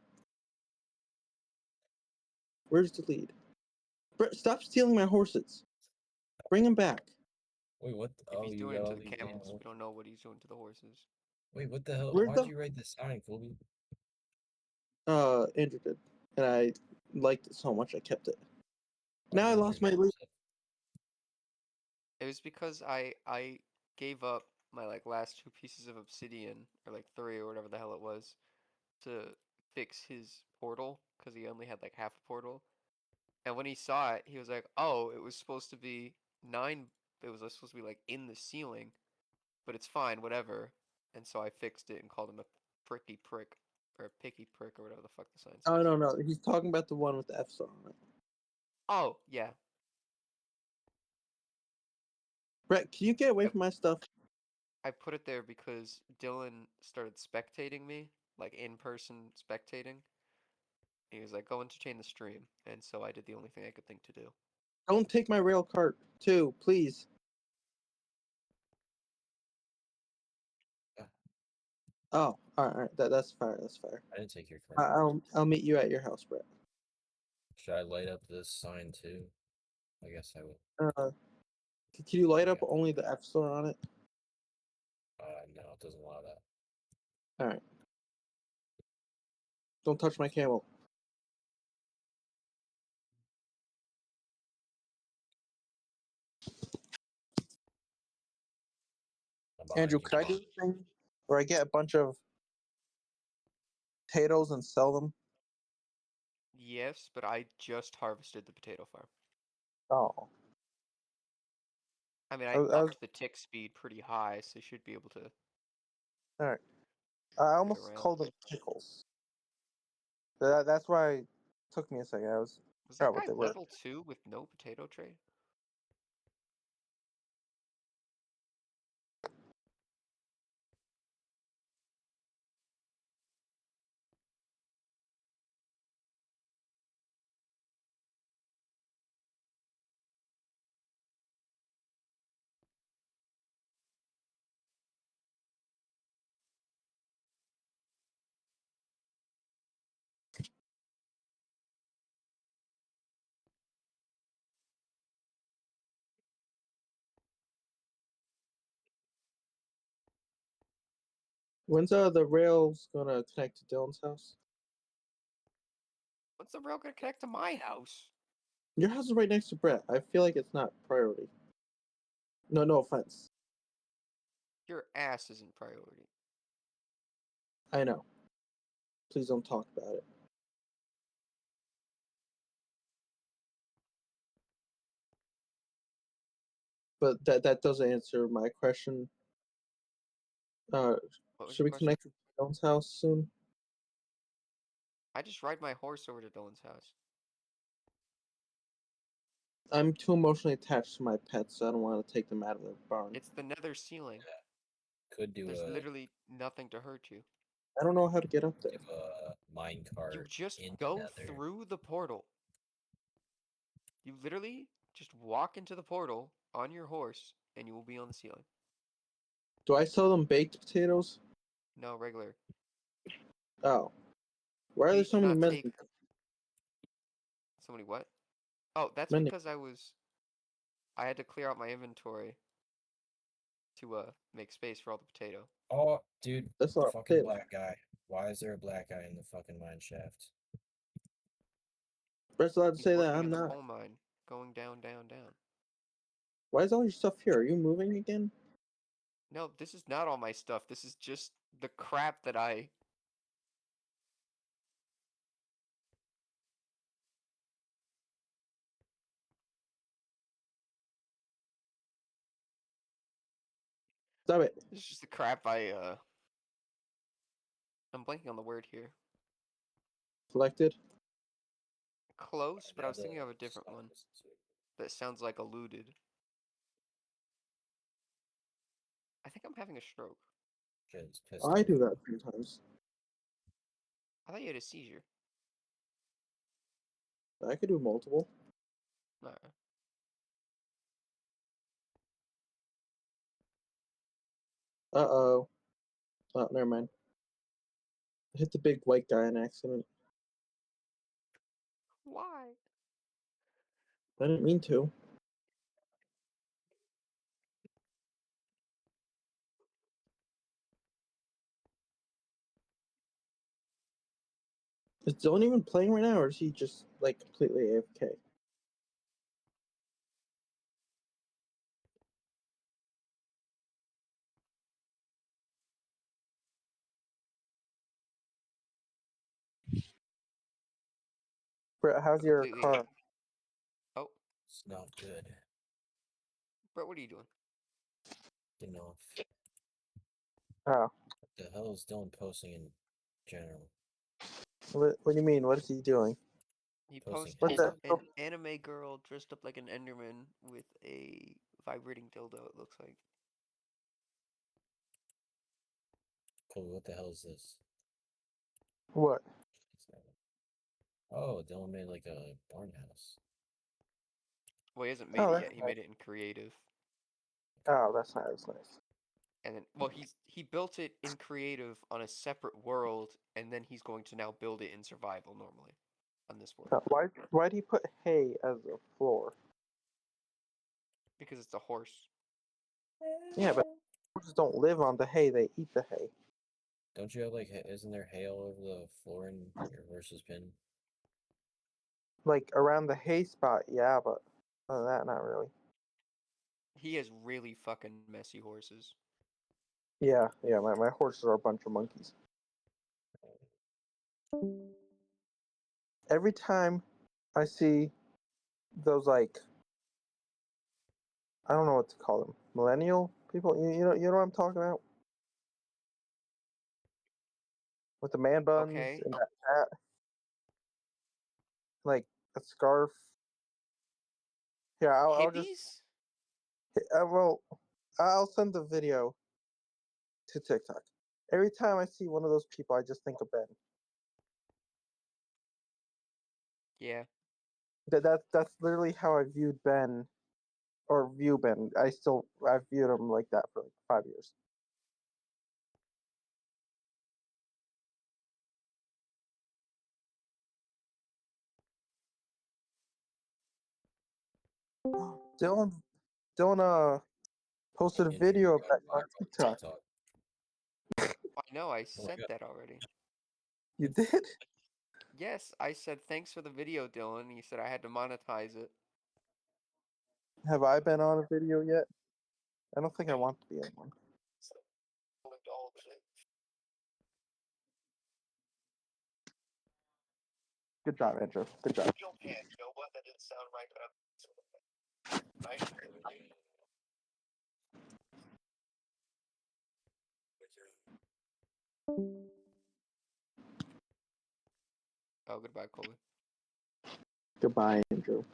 Where's the lead? Brett, stop stealing my horses. Bring him back. Wait, what? If he's You doing got it to all the these camels, damn. we don't know what he's doing to the horses. Wait, what the hell? Where's Why'd the you write this sign, Colby? Andrew did. And I liked it so much I kept it. Why Now did I Andrew lost my name lead. himself? It was because I gave up my like last 2 pieces of obsidian, or like 3 or whatever the hell it was, to fix his portal because he only had like half a portal. And when he saw it, he was like, "Oh, it was supposed to be 9. It was supposed to be like in the ceiling, but it's fine, whatever." And so I fixed it and called him a pricky prick or a picky prick or whatever the fuck the sign Oh says. no, he's talking about the one with the F star on it. Oh yeah. Brett, can you get away from my stuff? I put it there because Dylan started spectating me, like in person spectating. He was like, "Go entertain the stream," and so I did the only thing I could think to do. Don't take my rail cart too, please. Oh, all right. That's fair. That's fair. I didn't take your card. I'll meet you at your house, Brett. Should I light up this sign too? I guess I will. Can you light up only the F star on it? No, it doesn't allow that. All right. Don't touch my camel. Andrew, could I do a thing where I get a bunch of potatoes and sell them? Yes, but I just harvested the potato farm. Oh. I mean, I I was- upped the tick speed pretty high, so you should be able to. All right. I almost around. called them pickles. That's why it took me a second. I was that what guy they were. level 2 with no potato tray? When's the rails gonna connect to Dylan's house? What's the rail gonna connect to my house? Your house is right next to Brett. I feel like it's not priority. No offense. Your ass isn't priority. I know. Please don't talk about it. But that doesn't answer my question. Should we connect to Dylan's house soon? I just ride my horse over to Dylan's house. I'm too emotionally attached to my pets, so I don't want to take them out of their barn. It's the nether ceiling. Could do There's a literally nothing to hurt you. I don't know how to get up there. give a mine cart. You just into go Nether. through the portal. You literally just walk into the portal on your horse, and you will be on the ceiling. Do I sell them baked potatoes? No, regular. Oh. Why are there Please so do many not men? take. So many what? Oh, that's Many. because I had to clear out my inventory to make space for all the potato. Oh, dude, That's a lot of fucking potatoes. black guy. Why is there a black guy in the fucking mine shaft? Brett's allowed to He's say that. working I'm in the not. coal mine, going down, down, down. Why is all your stuff here? Are you moving again? No, this is not all my stuff. This is just the crap that I. Stop it. This is just the crap I. I'm blanking on the word here. Collected? Close, but I was Now thinking the of a different stuff one is too- that sounds like eluded. I think I'm having a stroke. Shit, it's pissed I off. do that sometimes. I thought you had a seizure. I could do multiple. Alright. Uh-oh. Oh, never mind. I hit the big white guy in accident. Why? I didn't mean to. Is Dylan even playing right now, or is he just, like, completely AFK? Brett, how's your Completely. car? Oh, It's not good. Brett, what are you doing? Getting off. Oh, What the hell is Dylan posting in general? what do you mean? What is he doing? He Posting What posted the? an anime girl dressed up like an Enderman with a vibrating dildo, it looks like. Cool, what the hell is this? What? Oh, Dylan made like a barn house. Well, he hasn't Oh, made it that's yet. He nice. made it in creative. Oh, that's nice. That's nice. And then, well, he built it in creative on a separate world, and then he's going to now build it in survival normally on this world. Why do you put hay as a floor? Because it's a horse. Yeah, but horses don't live on the hay; they eat the hay. Don't you have like, isn't there hay all over the floor in your horse's pen? Like around the hay spot, yeah, but other than that, not really. He has really fucking messy horses. Yeah, my horses are a bunch of monkeys. Every time I see those, like, I don't know what to call them, millennial people. You know what I'm talking about? With the man buns Okay. and that hat, like a scarf. Yeah, I'll just Hippies? well, I'll send the video to TikTok. Every time I see one of those people, I just think of Ben. Yeah. That's literally how I viewed Ben, or view Ben. I've viewed him like that for like 5 years. Dylan posted a Andrew, video of you got that on blocked on TikTok. TikTok. I know, I Oh my said god. that already. You did? Yes, I said thanks for the video, Dylan. He said I had to monetize it. Have I been on a video yet? I don't think I want to be in one. Good job, Andrew. Good job. That didn't sound right, Oh, goodbye, Colby. Goodbye, Andrew.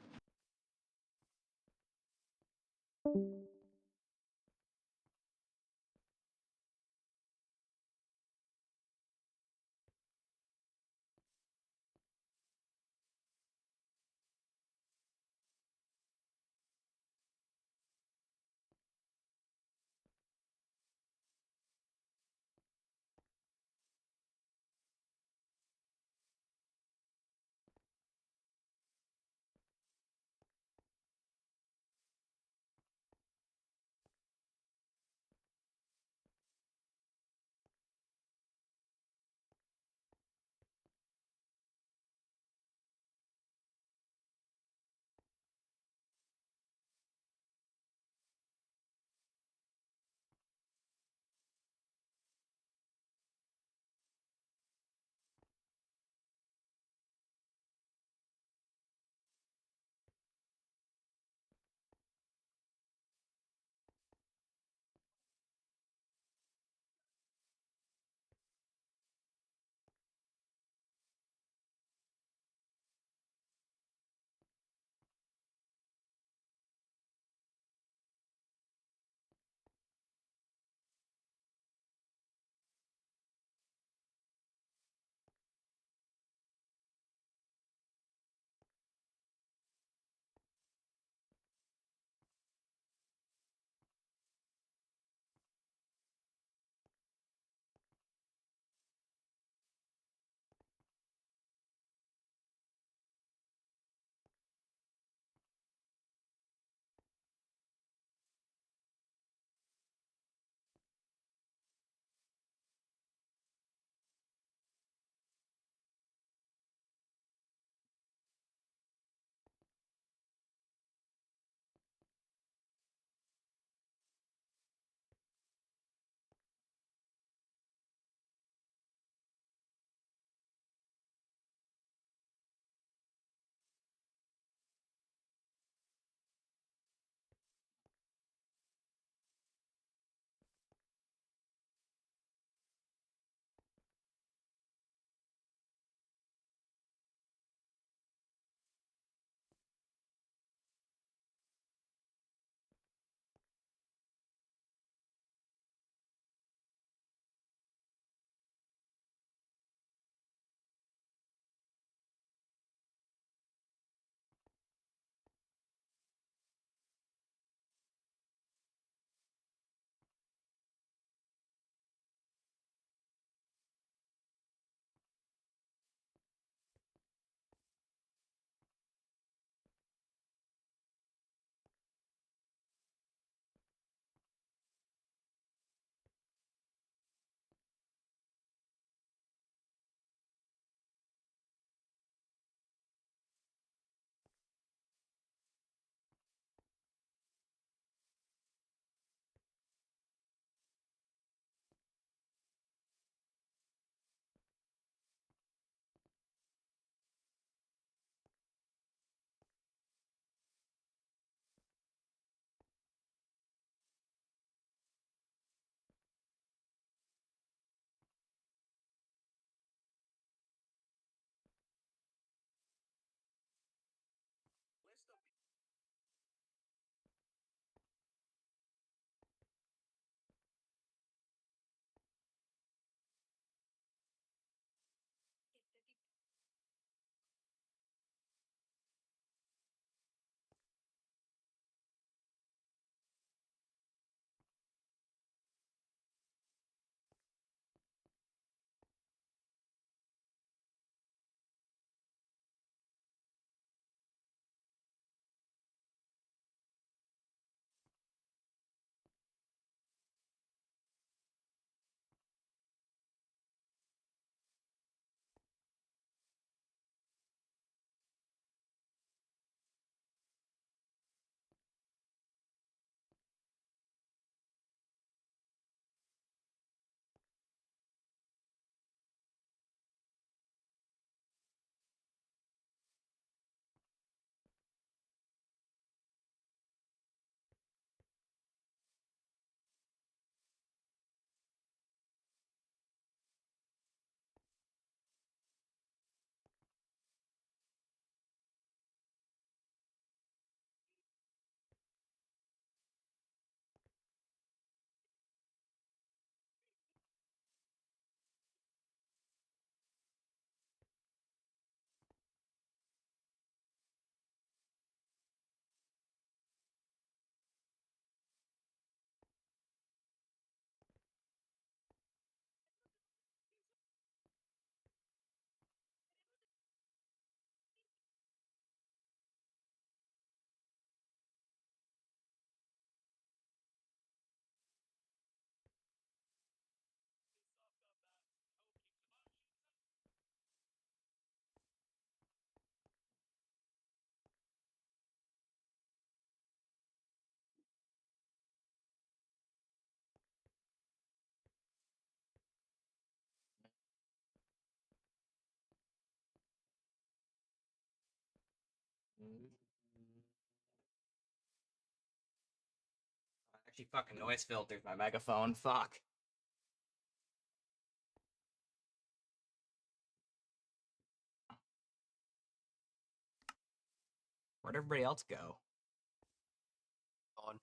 She fucking noise filters my megaphone. Fuck. Where'd everybody else go? On.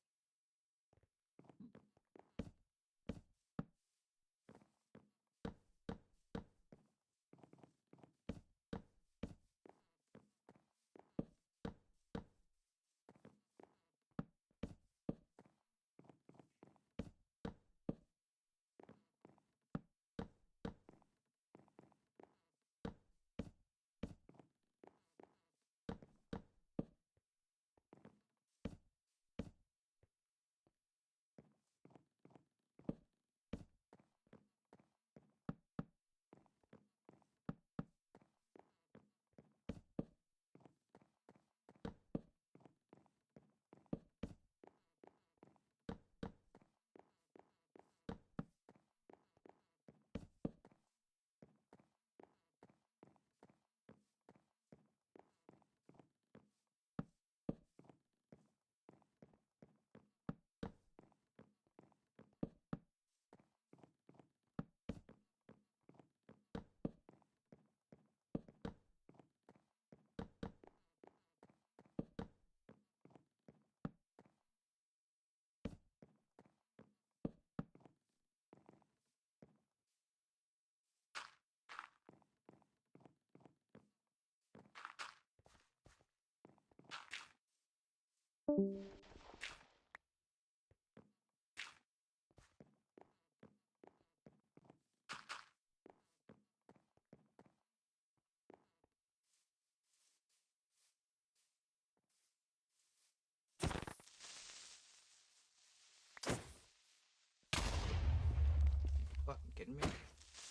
Fucking kidding me?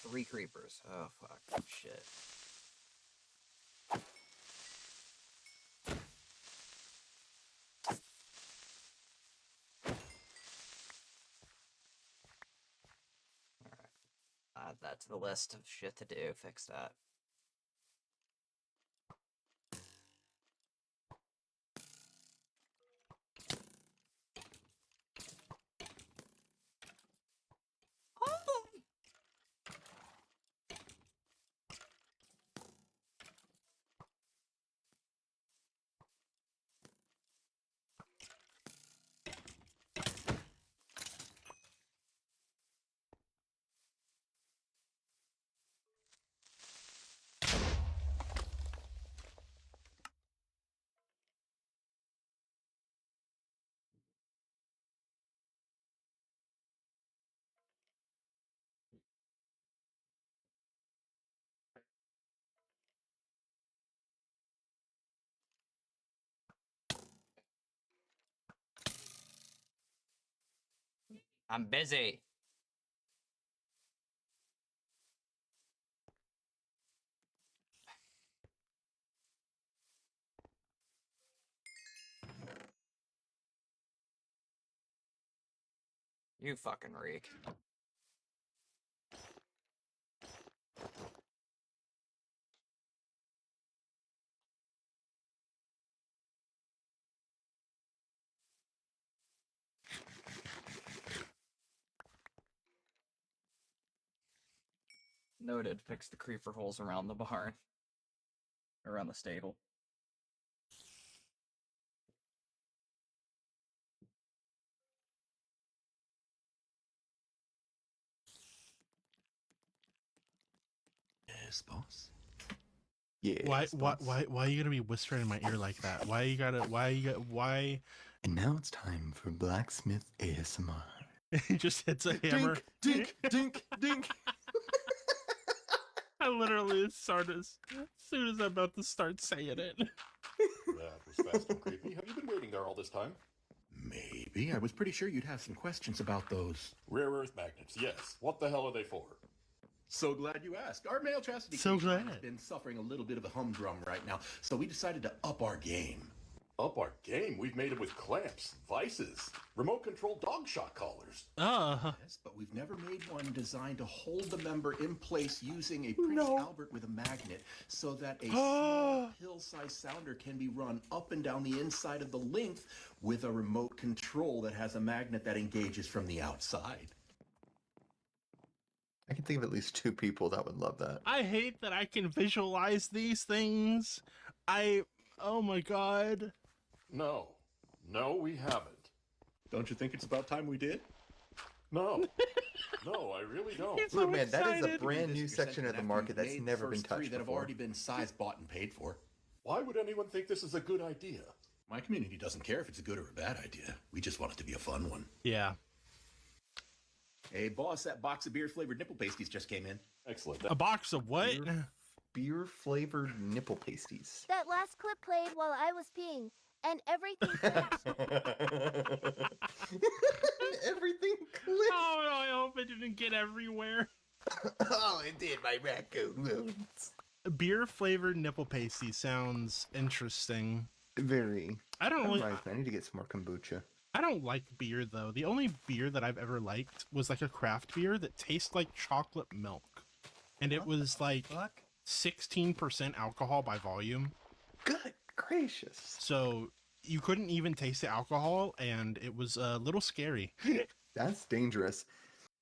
3 creepers. Oh, fuck. Shit. Alright. Add that to the list of shit to do. Fix that. I'm busy. You fucking reek. Noted. Fix the creeper holes around the barn. Around the stable. Yes, boss. Yes, boss. Why are you gonna be whispering in my ear like that? Why? And now it's time for Blacksmith ASMR. He just hits a hammer. Dink, dink, dink, dink. I literally started as soon as I'm about to start saying it. That was fast and creepy. Have you been waiting there all this time? Maybe. I was pretty sure you'd have some questions about those. Rare earth magnets, yes. What the hell are they for? So glad you asked. Our male chastity So cage line has glad. been suffering a little bit of a humdrum right now, so we decided to up our game. Up our game. We've made it with clamps, vices, remote control dog shot collars. Yes, but we've never made one designed to hold the member in place using a Prince Albert with a magnet so that a small pill-sized sounder can be run up and down the inside of the length with a remote control that has a magnet that engages from the outside. I can think of at least 2 people that would love that. I hate that I can visualize these things. Oh my god. No, we haven't. Don't you think it's about time we did? No, no, I really don't. He's Look, so man, that is a excited. brand new You're section of the after market you've that's made the never been first 3 touched that have before. already been sized, bought, and paid for. Why would anyone think this is a good idea? My community doesn't care if it's a good or a bad idea. We just want it to be a fun one. Yeah. Hey, boss, that box of beer-flavored nipple pasties just came in. Excellent. A box of what? Beer flavored nipple pasties. That last clip played while I was peeing, and everything clicked. Everything clicked. Oh no, I hope it didn't get everywhere. Oh, it did, my raccoon wounds. Beer flavored nipple pasty sounds interesting. Very. I don't really. Reminds me, I need to get some more kombucha. I don't like beer though. The only beer that I've ever liked was like a craft beer that tastes like chocolate milk, and it was like 16% alcohol by volume. Good gracious. So you couldn't even taste the alcohol, and it was a little scary. That's dangerous.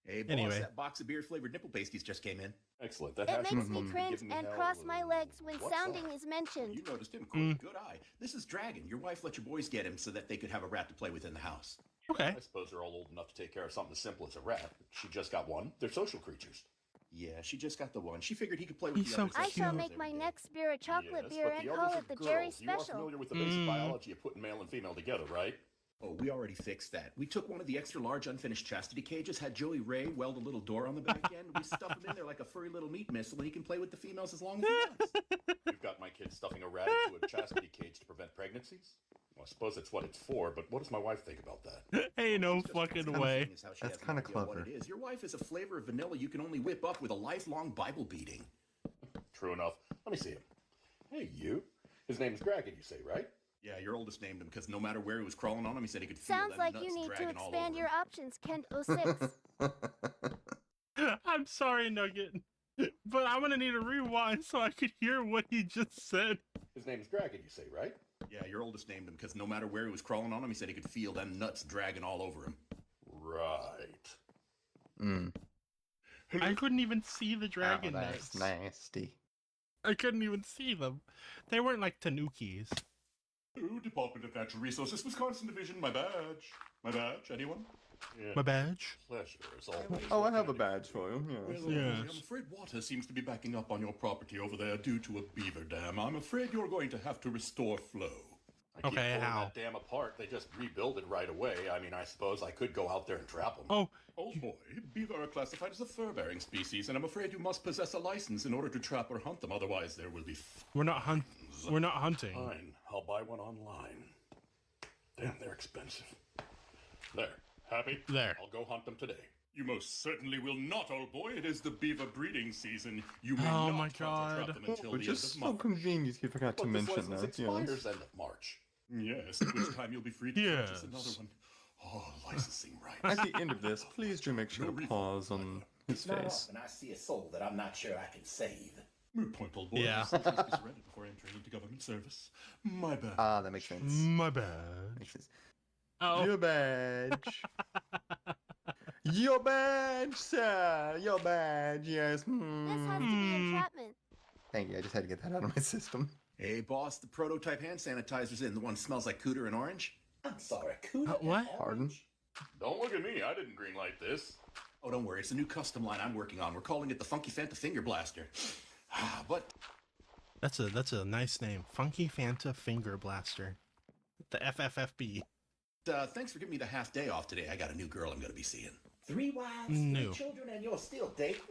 Hey, boss, Anyway. that box of beer-flavored nipple pasties just came in. Excellent. That It hash makes browns me would be cringe giving me and hell. cross my legs when What's sounding that? is mentioned. You noticed him, Corey. Good eye. This is Dragon. Your wife let your boys get him so that they could have a rat to play with in the house. Okay. I suppose they're all old enough to take care of something as simple as a rat. She just got one. They're social creatures. Yeah, she just got the one. She figured he could play with He's the so others. I shall cute. make my next beer a chocolate Yes, beer but and the call others it the are Jerry girls. You are Special. familiar with the basic biology of putting male and female together, right? Oh, we already fixed that. We took one of the extra large unfinished chastity cages, had Joey Ray weld a little door on the back end. We stuffed him in there like a furry little meat missile, and he can play with the females as long as he wants. You've got my kid stuffing a rat into a chastity cage to prevent pregnancies? Well, I suppose that's what it's for, but what does my wife think about that? Ain't no Just fucking what's way. interesting is how she That's has no kinda idea what clever. it is. Your wife is a flavor of vanilla you can only whip up with a lifelong Bible beating. True enough. Let me see him. Hey, you. His name's Dragon, you say, right? Yeah, your oldest named him because no matter where he was crawling on him, he said he could feel Sounds them like nuts you need to dragging all expand over your him. options, Kent 06. I'm sorry, Nugget, but I'm gonna need a rewind so I could hear what he just said. His name's Dragon, you say, right? Yeah, your oldest named him because no matter where he was crawling on him, he said he could feel them nuts dragging all over him. Right. Mm. I couldn't even see the dragon Oh, that's nuts. nasty. I couldn't even see them. They weren't like tanukis. Oh, Department of Natural Resources, Wisconsin Division, my badge. My badge, anyone? Yeah. My badge? Pleasure, as always. Oh, I have a badge for you. Yes. Well, Yes. I'm afraid water seems to be backing up on your property over there due to a beaver dam. I'm afraid you're going to have to restore flow. I keep Okay, pulling how? that dam apart. They just rebuild it right away. I mean, I suppose I could go out there and trap them. Oh, Oh boy, beaver are classified as a fur-bearing species, and I'm afraid you must possess a license in order to trap or hunt them. Otherwise, there will be we're not hunting. fine. I'll buy one online. Damn, they're expensive. There, happy? There. I'll go hunt them today. You most certainly will not, old boy. It is the beaver breeding season. You may Oh not my hunt or trap God. them until Which the end is of so March. convenient you forgot to But this mention license that. expires Yes. end of March. Yes, at which time you'll be free to purchase another Yes. one. Oh, licensing rights. At the end of this, please do make sure No to refund. pause on his Not face. often I see a soul that I'm not sure I can save. Moot point, old boy. Yeah. Please be surrendered before entering into government service. My bad. Ah, that makes sense. My bad. Makes sense. Oh, Your badge. Your badge, sir. Your badge, yes. This has to be entrapment. Thank you. I just had to get that out of my system. Hey, boss, the prototype hand sanitizer's in. The one smells like cooter and orange. I'm sorry, cooter what? Pardon? Don't look at me. I didn't greenlight this. Oh, don't worry. It's a new custom line I'm working on. We're calling it the Funky Fanta Finger Blaster. But that's a nice name. Funky Fanta Finger Blaster. The FFFB. thanks for giving me the half day off today. I got a new girl I'm going to be seeing. 3 wives, No. 3 children, and you're still dating?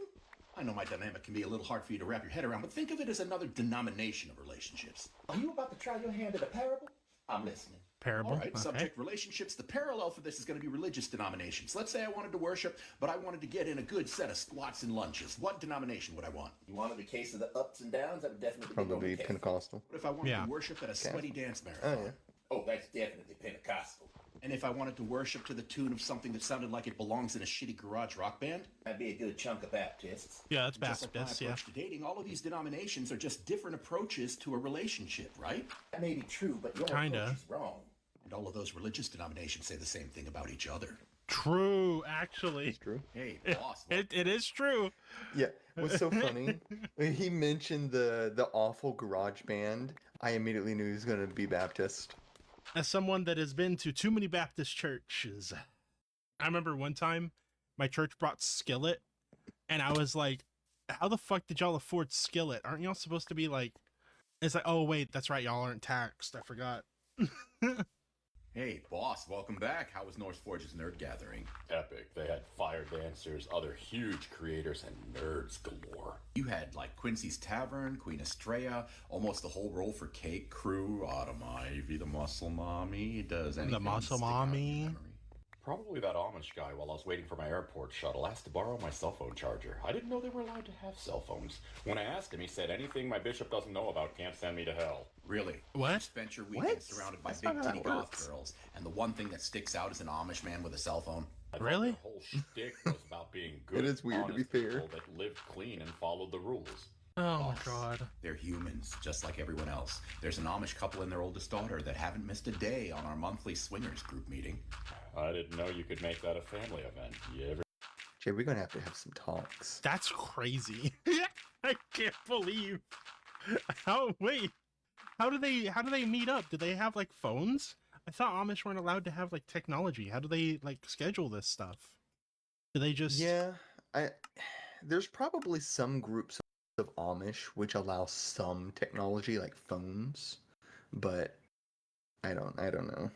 I know my dynamic can be a little hard for you to wrap your head around, but think of it as another denomination of relationships. Are you about to try your hand at a parable? I'm listening. Parable. All right, Okay. subject relationships. The parallel for this is going to be religious denominations. Let's say I wanted to worship, but I wanted to get in a good set of squats and lunches. What denomination would I want? You wanted a case of the ups and downs? That would definitely be Probably Roman Catholic. Pentecostal. What if I wanted Yeah. to worship at a sweaty dance Oh, marathon? yeah. Oh, that's definitely Pentecostal. And if I wanted to worship to the tune of something that sounded like it belongs in a shitty garage rock band? That'd be a good chunk of Baptists. Yeah, that's And just like my Baptist, yeah. approach to dating, all of these denominations are just different approaches to a relationship, right? That may be true, but your Kinda. approach is wrong. And all of those religious denominations say the same thing about each other. True, actually. It's true. Hey, boss. It is true. Yeah, what's so funny? When he mentioned the awful garage band, I immediately knew he was going to be Baptist. As someone that has been to too many Baptist churches, I remember one time my church brought Skillet, and I was like, how the fuck did y'all afford Skillet? Aren't y'all supposed to be like, it's like, oh wait, that's right, y'all aren't taxed. I forgot. Hey, boss, welcome back. How was North Forge's nerd gathering? Epic. They had fire dancers, other huge creators, and nerds galore. You had like Quincy's Tavern, Queen Estrella, almost the whole roll for Cake Crew, Autumn Ivy, the Muscle Mommy. Does anything Muscle stick out in your Mommy. memory? Probably that Amish guy while I was waiting for my airport shuttle asked to borrow my cell phone charger. I didn't know they were allowed to have cell phones. When I asked him, he said, anything my bishop doesn't know about can't send me to hell. Really? What? You spent your weekend What? surrounded by That's big not how titty it goth works. girls, and the one thing that sticks out is an Amish man with a cell phone. I thought Really? Their whole shtick was about being good, is weird, to be honest fair. people that lived clean and followed the rules. Oh my Boss, god. They're humans, just like everyone else. There's an Amish couple and their oldest daughter that haven't missed a day on our monthly swingers group meeting. I didn't know you could make that a family event. You ever Jay, we're going to have some talks. That's crazy. I can't believe. Wait. How do they meet up? Do they have like phones? I thought Amish weren't allowed to have like technology. How do they like schedule this stuff? Do they just Yeah, there's probably some groups of Amish which allow some technology like phones, but I don't know.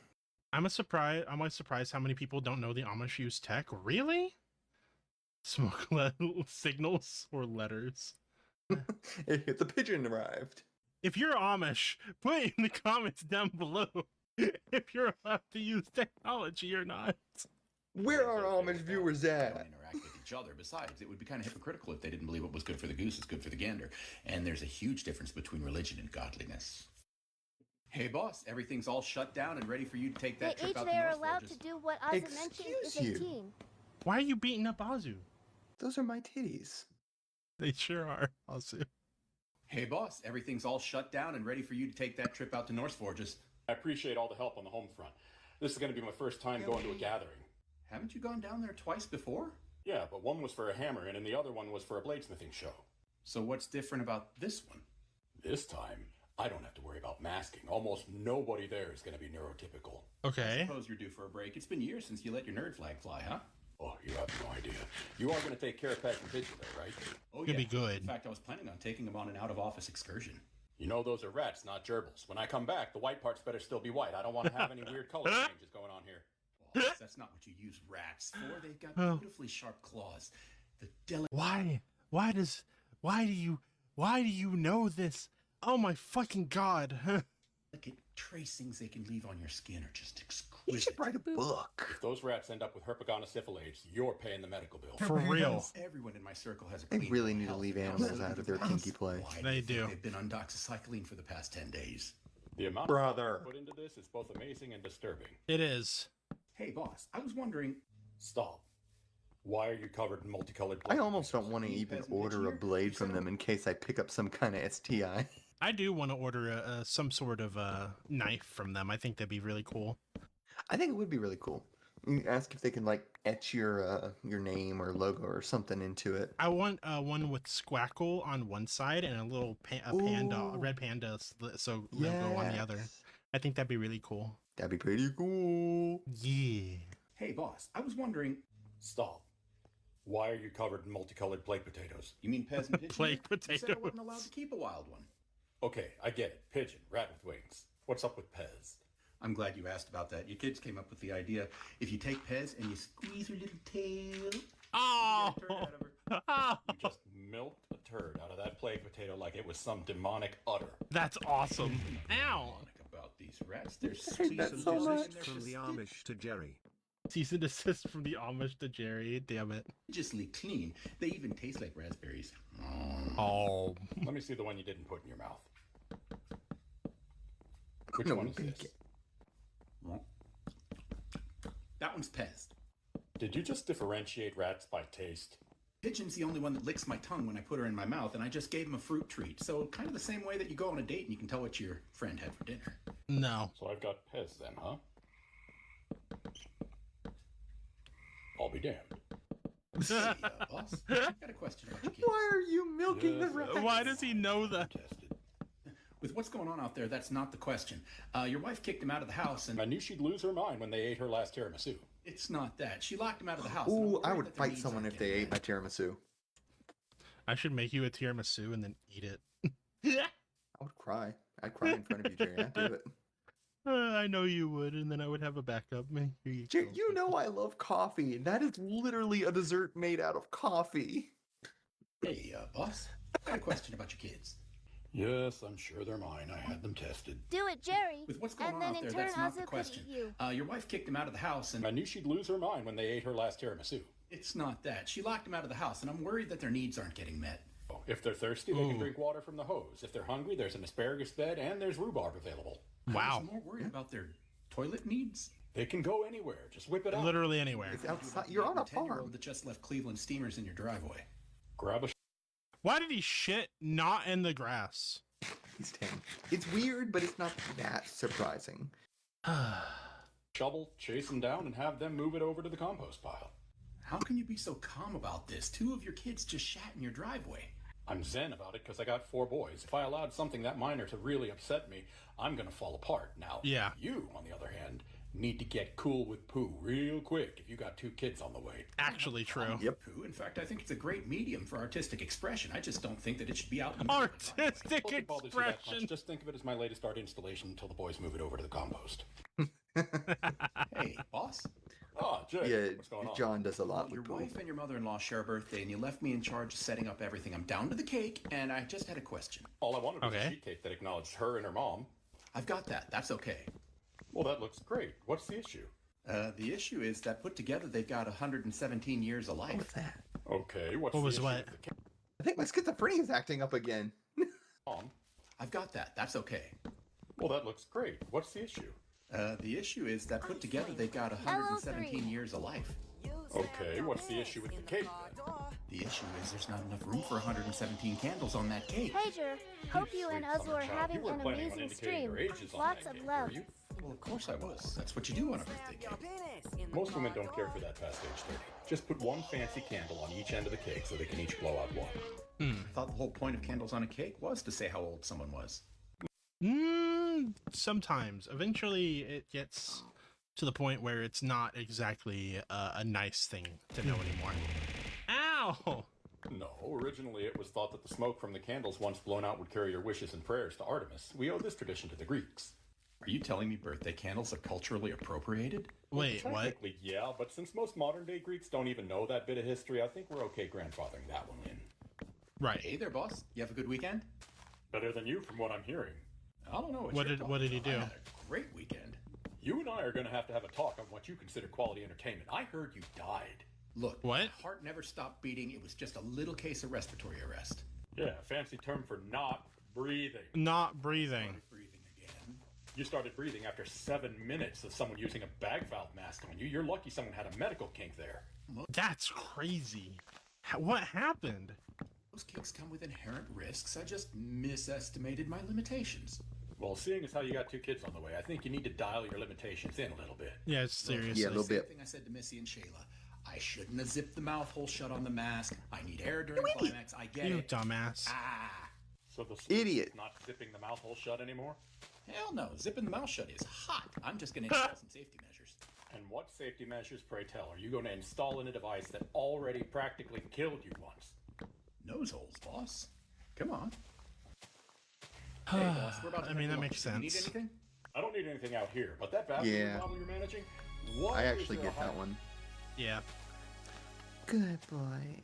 I'm surprised how many people don't know the Amish use tech. Really? Smoke signals or letters. The pigeon arrived. If you're Amish, put in the comments down below if you're allowed to use technology or not. Where are Amish viewers They don't at? interact with each other. Besides, it would be kind of hypocritical if they didn't believe what was good for the goose is good for the gander. And there's a huge difference between religion and godliness. Hey, boss, everything's all shut down and ready for you to take The that age trip out they to are North allowed Forges. to do what Azu mentioned is Excuse you. 18. Why are you beating up Azu? Those are my titties. They sure are, Azu. Hey, boss, everything's all shut down and ready for you to take that trip out to North Forges. I appreciate all the help on the home front. This is going to be my first time going to a gathering. Haven't you gone down there twice before? Yeah, but one was for a hammer-in and the other one was for a bladesmithing show. So what's different about this one? This time, I don't have to worry about masking. Almost nobody there is going to be neurotypical. I Okay. suppose you're due for a break. It's been years since you let your nerd flag fly, huh? Oh, you have no idea. You are going to take care of Pet and Pigeon, though, right? Oh, Could be good. In fact, I was planning on taking him on an out-of-office excursion. You know those are rats, not gerbils. When I come back, the white parts better still be white. I don't want to have any weird color changes going on here. Boss, that's not what you use rats for. They've got Oh. beautifully sharp claws. The delicate... Why do you know this? Oh my fucking god. delicate tracings they can leave on your skin are just exquisite. You should write a book. If those rats end up with herpetogonosyphilades, you're paying the medical bill. For real. Everyone in my circle has a They clean really bill of need to health. leave Now, animals so out of their why kinky play. do you They think do. They've been on doxycycline for the past 10 days. The amount Brother. of put into this is both amazing and disturbing. It is. Hey, boss, I was wondering... Stop. Why are you covered in multicolored I blood? almost don't want to even order a blade from them in case I pick up some kind of STI. I do want to order some sort of knife from them. I think that'd be really cool. I think it would be really cool. You ask if they can like etch your name or logo or something into it. I want one with Squackle on one side and a little panda, a Ooh. red panda, so logo on the other. Yes. I think that'd be really cool. That'd be pretty cool. Yeah. Hey, boss, I was wondering... Stop. Why are you covered in multicolored plate potatoes? You mean peasant pigeon? Plague You said I potatoes. wasn't allowed to keep a wild one. Okay, I get it. Pigeon, rat with wings. What's up with Pez? I'm glad you asked about that. Your kids came up with the idea. If you take Pez and you squeeze her little tail... Oh! you get a turd out of her. You just milked a turd out of that plague potato like it was some demonic udder. That's awesome. Ow! Ironic about these rats. They're I hate that sweet so and much. From the Amish to Jerry. Cease and desist from the Amish to Jerry. Damn it. religiously clean. They even taste like raspberries. Oh. Let me see the one you didn't put in your mouth. Which No, one is bake this? it. That one's Pez. Did you just differentiate rats by taste? Pigeon's the only one that licks my tongue when I put her in my mouth, and I just gave him a fruit treat. So kind of the same way that you go on a date and you can tell what your friend had for dinner. No. So I've got Pez then, huh? I'll be damned. Hey, boss, I got a question about your kids. Why are you milking the rats? Why does he know that? With what's going on out there, that's not the question. Your wife kicked him out of the house, and I knew she'd lose her mind when they ate her last tiramisu. it's not that. She locked him out of the house. and I'm Ooh, I worried would that their fight needs someone aren't if they getting ate met. my tiramisu. I should make you a tiramisu and then eat it. I would cry. I'd cry in front of you, Jerry. I'd do it. I know you would, and then I would have a backup. Here you Jerry, go. you know I love coffee. That is literally a dessert made out of coffee. Hey, boss, I got a question about your kids. Yes, I'm sure they're mine. I had them tested. Do it, Jerry. With what's going And on then out in there, turn, that's not Azu the could question. eat you. Your wife kicked him out of the house, and I knew she'd lose her mind when they ate her last tiramisu. it's not that. She locked him out of the house, and I'm worried that their needs aren't getting met. If they're thirsty, they Ooh. can drink water from the hose. If they're hungry, there's an asparagus bed and there's rhubarb available. Wow. I was more worried about their toilet needs. They can go anywhere. Just whip it out. Literally anywhere. It's outside. You're on a 10-year-old farm. that just left Cleveland steamers in your driveway. Grab a Why did he shit not in the grass? He's 10. It's weird, but it's not that surprising. shovel, chase them down, and have them move it over to the compost pile. How can you be so calm about this? 2 of your kids just shat in your driveway. I'm zen about it because I got 4 boys. If I allowed something that minor to really upset me, I'm going to fall apart. Now, Yeah. you, on the other hand, need to get cool with poo real quick if you got 2 kids on the way. Actually true. Yep. Poo. In fact, I think it's a great medium for artistic expression. I just don't think that it should be out in the middle of the driveway. Artistic Hope it bothers you that much. expression. Just think of it as my latest art installation until the boys move it over to the compost. Hey, boss. Oh, Jay, Yeah, what's going on? John does a lot Your with poo. wife and your mother-in-law share a birthday, and you left me in charge of setting up everything. I'm down to the cake, and I just had a question. All I wanted was Okay. a sheet cake that acknowledged her and her mom. I've got that. That's okay. Well, that looks great. What's the issue? The issue is that put together, they've got 117 years of life. What's that? Okay, what's What the was issue what? with the I think my schizophrenia is acting up again. mom? I've got that. That's okay. Well, that looks great. What's the issue? The issue is that put together, they've got 117 LO3. years of life. Okay, what's the issue with the cake then? The issue is there's not enough room for 117 candles on that cake. Pager, hope you and Sweet Uzu summer are child. having You weren't an planning on amazing indicating stream. your ages on Lots that of cake, love. were you? Well, of course I was. That's what you do on a birthday cake. Most women don't care for that past age 30. Just put one fancy candle on each end of the cake so they can each blow out one. I thought the whole point of candles on a cake was to say how old someone was. Sometimes. Eventually, it gets to the point where it's not exactly a nice thing to know anymore. Ow! No, originally it was thought that the smoke from the candles once blown out would carry your wishes and prayers to Artemis. We owe this tradition to the Greeks. Are you telling me birthday candles are culturally appropriated? Wait, what? Technically, yeah, but since most modern-day Greeks don't even know that bit of history, I think we're okay grandfathering that one in. Right. Hey there, boss. You have a good weekend? Better than you from what I'm hearing. I don't know What you're did- talking what did he about. do? I had a great weekend. You and I are going to have a talk on what you consider quality entertainment. I heard you died. Look, What? my heart never stopped beating. It was just a little case of respiratory arrest. Yeah, fancy term for not breathing. Not breathing. Breathing again. You started breathing after 7 minutes of someone using a bag valve mask on you. You're lucky someone had a medical kink there. That's crazy. What happened? Those kicks come with inherent risks. I just misestimated my limitations. Well, seeing as how you got 2 kids on the way, I think you need to dial your limitations in a little bit. Yeah, seriously. Yeah, a little Same bit. thing I said to Missy and Shayla. I shouldn't have zipped the mouth hole shut on the mask. I need air during climax. I get You it. dumbass. Ah, So the Idiot. not zipping the mouth hole shut anymore? hell no. Zipping the mouth shut is hot. I'm just going to install some safety measures. And what safety measures, pray tell, are you going to install in a device that already practically killed you once? Nose holes, boss. Come on. Hey, boss, we're about to I head mean, to that lunch. makes Do you need sense. anything? I don't need anything out here, but that bathroom Yeah. remodel you're managing, what I is actually there get a high- that one. Yeah. Good boy.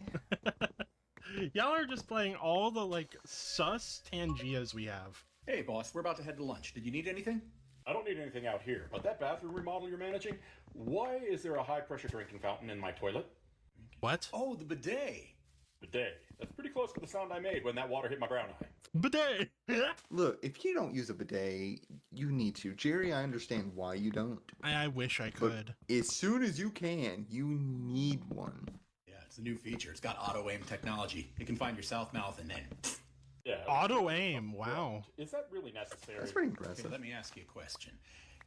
Y'all are just playing all the, like, sus Tangias we have. Hey, boss, we're about to head to lunch. Did you need anything? I don't need anything out here, but that bathroom remodel you're managing, why is there a high-pressure drinking fountain in my toilet? What? Oh, the bidet. Bidet. That's pretty close to the sound I made when that water hit my brown eye. Bidet. Look, if you don't use a bidet, you need to. Jerry, I understand why you don't. I wish I But could. as soon as you can, you need one. Yeah, it's a new feature. It's got auto aim technology. It can find your south mouth and then. Yeah. Auto aim. Wow. Is that really necessary? That's pretty Okay, impressive. let me ask you a question.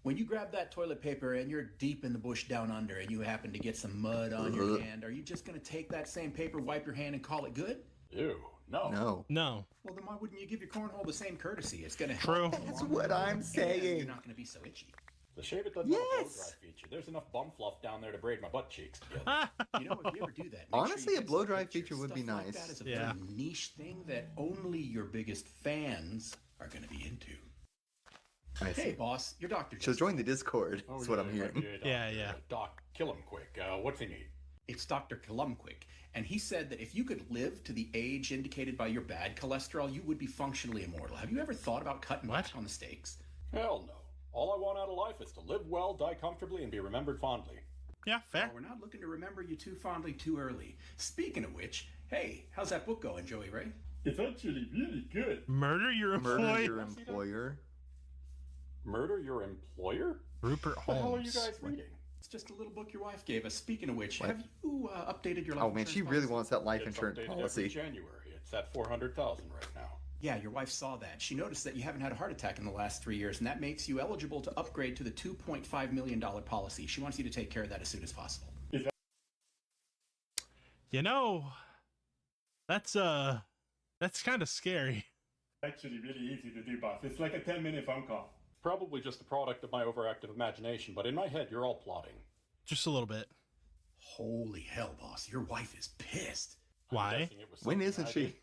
When you grab that toilet paper and you're deep in the bush down under and you happen to get some mud on your hand, are you just going to take that same paper, wipe your hand, and call it good? Ew. No. No. No. Well, then why wouldn't you give your cornhole the same courtesy? It's going to True. That's what I'm You're saying. not going to be so itchy. The shave it doesn't have a blow Yes. dry feature. There's enough bum fluff down there to braid my butt cheeks together. You know, if you ever do that, make Honestly, sure a you blow get some dry pictures. feature would be Stuff like nice. that is a Yeah. very niche thing that only your biggest fans are going to be into. I see. Hey, boss, your doctor So just join the Discord. That's what I'm hearing. Yeah. Doc, kill him quick. What's he need? It's Dr. Columquick, and he said that if you could live to the age indicated by your bad cholesterol, you would be functionally immortal. Have you ever thought about cutting back on the steaks? Hell no. All I want out of life is to live well, die comfortably, and be remembered fondly. Yeah, fair. Well, we're not looking to remember you too fondly too early. Speaking of which, hey, how's that book going, Joey Ray? It's actually really good. Murder your employer. Murder your employer. Murder your employer? Rupert What the hell are you Holmes. guys reading? It's just a little book your wife gave us. Speaking of which, What? have you updated your life Oh man, she insurance really policy? wants that life It's insurance updated every policy. January. It's at 400,000 right now. Yeah, your wife saw that. She noticed that you haven't had a heart attack in the last 3 years, and that makes you eligible to upgrade to the $2.5 million policy. She wants you to take care of that as soon as possible. You know, that's kind of scary. Actually really easy to do, boss. It's like a 10-minute phone call. Probably just a product of my overactive imagination, but in my head, you're all plotting. Just a little bit. Holy hell, boss. Your wife is pissed. Why? When isn't she?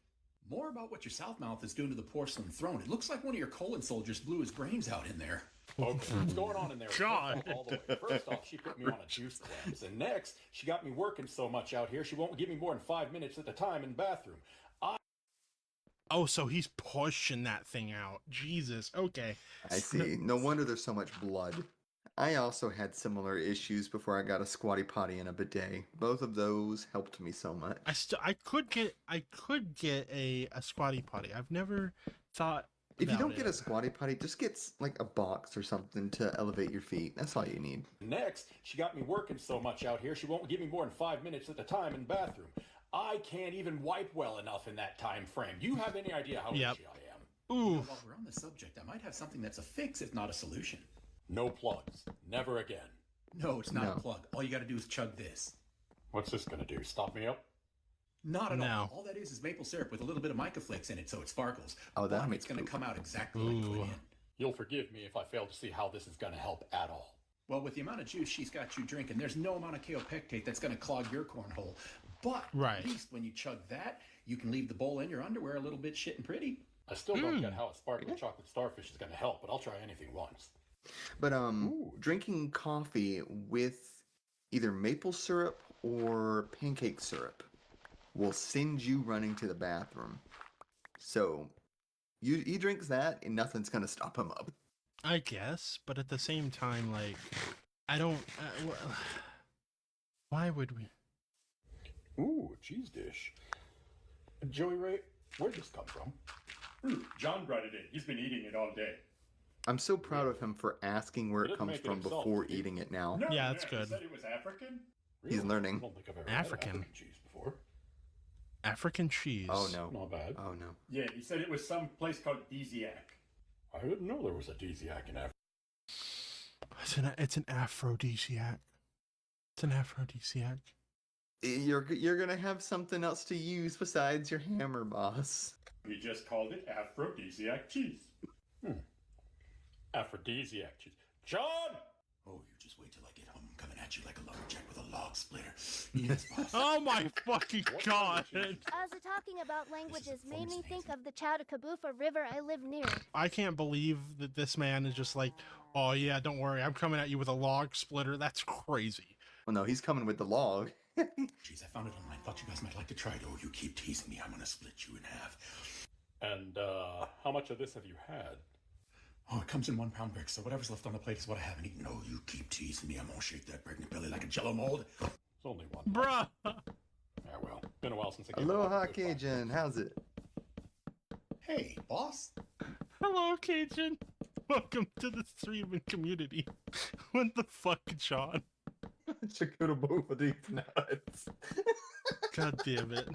More about what your south mouth is doing to the porcelain throne. It looks like one of your colon soldiers blew his brains out in there. Okay, what's going on in there? God. All the way. First off, she put me on a juice cleanse, and next, she got me working so much out here, she won't give me more than 5 minutes at a time in the bathroom. Oh, so he's pushing that thing out. Jesus. Okay. I see. No wonder there's so much blood. I also had similar issues before I got a squatty potty and a bidet. Both of those helped me so much. I could get a squatty potty. I've never thought. If you about don't get it. a squatty potty, just get like a box or something to elevate your feet. That's all you need. Next, she got me working so much out here, she won't give me more than 5 minutes at a time in the bathroom. I can't even wipe well enough in that time frame. Do you have any idea how Yep. itchy I am? Ooh. While we're on the subject, I might have something that's a fix, if not a solution. No plugs. Never again. No, it's not No. a plug. All you got to do is chug this. What's this gonna do? Stop me up? Not at No. all. All that is maple syrup with a little bit of mica flakes in it so it sparkles. Oh, that But makes it's going to poop. come out exactly like you put Ooh. in. You'll forgive me if I fail to see how this is gonna help at all. Well, with the amount of juice she's got you drinking, there's no amount of kaopectate that's going to clog your cornhole. But Right. at least when you chug that, you can leave the bowl in your underwear a little bit shit and pretty. I still don't get how a sparkling chocolate starfish is gonna help, but I'll try anything once. But drinking coffee with either maple syrup or pancake syrup will send you running to the bathroom. So he drinks that and nothing's gonna stop him up. I guess, but at the same time, like, I don't. Why would we? Ooh, a cheese dish. Joey Ray, where'd this come from? John brought it in. He's been eating it all day. I'm so proud of him for asking where He it doesn't comes make it from himself, before does he? eating it now. No, Yeah, that's He good. said it was African. He's learning. I don't think I've ever African. had African cheese before. African cheese. Oh no. Not bad. Oh no. Yeah, he said it was some place called Eziac. I didn't know there was a Desiac in Africa. It's an aphrodisiac. It's an aphrodisiac. You're gonna have something else to use besides your hammer, boss. He just called it aphrodisiac cheese. Aphrodisiac cheese. John! Oh, you just wait till I get home. I'm coming at you like a lumberjack with a log splitter. Yes, boss. Oh my fucking god! As talking about languages made me think of the Chattahoochee River I live near. I can't believe that this man is just like, oh yeah, don't worry, I'm coming at you with a log splitter. That's crazy. Well, no, he's coming with the log. Jeez, I found it online. Thought you guys might like to try it. Oh, you keep teasing me. I'm going to split you in half. And, how much of this have you had? Oh, it comes in 1 pound bricks, so whatever's left on the plate is what I haven't eaten. Oh, you keep teasing me. I'm going to shake that pregnant belly like a jello mold. It's only one. Bruh! Yeah, well, been a while since I gave Aloha, up a good fight. Cajun. How's it? Hey, boss. Hello, Cajun. Welcome to the streaming community. What the fuck, John? Chakura for deep nuts. God damn it.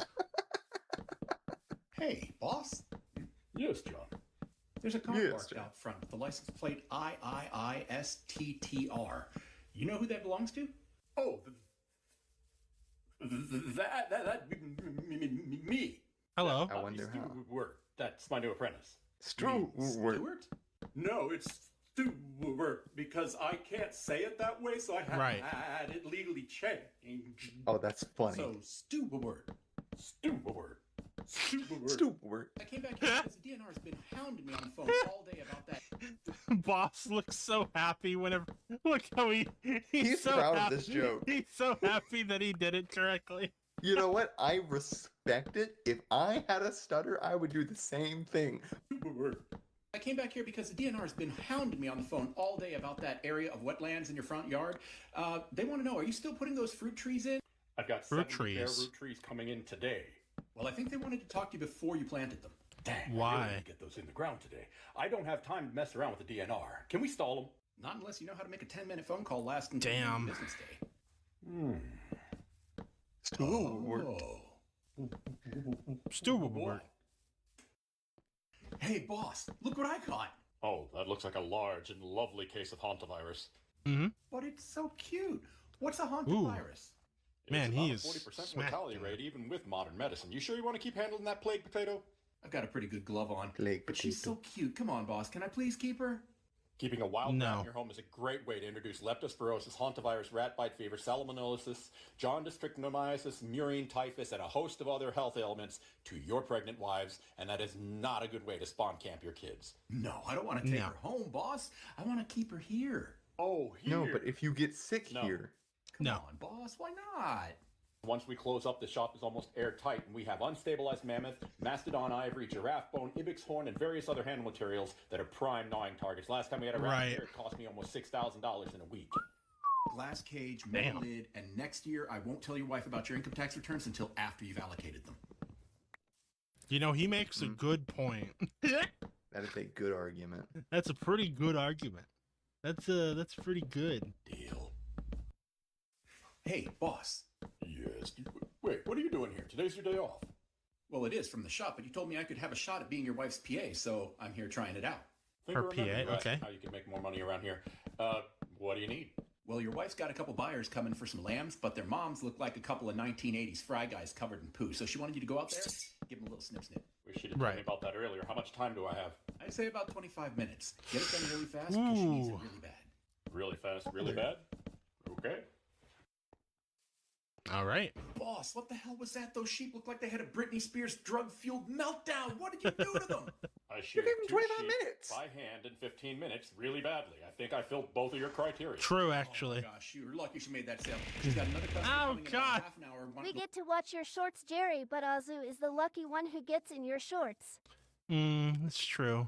Hey, boss. Yes, John. There's a car Yes, parked John. out front with the license plate IIISTTR. You know who that belongs to? Oh, that me. Hello. I wonder how. Stewart. That's my new apprentice. Stewart. Stewart? No, it's Stewart because I can't say it that way, so I Right. had it legally changed. Oh, that's funny. So, Stewart. Stewart. Stewart. I came back here because the DNR's been hounding me on the phone all day about that. Boss looks so happy whenever. Look how he's so proud happy. of this joke. He's so happy that he did it correctly. You know what? I respect it. If I had a stutter, I would do the same thing. I came back here because the DNR's been hounding me on the phone all day about that area of wetlands in your front yard. They want to know, are you still putting those fruit trees in? I've got Fruit 70 bare trees. root trees coming in today. Well, I think they wanted to talk to you before you planted them. Dang, I Why? really need to get those in the ground today. I don't have time to mess around with the DNR. Can we stall them? Not unless you know how to make a 10-minute phone call last until Damn. business day. Stewart. Stewart. Hey, boss, look what I caught. Oh, that looks like a large and lovely case of hantavirus. Mm-hmm. But it's so cute. What's a Ooh. hantavirus? Man, It's he about is a 40% smacked mortality in rate, even with modern medicine. You sure you want to keep handling that plague potato? I've got a pretty good glove on. Plague But she's so potato. cute. Come on, boss. Can I please keep her? Keeping a wild No. rat in your home is a great way to introduce leptospirosis, hantavirus, rat bite fever, salmonellosis, jaundice, trichomoniasis, murine, typhus, and a host of other health ailments to your pregnant wives, and that is not a good way to spawn camp your kids. No, I don't want to take No. her home, boss. I want to keep her here. Oh, here. No, but if you get sick No. here, Come No. on, boss. Why not? Once we close up, the shop is almost airtight, and we have unstabilized mammoth, mastodon ivory, giraffe bone, ibex horn, and various other hand materials that are prime gnawing targets. Last time we had a rat Right. here, it cost me almost $6,000 in a week. Glass cage, metal Damn. lid, and next year I won't tell your wife about your income tax returns until after you've allocated them. You know, he makes a good point. that is a good argument. That's a pretty good argument. That's pretty good. Deal. Hey, boss. Yes. Wait, what are you doing here? Today's your day off. Well, it is from the shop, but you told me I could have a shot at being your wife's PA, so I'm here trying it out. Think Her I remember PA, you asking okay. How you can make more money around here? What do you need? Well, your wife's got a couple buyers coming for some lambs, but their moms look like a couple of 1980s fry guys covered in poo. So she wanted you to go out there, give them a little snip snip. Wish you'd have told Right. me about that earlier. How much time do I have? I'd say about 25 minutes. Get it done really fast because she needs it Ooh. really bad. Really fast, really bad? Okay. All right. Boss, what the hell was that? Those sheep look like they had a Britney Spears drug-fueled meltdown. What did you do to them? I sheared gave him 2 25 sheep minutes. by hand in 15 minutes really badly. I think I filled both of your criteria. True, actually. Oh my gosh, you're lucky she made that sale. She's got another customer Oh, coming in God. about half an hour. We get to watch your shorts, Jerry, but Azu is the lucky one who gets in your shorts. That's true.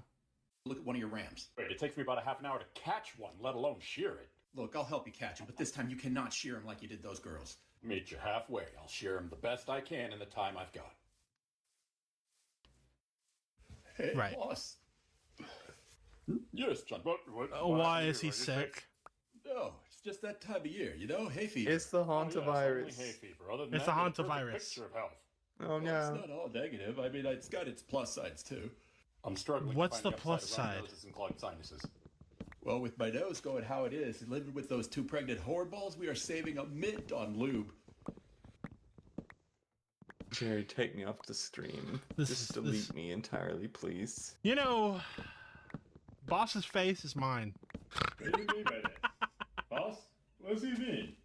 Look at one of your rams. Wait, it takes me about a half an hour to catch one, let alone shear it. Look, I'll help you catch him, but this time you cannot shear him like you did those girls. Meet you halfway. I'll shear them the best I can in the time I've got. Hey, Right. boss. Yes, John, what Why do is he you say? sick? No, it's just that time of year, you know? Hay fever. It's the Oh, yes, only hantavirus. hay fever. Other than It's that, the it's a perfect hantavirus. picture of health. Oh Well, no. it's not all negative. I mean, it's got its plus sides, too. I'm struggling. What's to find the upside plus of runny side? noses and clogged sinuses. Well, with my nose going how it is, living with those 2 pregnant horde balls, we are saving a mint on lube. Jerry, take me off the stream. This Just is- delete this- me entirely, please. You know, boss's face is mine. What do you mean by that? Boss? What does he mean?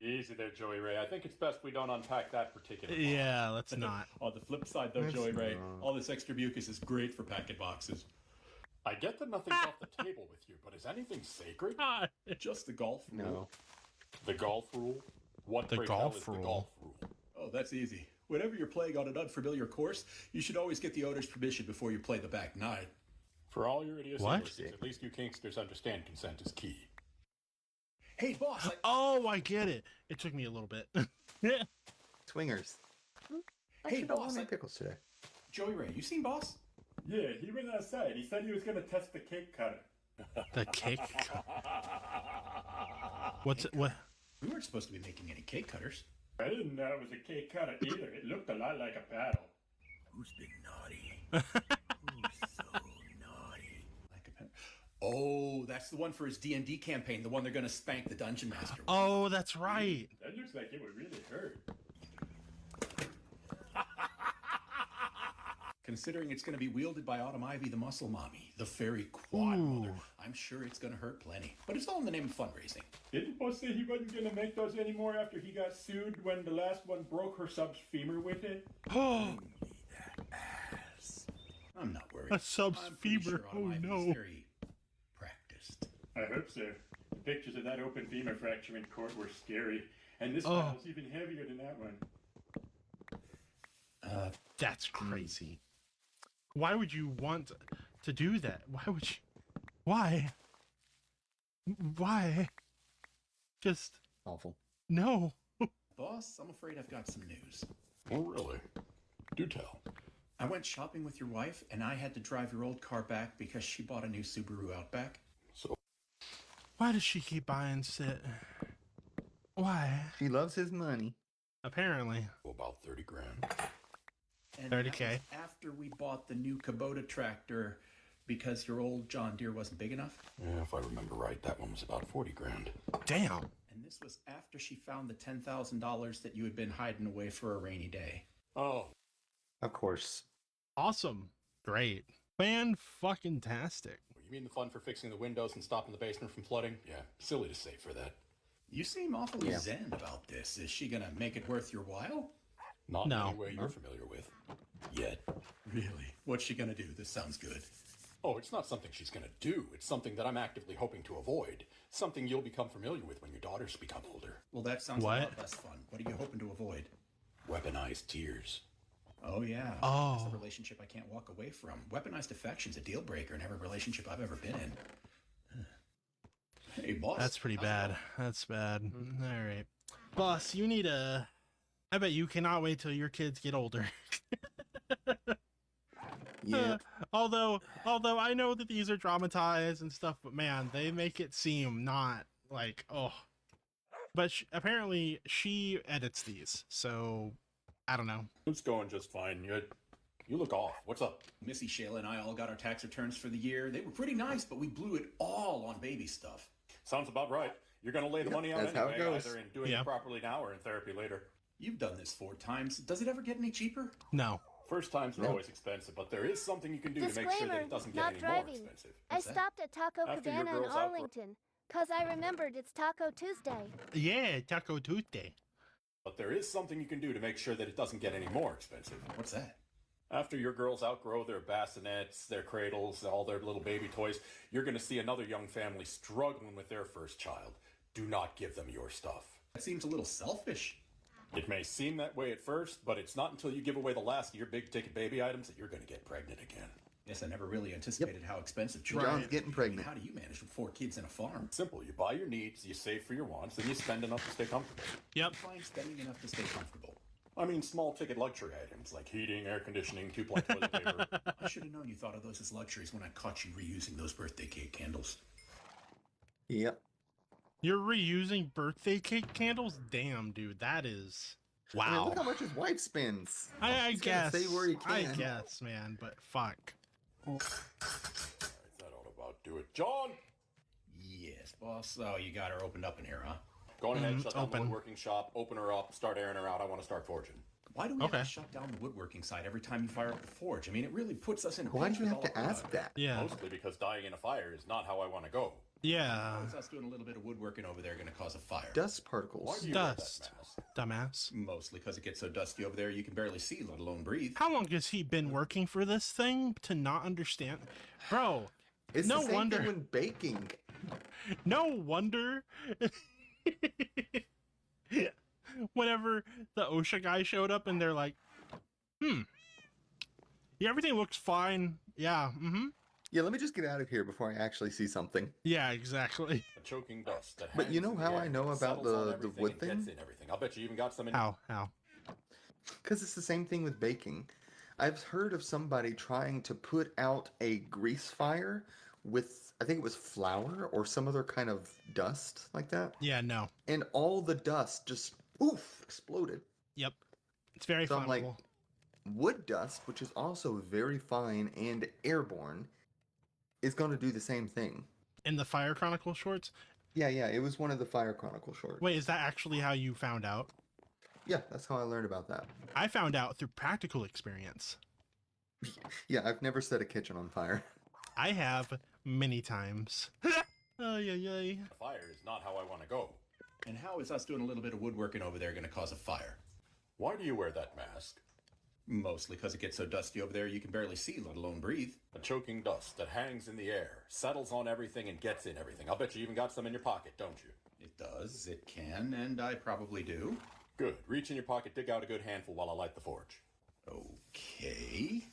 Easy there, Joey Ray. I think it's best we don't unpack that particular. box. Yeah, let's not. On the flip side, though, That's Joey Ray, not- all this extra mucus is great for packet boxes. I get that nothing's off the table with you, but is anything sacred? God. Just the golf rule. No. The golf rule? What The great hell golf is rule. the golf rule? Oh, that's easy. Whenever you're playing on an unfamiliar course, you should always get the owner's permission before you play the back nine. For all your What? idiosyncrasies, at least you Kinksters understand consent is key. Hey, boss! Oh, I get it. It took me a little bit. Yeah. Swingers. I Hey, should have boss, my I- pickles today. Joey Ray, you seen boss? Yeah, he went outside. He said he was gonna test the cake cutter. The cake. What's it? What? We weren't supposed to be making any cake cutters. I didn't know it was a cake cutter either. It looked a lot like a paddle. Who's been naughty? Who's so naughty? Like a pen. Oh, that's the one for his D&D campaign. The one they're gonna spank the dungeon master with. Oh, that's right. That looks like it would really hurt. Considering it's going to be wielded by Autumn Ivy, the muscle mommy, the fairy quad mother, I'm sure it's going to hurt plenty. But it's all in the name of fundraising. Didn't Boss say he wasn't gonna make those anymore after he got sued when the last one broke her sub's femur with it? Oh, Ass. I'm not worried. a sub's I'm pretty fever. sure Oh Autumn Ivy is no. very practiced. I hope so. The pictures of that open femur fracture in court were scary, and this Oh. paddle's even heavier than that one. That's crazy. Why would you want to do that? Why would you? Why? Why? Just Awful. no. Boss, I'm afraid I've got some news. Oh, really? Do tell. I went shopping with your wife, and I had to drive your old car back because she bought a new Subaru Outback. So, Why does she keep buying shit? Why? She loves his money. Apparently. about 30 grand. And 30K. that was after we bought the new Kubota tractor because your old John Deere wasn't big enough. Yeah, if I remember right, that one was about 40 grand. Damn. And this was after she found the $10,000 that you had been hiding away for a rainy day. Oh, Of course. Awesome. Great. Fan-fucking-tastic. you mean the fund for fixing the windows and stopping the basement from flooding? Yeah, silly to save for that. You seem awfully Yeah. zen about this. Is she gonna make it worth your while? Not No. in any way you're familiar with. Yet. Really? What's she gonna do? This sounds good. Oh, it's not something she's gonna do. It's something that I'm actively hoping to avoid. Something you'll become familiar with when your daughters become older. Well, that sounds What? a lot less fun. What are you hoping to avoid? Weaponized tears. Oh, yeah. Oh. That's a relationship I can't walk away from. Weaponized affection's a deal breaker in every relationship I've ever been in. Hey, boss. That's pretty how's it bad. going? That's bad. All right. Boss, you need a... I bet you cannot wait till your kids get older. Yeah. Although I know that these are dramatized and stuff, but man, they make it seem not like, oh. But apparently she edits these, so I don't know. It's going just fine. You look off. What's up? Missy, Shayla, and I all got our tax returns for the year. They were pretty nice, but we blew it all on baby stuff. Sounds about right. You're gonna lay the money out that's how it anyway, goes. either in doing Yeah. it properly now or in therapy later. You've done this 4 times. Does it ever get any cheaper? No. First times are No. always expensive, but there is something you can do to make sure that Disclaimer, it doesn't get not any more driving. expensive. I What's that? stopped at Taco After your Cabana in girls outgrow- Arlington, 'cause I remembered it's Taco Tuesday. Yeah, Taco Tuesday. But there is something you can do to make sure that it doesn't get any more expensive. What's that? After your girls outgrow their bassinets, their cradles, all their little baby toys, you're going to see another young family struggling with their first child. Do not give them your stuff. That seems a little selfish. It may seem that way at first, but it's not until you give away the last of your big-ticket baby items that you're going to get pregnant again. Guess I never really anticipated how expensive John's children getting I pregnant. mean, how do you manage with 4 kids and a farm? Simple. You buy your needs, you save for your wants, and you spend enough to stay comfortable. Yep. Find spending enough to stay comfortable. I mean, small-ticket luxury items like heating, air conditioning, 2-ply toilet paper. I should have known you thought of those as luxuries when I caught you reusing those birthday cake candles. Yep. You're reusing birthday cake candles? Damn, dude, that is... I mean, Wow. look how much his wife spends. I He's gotta guess. say where he I can. guess, man, but fuck. That ought about do it. John! Yes, boss. Oh, you got her opened up in here, huh? Go on ahead, Mhm, shut down open. the woodworking shop, open her up, start airing her out. I want to start forging. Why do we have Okay. to shut down the woodworking site every time you fire up the forge? I mean, it really puts us in a Why pinch do you with have to all of ask our- that? Yeah. Mostly because dying in a fire is not how I want to go. Yeah. How is us doing a little bit of woodworking over there going to cause a fire? Dust Why particles. do you wear that Dust. mask? Dumbass. Mostly because it gets so dusty over there you can barely see, let alone breathe. How long has he been working for this thing to not understand? Bro, It's No the same wonder. thing when baking. no wonder. Whenever the OSHA guy showed up and they're like, yeah, everything looks fine. Yeah, Yeah, let me just get out of here before I actually see something. yeah, exactly. A choking dust. That But you hangs know in the how air, I know about settles on the everything wood and gets thing? in everything. I'll bet you even got some in. How? Because it's the same thing with baking. I've heard of somebody trying to put out a grease fire with, I think it was flour or some other kind of dust like that. Yeah, no. And all the dust just, oof, exploded. Yep. It's very So I'm like, flammable. wood dust, which is also very fine and airborne, is going to do the same thing. In the Fire Chronicle shorts? Yeah, it was one of the Fire Chronicle shorts. Wait, is that actually how you found out? Yeah, that's how I learned about that. I found out through practical experience. Yeah, I've never set a kitchen on fire. I have many times. Ay. Fire is not how I want to go. And how is us doing a little bit of woodworking over there going to cause a fire? Why do you wear that mask? Mostly because it gets so dusty over there you can barely see, let alone breathe. A choking dust that hangs in the air, settles on everything and gets in everything. I'll bet you even got some in your pocket, don't you? It does, it can, and I probably do. Good. Reach in your pocket, dig out a good handful while I light the forge. Okay.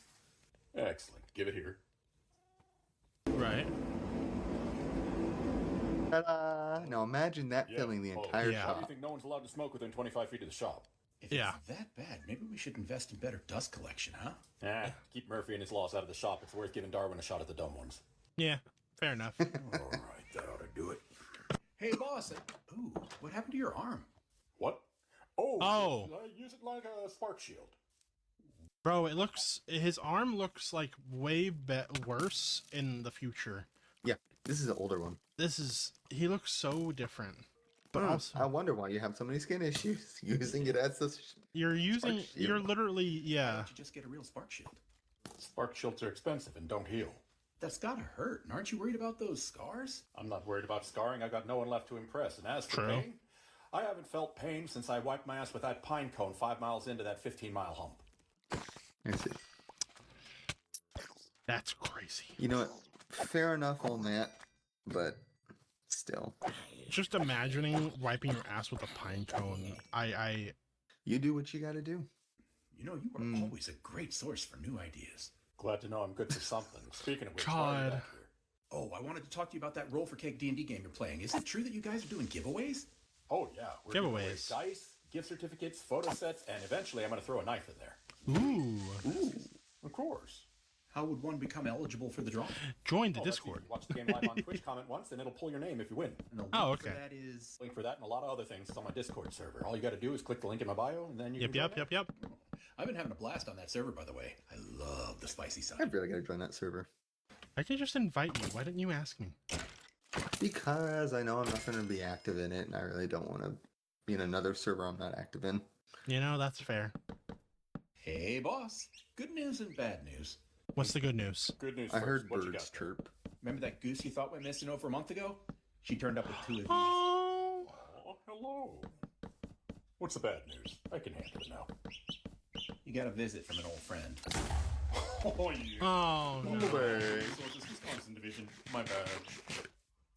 Excellent. Give it here. Right. Ta-da! Now imagine that filling the entire Why do you shop. think no one's allowed to smoke within 25 feet of the shop? If it's that bad, maybe we should invest in better dust collection, huh? Keep Murphy and his loss out of the shop. It's worth giving Darwin a shot at the dumb ones. Yeah, fair enough. All right, that ought to do it. Hey, boss. Ooh, what happened to your arm? What? Oh. Oh. I use it like a spark shield. Bro, his arm looks like way worse in the future. Yeah, this is an older one. He looks so different. But also, I wonder why you have so many skin issues using it as a you're literally, yeah. Why don't you just get a real spark shield? Spark shields are expensive and don't heal. That's gotta hurt. And aren't you worried about those scars? I'm not worried about scarring. I've got no one left to impress. And as for True. pain, I haven't felt pain since I wiped my ass with that pine cone 5 miles into that 15-mile hump. I see. That's crazy. You know what? Fair enough on that, but still. Just imagining wiping your ass with a pine cone. You do what you gotta do. You know, you are always a great source for new ideas. Glad to know I'm good for something. Speaking of which, God. why are you back here? Oh, I wanted to talk to you about that roll for cake D&D game you're playing. Is it true that you guys are doing giveaways? Oh, yeah. We're giving away Giveaways. dice, gift certificates, photo sets, and eventually I'm going to throw a knife in there. Ooh. Of course. How would one become eligible for the draw? Join the Oh, that's Discord. easy. Watch the game live on Twitch, comment once, and it'll pull your name if you win. And the link Oh, for okay. that is... Link for that and a lot of other things is on my Discord server. All you got to do is click the link in my bio, and then you can join Yep. I've been having a blast on that server, by the way. I love the spicy side. I've really gotta join that server. I can just invite you. Why didn't you ask me? Because I know I'm not gonna be active in it, and I really don't want to be in another server I'm not active in. You know, that's fair. Hey, boss. Good news and bad news. What's the good news? Good news I first. heard What you birds got there? chirp. Remember that goose you thought went missing over a month ago? She turned up with 2 of these. Oh. Oh, hello. What's the bad news? I can handle it now. You got a visit from an old friend. Oh, yeah. Oh, no. Resources Wisconsin Division. My badge.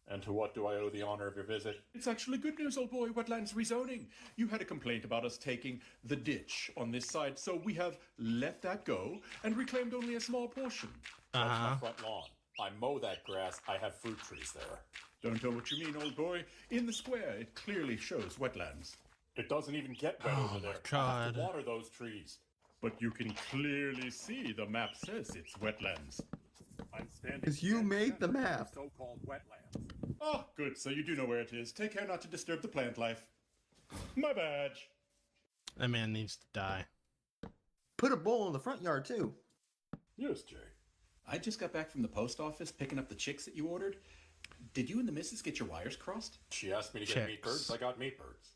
And to what do I owe the honor of your visit? It's actually good news, old boy. Wetlands rezoning. You had a complaint about us taking the ditch on this side, so we have let that go and reclaimed only a small portion. That's my front lawn. I mow that grass. I have fruit trees there. Don't know what you mean, old boy. In the square, it clearly shows wetlands. It doesn't even get wet over there. I have to water those trees. But you can clearly see the map says it's wetlands. I'm standing. 'Cause you made the map. So-called wetlands. Oh, good. So you do know where it is. Take care not to disturb the plant life. My badge. That man needs to die. Put a bowl in the front yard too. Yes, Jay. I just got back from the post office picking up the chicks that you ordered. Did you and the missus get your wires crossed? She asked me to get meat birds. I got meat birds.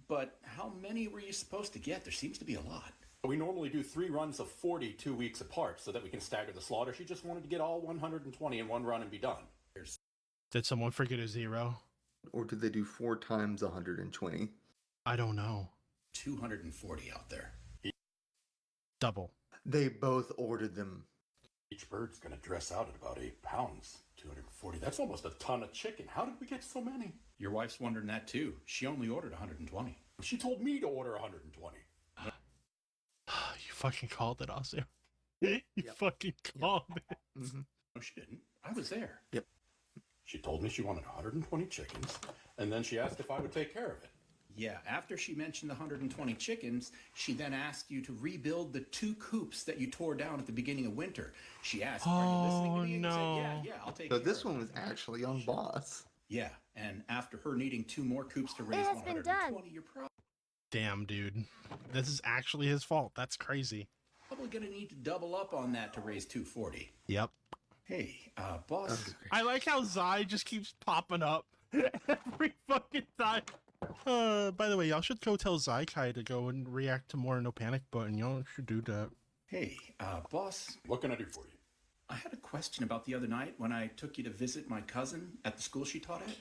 But how many were you supposed to get? There seems to be a lot. We normally do 3 runs of 40 2 weeks apart so that we can stagger the slaughter. She just wanted to get all 120 in one run and be done. Did someone forget a zero? Or did they do 4 times 120? I don't know. 240 out there. Double. They both ordered them. Each bird's going to dress out at about 8 pounds. 240. That's almost a ton of chicken. How did we get so many? Your wife's wondering that too. She only ordered 120. She told me to order 120. You fucking called it, also. You fucking called it. Mm-hmm. No, she didn't. I was there. Yep. She told me she wanted 120 chickens, and then she asked if I would take care of it. Yeah, after she mentioned the 120 chickens, she then asked you to rebuild the 2 coops that you tore down at the beginning of winter. She asked, "Are you listening to me?" And you said, "Yeah, I'll take So care this of one it." was actually on Boss. Yeah, and after her needing 2 more coops to raise It has been 120, done. you're Damn, dude. This is actually his fault. That's crazy. probably going to need to double up on that to raise 240. Yep. Hey, boss. I like how Zai just keeps popping up every fucking time. By the way, y'all should go tell Zykai to go and react to more No Panic Button. Y'all should do that. Hey, boss. What can I do for you? I had a question about the other night when I took you to visit my cousin at the school she taught at.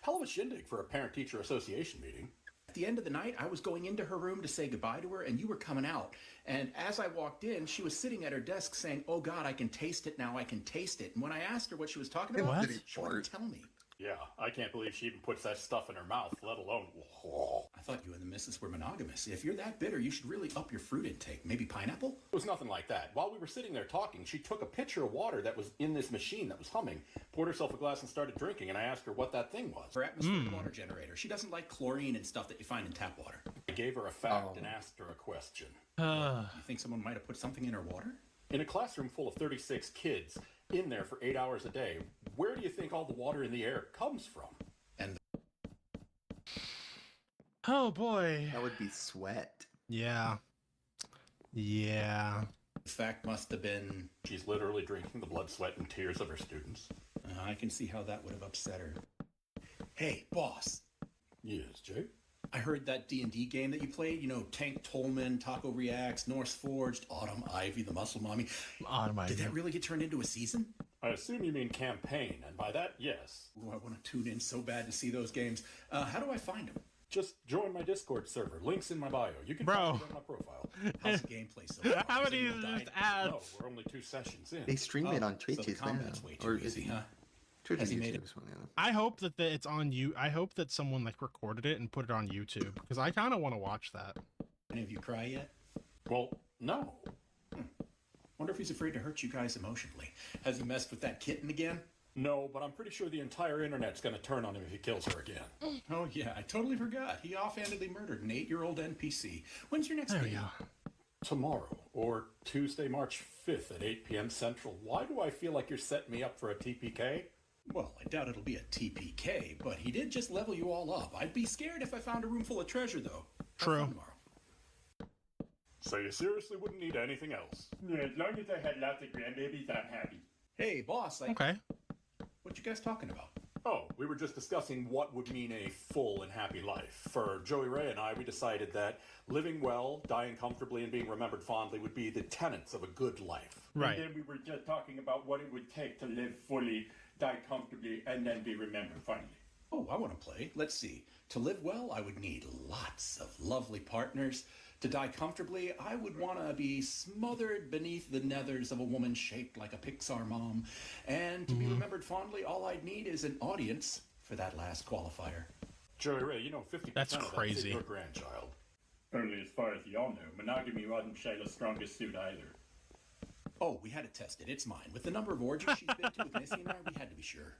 Hell of a shindig for a parent-teacher association meeting. At the end of the night, I was going into her room to say goodbye to her, and you were coming out. And as I walked in, she was sitting at her desk saying, "Oh God, I can taste it now, I can taste it." And when I asked her what she was talking about, What? she wouldn't tell me. Yeah, I can't believe she even puts that stuff in her mouth, let alone... I thought you and the missus were monogamous. If you're that bitter, you should really up your fruit intake. Maybe pineapple? It was nothing like that. While we were sitting there talking, she took a pitcher of water that was in this machine that was humming, poured herself a glass and started drinking, and I asked her what that thing was. Her atmospheric water generator. She doesn't like chlorine and stuff that you find in tap water. I gave her a fact and asked her a question. You think someone might have put something in her water? In a classroom full of 36 kids, in there for 8 hours a day, where do you think all the water in the air comes from? And Oh boy. That would be sweat. Yeah. Yeah. the fact must have been... She's literally drinking the blood, sweat, and tears of her students. I can see how that would have upset her. Hey, boss. Yes, Jay? I heard that D&D game that you played, you know, Tank Tolman, Taco Reacts, Norse Forged, Autumn Ivy, the Muscle Mommy. Autumn Ivy. Did that really get turned into a season? I assume you mean campaign, and by that, yes. Ooh, I want to tune in so bad to see those games. How do I find them? Just join my Discord server. Link's in my bio. You can find it on my profile. How's the gameplay so far? How Has many anyone just died? ads? No, we're only 2 sessions in. They stream it on So the Twitch now. combat's way too Or easy, huh? Twitch Has and he made YouTube it? is one of the other. I hope that it's on you. I hope that someone like recorded it and put it on YouTube because I kind of want to watch that. Any of you cry yet? Well, no. Wonder if he's afraid to hurt you guys emotionally. Has he messed with that kitten again? No, but I'm pretty sure the entire internet's gonna turn on him if he kills her again. Oh yeah, I totally forgot. He offhandedly murdered an 8-year-old NPC. When's your next There we game? go. Tomorrow, or Tuesday, March 5th at 8 p.m. Central. Why do I feel like you're setting me up for a TPK? Well, I doubt it'll be a TPK, but he did just level you all up. I'd be scared if I found a room full of treasure, though. Have True. fun tomorrow. So you seriously wouldn't need anything else? Yeah, as long as I had lots of grandbabies, I'm happy. Hey, boss. Okay. What you guys talking about? Oh, we were just discussing what would mean a full and happy life. For Joey Ray and I, we decided that living well, dying comfortably, and being remembered fondly would be the tenets of a good life. Right. And then we were just talking about what it would take to live fully, die comfortably, and then be remembered finally. Oh, I want to play. Let's see. To live well, I would need lots of lovely partners. To die comfortably, I would want to be smothered beneath the nethers of a woman shaped like a Pixar mom. And to be remembered fondly, all I'd need is an audience for that last qualifier. Joey Ray, you know 50% That's of that's crazy. in your grandchild. Only as far as y'all know, monogamy wasn't Shayla's strongest suit either. Oh, we had to test it. It's mine. With the number of orgies she's been to with Missy and I, we had to be sure.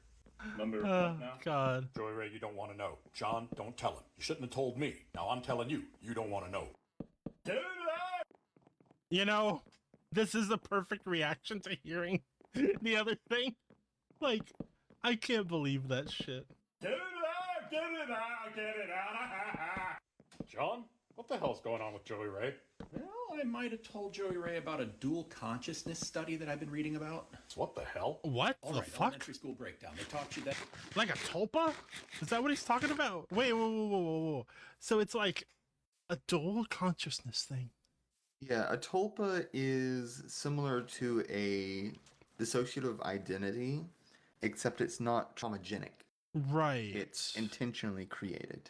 Number Oh what now? God. Joey Ray, you don't want to know. John, don't tell him. You shouldn't have told me. Now I'm telling you, you don't want to know. Do that! You know, this is the perfect reaction to hearing the other thing. Like, I can't believe that shit. Get it out! Get it out! Get it out! John, what the hell's going on with Joey Ray? Well, I might have told Joey Ray about a dual consciousness study that I've been reading about. What the hell? What All the right, fuck? elementary school breakdown. They taught you that. Like a tulpa? Is that what he's talking about? Wait, whoa. So it's like a dual consciousness thing. Yeah, a tulpa is similar to a dissociative identity, except it's not traumagenic. Right. It's intentionally created.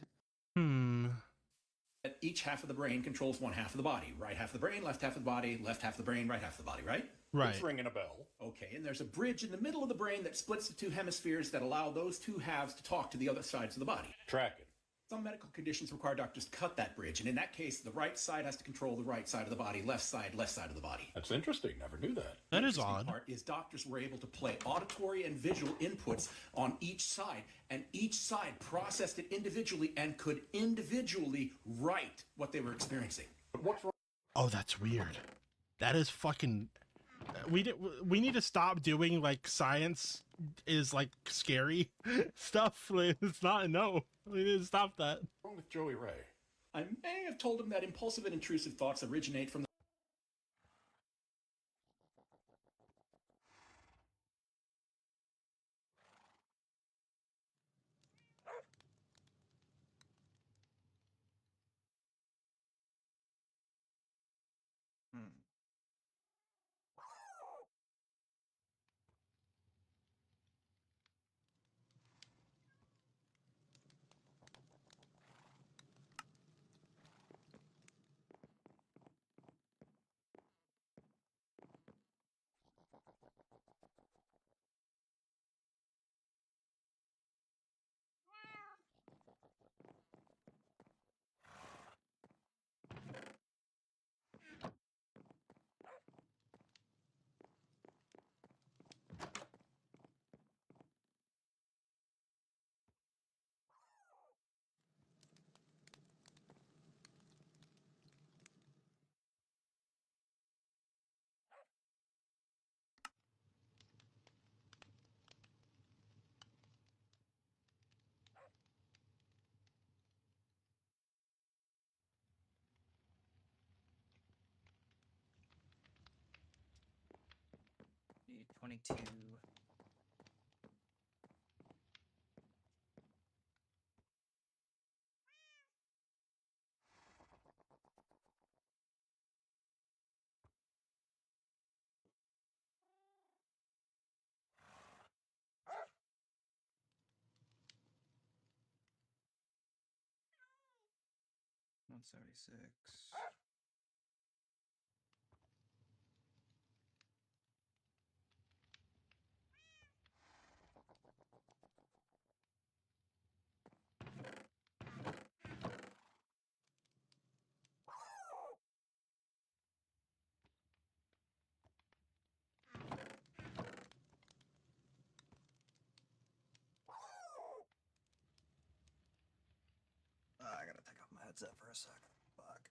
That each half of the brain controls one half of the body. Right half of the brain, left half of the body, left half of the brain, right half of the body, right? Right. It's ringing a bell. Okay, and there's a bridge in the middle of the brain that splits the two hemispheres that allow those two halves to talk to the other sides of the body. Tracking. Some medical conditions require doctors to cut that bridge, and in that case, the right side has to control the right side of the body, left side of the body. That's interesting. Never knew that. That The is interesting odd. part is doctors were able to play auditory and visual inputs on each side, and each side processed it individually and could individually write what they were experiencing. But what's wrong? Oh, that's weird. That is fucking. We need to stop doing like science is like scary stuff. Like, it's not. No, we need to stop that. What's wrong with Joey Ray? I may have told him that impulsive and intrusive thoughts originate from the Hmm. Need 22. $176. I gotta take off my headset for a second. Fuck.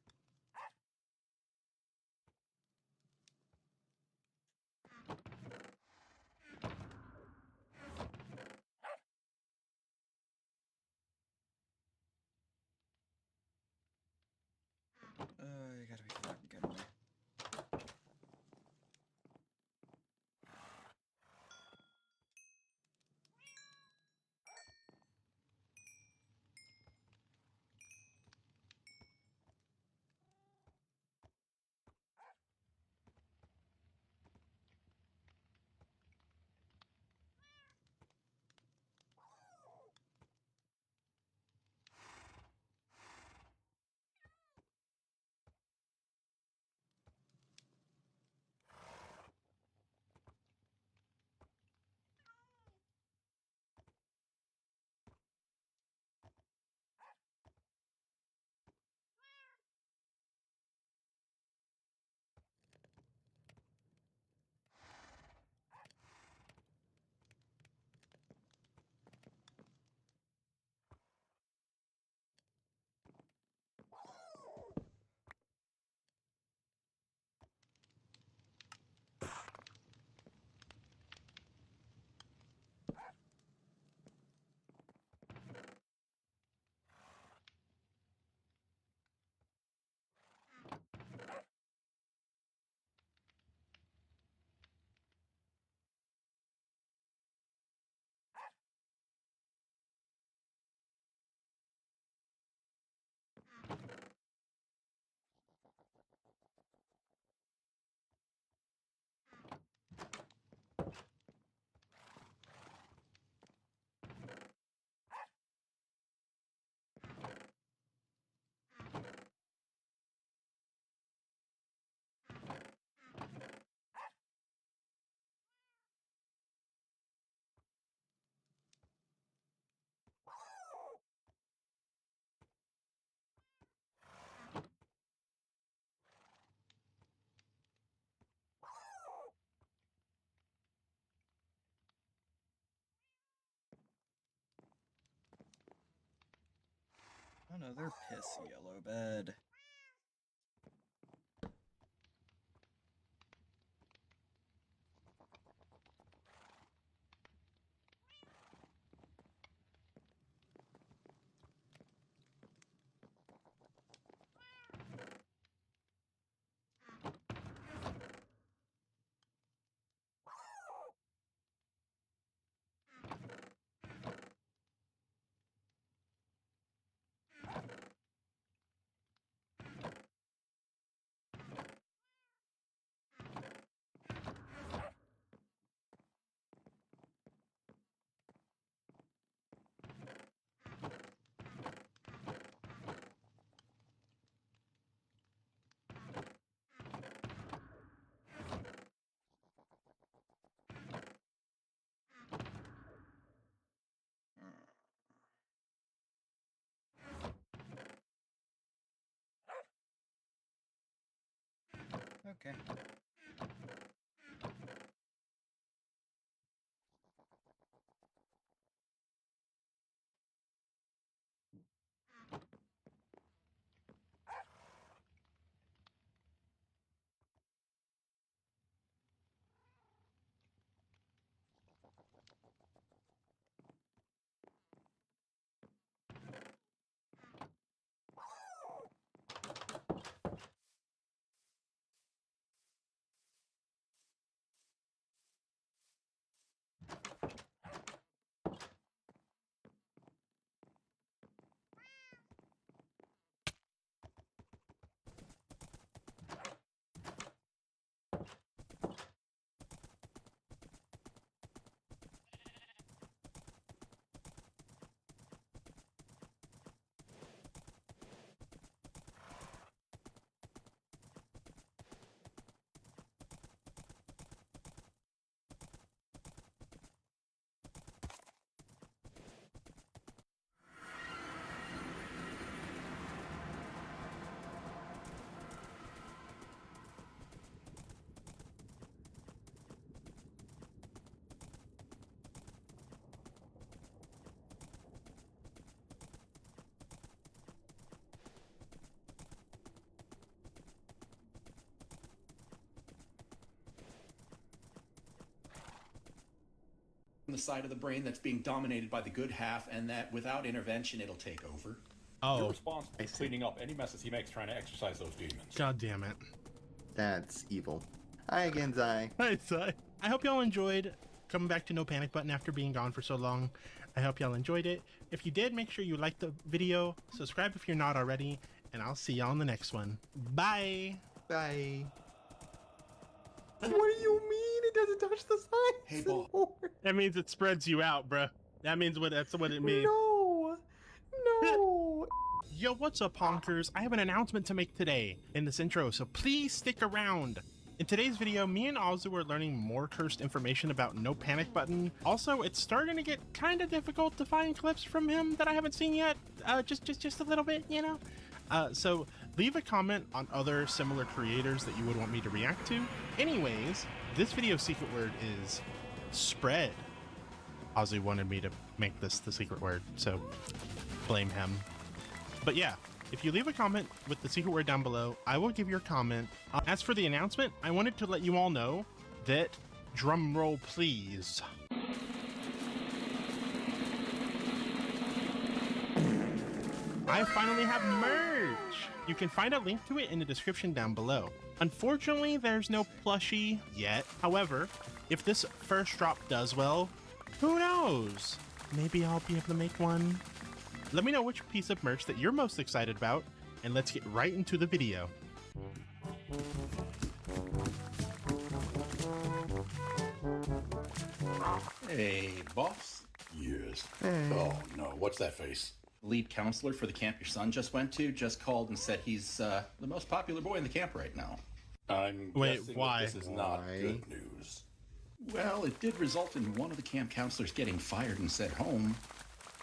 You gotta be fucking kidding me. Another pissy yellow bed. Okay. The side of the brain that's being dominated by the good half, and that without intervention, it'll take over. You're Oh, responsible for cleaning up any messes he makes trying to exercise those demons. god damn it. That's evil. Hi again, Zai. Hi, Sai. I hope y'all enjoyed coming back to No Panic Button after being gone for so long. I hope y'all enjoyed it. If you did, make sure you like the video, subscribe if you're not already, and I'll see y'all in the next one. Bye! Bye. What do you mean it doesn't touch the sides? Hey, Bo. anymore? That means it spreads you out, bruh. That's what it means. No. No. Yo, what's up, honkers? I have an announcement to make today in this intro, so please stick around. In today's video, me and Azu are learning more cursed information about No Panic Button. Also, it's starting to get kind of difficult to find clips from him that I haven't seen yet. Just a little bit, you know? So leave a comment on other similar creators that you would want me to react to. Anyways, this video's secret word is spread. Azu wanted me to make this the secret word, so blame him. But yeah, if you leave a comment with the secret word down below, I will give your comment. As for the announcement, I wanted to let you all know that, drum roll please, I finally have merch! You can find a link to it in the description down below. Unfortunately, there's no plushie yet. However, if this first drop does well, who knows? Maybe I'll be able to make one. Let me know which piece of merch that you're most excited about, and let's get right into the video. Hey, boss. Yes. Hey. Oh, no. What's that face? Lead counselor for the camp your son just went to just called and said he's the most popular boy in the camp right now. I'm Wait, guessing why? That this is not Why? good news. Well, it did result in one of the camp counselors getting fired and sent home.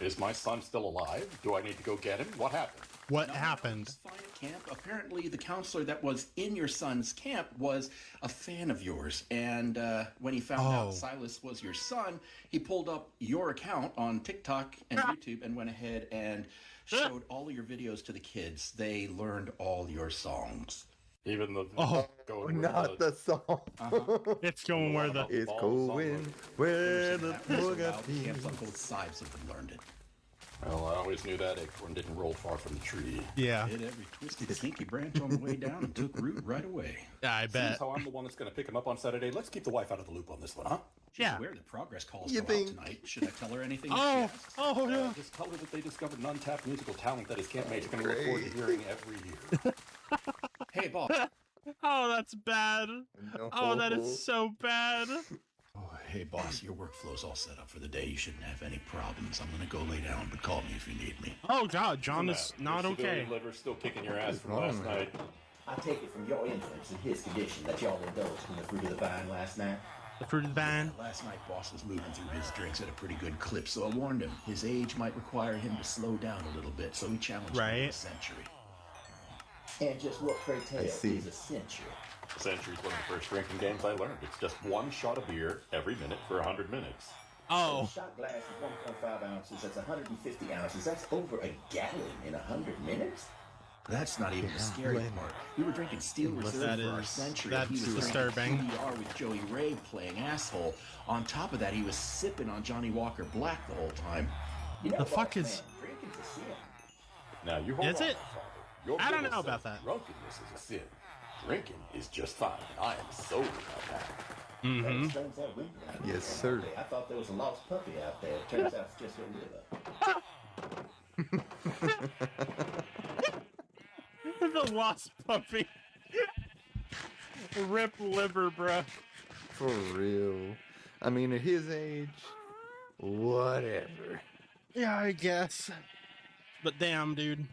Is my son still alive? Do I need to go get him? What happened? What No, happened? it's fine at camp. Apparently, the counselor that was in your son's camp was a fan of yours, and when he found Oh. out Silas was your son, he pulled up your account on TikTok and YouTube and went ahead and showed all of your videos to the kids, they learned all your songs. Even the Not the song. It's going where the It's going where the poor got camps on both sides of them learned it. Well, I always knew that acorn didn't roll far from the tree. Yeah. Hit every twisted, stinky branch on the way down and took root right away. Yeah, I bet. Seems how I'm the one that's going to pick him up on Saturday. Let's keep the wife out of the loop on this one, huh? She's Yeah. aware that progress calls You go think- out tonight. Should I tell her anything? Oh, oh no. Just tell her that they discovered an untapped musical talent that his campmates are going to look forward to hearing every year. Hey, boss. Oh, that's bad. Oh, that is so bad. Oh, hey, boss, your workflow's all set up for the day. You shouldn't have any problems. I'm gonna go lay down, but call me if you need me. Oh God, John is not okay. Liver's still kicking your ass from last night. I take it from your influence in his condition that y'all indulged in the fruit of the vine last night. The fruit of the vine. Last night, boss was moving through his drinks at a pretty good clip, so I warned him. His age might require him to slow down a little bit, so he challenged me to a century. And just what, pray tell, see. is a century? Century's one of the first drinking games I learned. It's just one shot of beer every minute for 100 minutes. Oh. A shot glass is 1.5 ounces. That's 150 ounces. That's over a gallon in 100 minutes? That's not even the scary part. We were drinking Steel Reserve That for our is- century. that's He was disturbing. drinking PBR with Joey Ray playing asshole. On top of that, he was sipping on Johnny Walker Black the whole time. You know The what, fuck is- man? Drinking's a sin. Now you hold Is on, it? my father. Your I don't Bible know says about that. Drunkenness is a sin. Drinking is just fine. I am sober about that. Mm-hmm. Turns out we- Yes, sir. I thought there was a lost puppy out there. Turns out it's just your liver. The lost puppy. Rip liver, bruh. For real. I mean, at his age, whatever. Yeah, I guess. But damn, dude.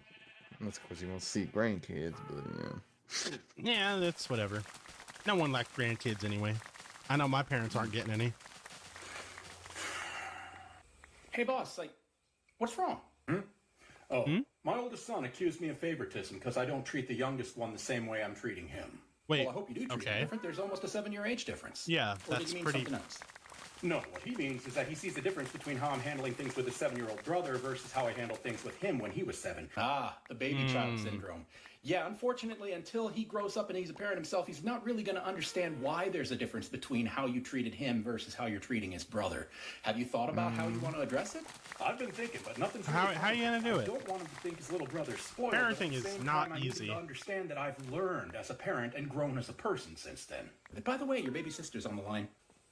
That's because he wants to see grandkids, but yeah. Yeah, that's whatever. No one likes grandkids anyway. I know my parents aren't getting any. Hey, boss, like, what's wrong? Oh, my oldest son accused me of favoritism because I don't treat the youngest one the same way I'm treating him. Wait, Well, I hope you do treat him okay. different. There's almost a 7-year age difference. Yeah, Or did that's you mean pretty... something else? No, what he means is that he sees the difference between how I'm handling things with his 7-year-old brother versus how I handled things with him when he was 7. Ah, the baby child syndrome. Yeah, unfortunately, until he grows up and he's a parent himself, he's not really going to understand why there's a difference between how you treated him versus how you're treating his brother. Have you thought about how you want to address it? I've been thinking, but nothing's How really you gonna do I it? don't want him to think his little brother's spoiled. but at Parenting the is same not time, I need him easy. to understand that I've learned as a parent and grown as a person since then. And by the way, your baby sister's on the line.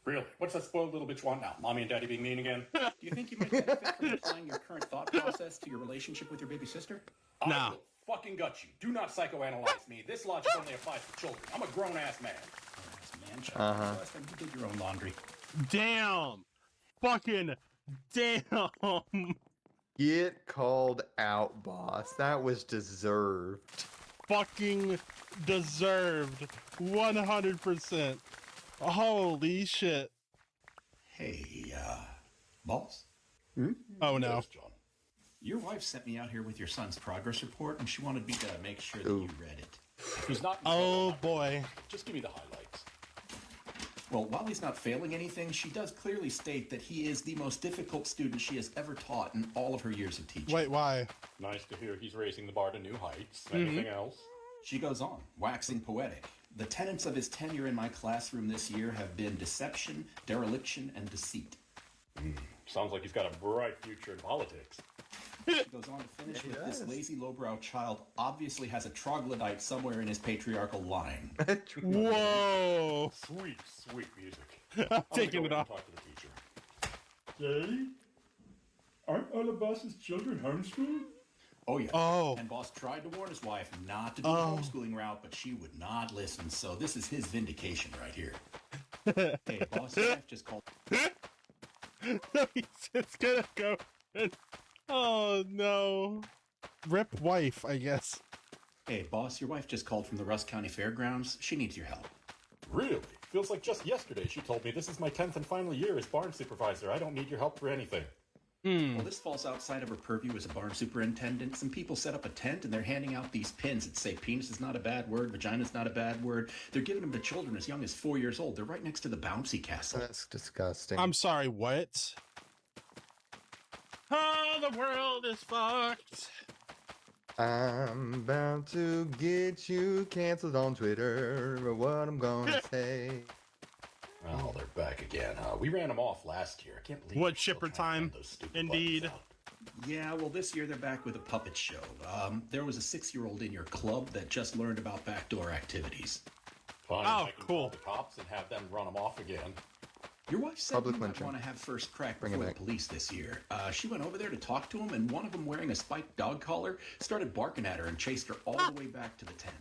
Really? What's that spoiled little bitch want now? Mommy and daddy being mean again? Do you think you might benefit from applying your current thought process to your relationship with your baby sister? I No. will fucking gut you. Do not psychoanalyze me. This logic only applies to children. I'm a grown-ass man. Man, child, last time you did your own laundry. Damn. Fucking damn. Get called out, boss. That was deserved. Fucking deserved. 100%. Holy shit. Hey, boss? Oh no. Yes, John. Your wife sent me out here with your son's progress report, and she wanted me to make sure that Ooh. you read it. He's not. Oh boy. Just give me the highlights. Well, while he's not failing anything, she does clearly state that he is the most difficult student she has ever taught in all of her years of teaching. Wait, why? Nice to hear he's raising the bar to new heights. Anything else? She goes on, waxing poetic. The tenets of his tenure in my classroom this year have been deception, dereliction, and deceit. Sounds like he's got a bright future in politics. She goes on to finish with this lazy lowbrow child obviously has a troglodyte somewhere in his patriarchal line. Whoa. Sweet, sweet music. I'm gonna taking go it in and off. Talk to the teacher. Daddy? Aren't all of Boss's children homeschooled? Oh, yeah. Oh. And Boss tried to warn his wife not to do the homeschooling route, but she would not listen, so this is his vindication right here. Hey, Boss' wife just called... He's just gonna go. Oh no. Rip wife, I guess. Hey, Boss, your wife just called from the Russ County Fairgrounds. She needs your help. Really? Feels like just yesterday she told me this is my 10th and final year as barn supervisor. I don't need your help for anything. Well, this falls outside of her purview as a barn superintendent. Some people set up a tent and they're handing out these pins that say penis is not a bad word, vagina is not a bad word. They're giving them to children as young as 4 years old. They're right next to the bouncy castle. That's disgusting. I'm sorry, what? Oh, the world is fucked. I'm about to get you canceled on Twitter. What I'm gonna say. Oh, they're back again, huh? We ran them off last year. I can't believe What they're still shipper trying to hand time? those stupid Indeed. buttons out. Yeah, well, this year they're back with a puppet show. There was a 6-year-old in your club that just learned about backdoor activities. Fine, Oh, I can cool. call the cops and have them run them off again. Your wife said Public you might lynching. want to have first crack Bring it before the back. police this year. She went over there to talk to him, and one of them wearing a spiked dog collar started barking at her and chased her all the way back to the tent.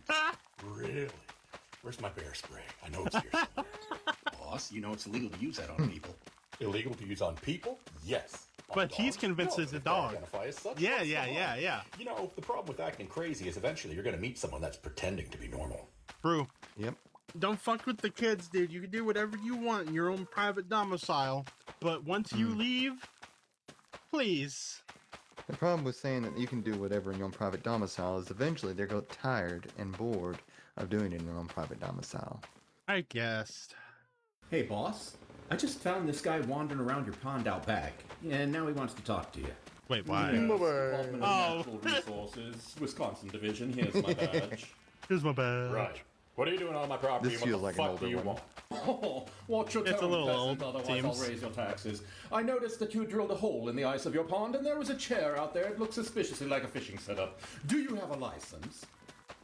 Really? Where's my bear spray? I know it's here somewhere. Boss, you know it's illegal to use that on people. Illegal to use on people? Yes. On But he's dogs? convinced No, it's a if they dog. identify as such, Yeah, that's yeah, the yeah, law. yeah. You know, the problem with acting crazy is eventually you're going to meet someone that's pretending to be normal. True. Yep. Don't fuck with the kids, dude. You can do whatever you want in your own private domicile. But once you leave, please. The problem with saying that you can do whatever in your own private domicile is eventually they'll get tired and bored of doing it in their own private domicile. I guessed. Hey, boss. I just found this guy wandering around your pond out back, and now he wants to talk to you. Wait, why? Yes, Department of Oh. Natural Resources, Wisconsin Division. Here's my badge. Here's my badge. Right. What are you doing on my property? This What feels the like an fuck older do you one. want? Oh, watch your It's a tone, little peasant, old, otherwise seems. I'll raise your taxes. I noticed that you drilled a hole in the ice of your pond, and there was a chair out there. It looks suspiciously like a fishing setup. Do you have a license?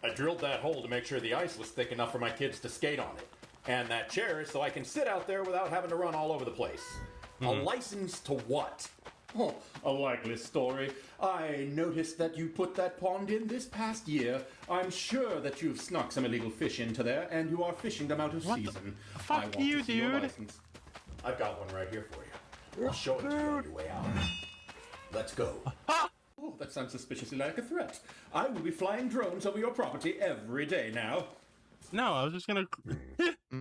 I drilled that hole to make sure the ice was thick enough for my kids to skate on it. And that chair is so I can sit out there without having to run all over the place. A license to what? Oh, a likely story. I noticed that you put that pond in this past year. I'm sure that you've snuck some illegal fish into there, and you are fishing them out of What the season. fuck I want you, to see your dude? license. I've got one right here for you. I'll show it to you on your way out. Let's go. Oh, that sounds suspiciously like a threat. I will be flying drones over your property every day now. No, I was just gonna.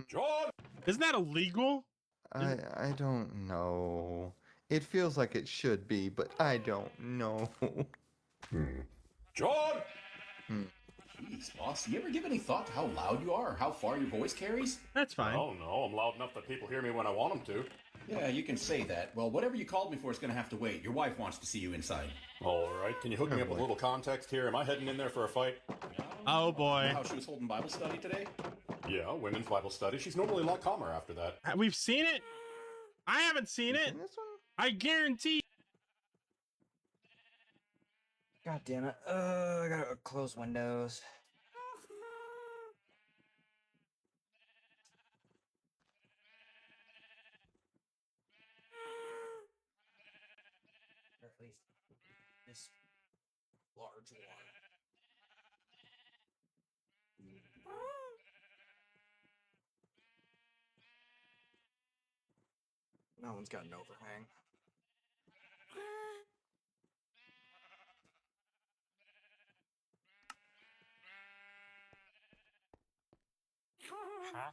John! Isn't that illegal? I don't know. It feels like it should be, but I don't know. John! Jeez, boss, you ever give any thought to how loud you are or how far your voice carries? That's fine. Oh no, I'm loud enough that people hear me when I want them to. Yeah, you can say that. Well, whatever you called me for is going to have to wait. Your wife wants to see you inside. All right, can you hook me up with a little context here? Am I heading in there for a fight? Oh boy. How she was holding Bible study today? Yeah, women's Bible study. She's normally a lot calmer after that. We've seen it. I haven't seen it. Seen this one? I guarantee. God damn it. I gotta close windows. Or at least this large one. That one's got an overhang. Huh?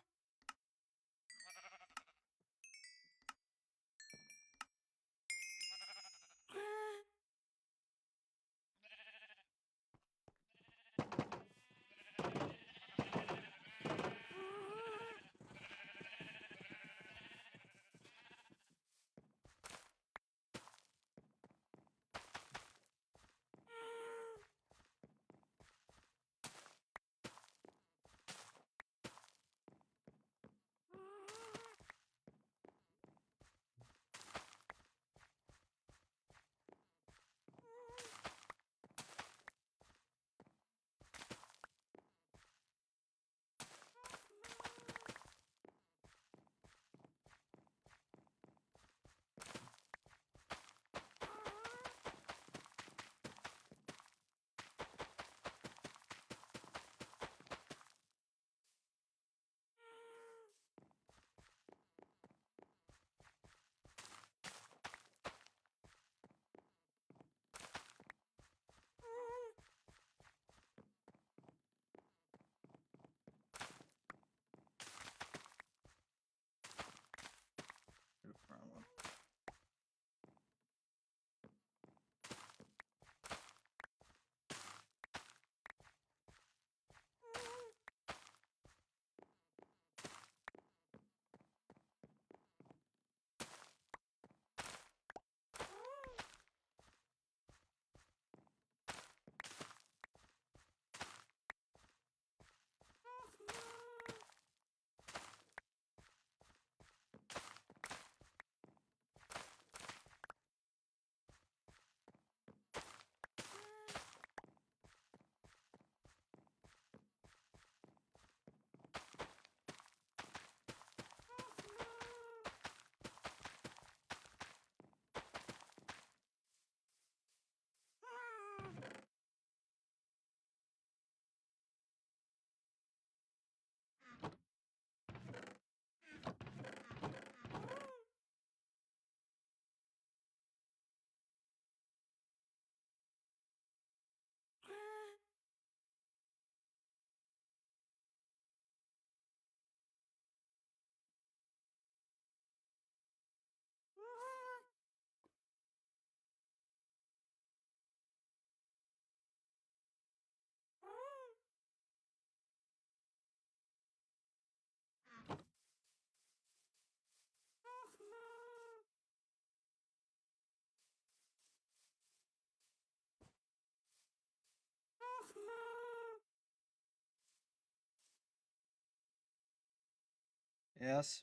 Yes.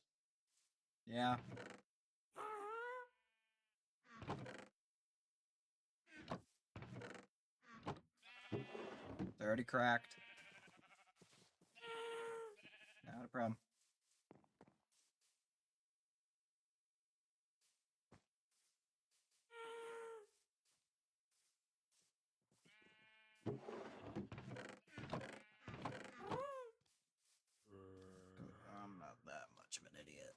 Yeah. They're already cracked. Not a problem. I'm not that much of an idiot.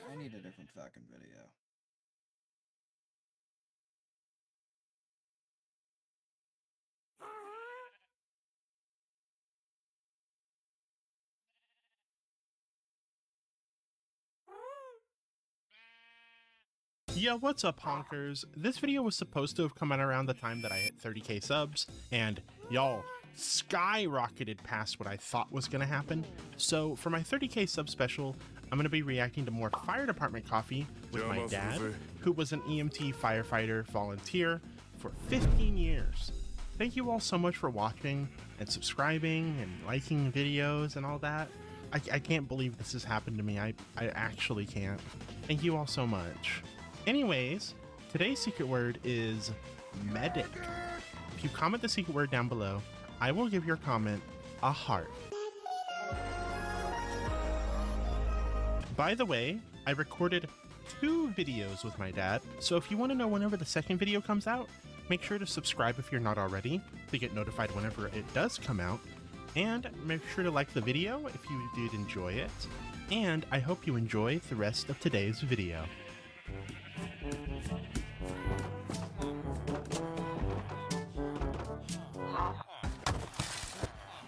I need a different fucking video. Yeah, what's up, honkers? This video was supposed to have come out around the time that I hit 30k subs, and y'all skyrocketed past what I thought was gonna happen. So for my 30k sub special, I'm gonna be reacting to more fire department coffee with my dad, who was an EMT firefighter volunteer for 15 years. Thank you all so much for watching and subscribing and liking videos and all that. I can't believe this has happened to me. I actually can't. Thank you all so much. Anyways, today's secret word is medic. If you comment the secret word down below, I will give your comment a heart. By the way, I recorded 2 videos with my dad, so if you want to know whenever the second video comes out, make sure to subscribe if you're not already to get notified whenever it does come out, and make sure to like the video if you did enjoy it, and I hope you enjoy the rest of today's video.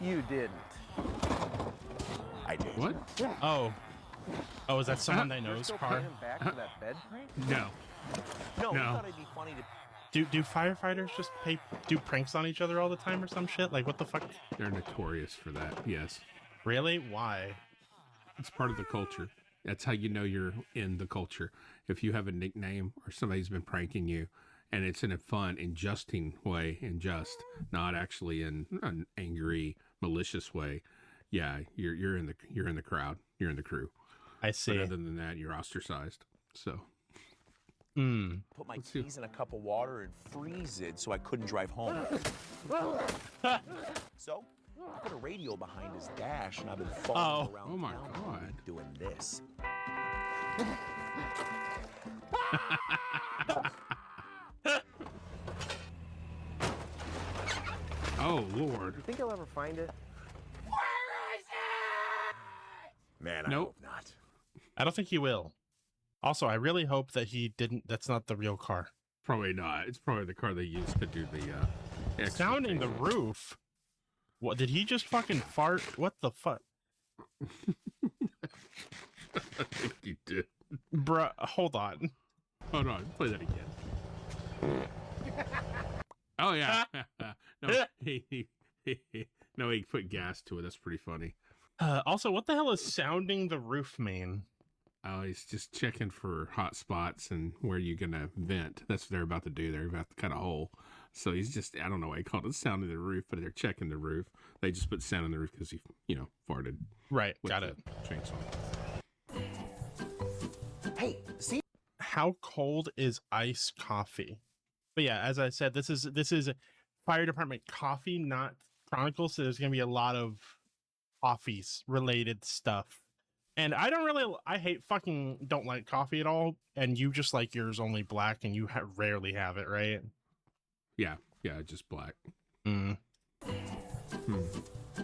You didn't. I did. What? Oh, is that someone I know's car? Back to that bed prank? No. No, we No. thought it'd be funny to. Do firefighters just do pranks on each other all the time or some shit? Like, what the fuck? They're notorious for that, yes. Really? Why? It's part of the culture. That's how you know you're in the culture. If you have a nickname or somebody's been pranking you, and it's in a fun, injusting way, not actually in an angry, malicious way, yeah, you're in the crowd. You're in the crew. I see. But other than that, you're ostracized. So. Put my keys in a cup of water and freeze it so I couldn't drive home. So, I put a radio behind his dash and I've been following around Oh my town God. doing this. Oh, Lord. You think I'll ever find it? Where is it? Man, I Nope. hope not. I don't think he will. Also, I really hope that he didn't. That's not the real car. Probably not. It's probably the car they used to do the Sounding the roof. What, did he just fucking fart? What the fuck? I think he did. Bruh, hold on. Hold on. Play that again. Oh, yeah. No, no, he put gas to it. That's pretty funny. Also, what the hell is sounding the roof mean? Oh, he's just checking for hot spots and where you're going to vent. That's what they're about to do. They're about to cut a hole. So he's just, I don't know why he called it sounding the roof, but they're checking the roof. They just put sound on the roof because he, farted. Right, got it. Chainsaw. Hey, see? How cold is iced coffee? But yeah, as I said, this is fire department coffee, not Chronicles. So there's gonna be a lot of coffees related stuff. And I don't like coffee at all. And you just like yours only black, and you rarely have it, right? Yeah, just black.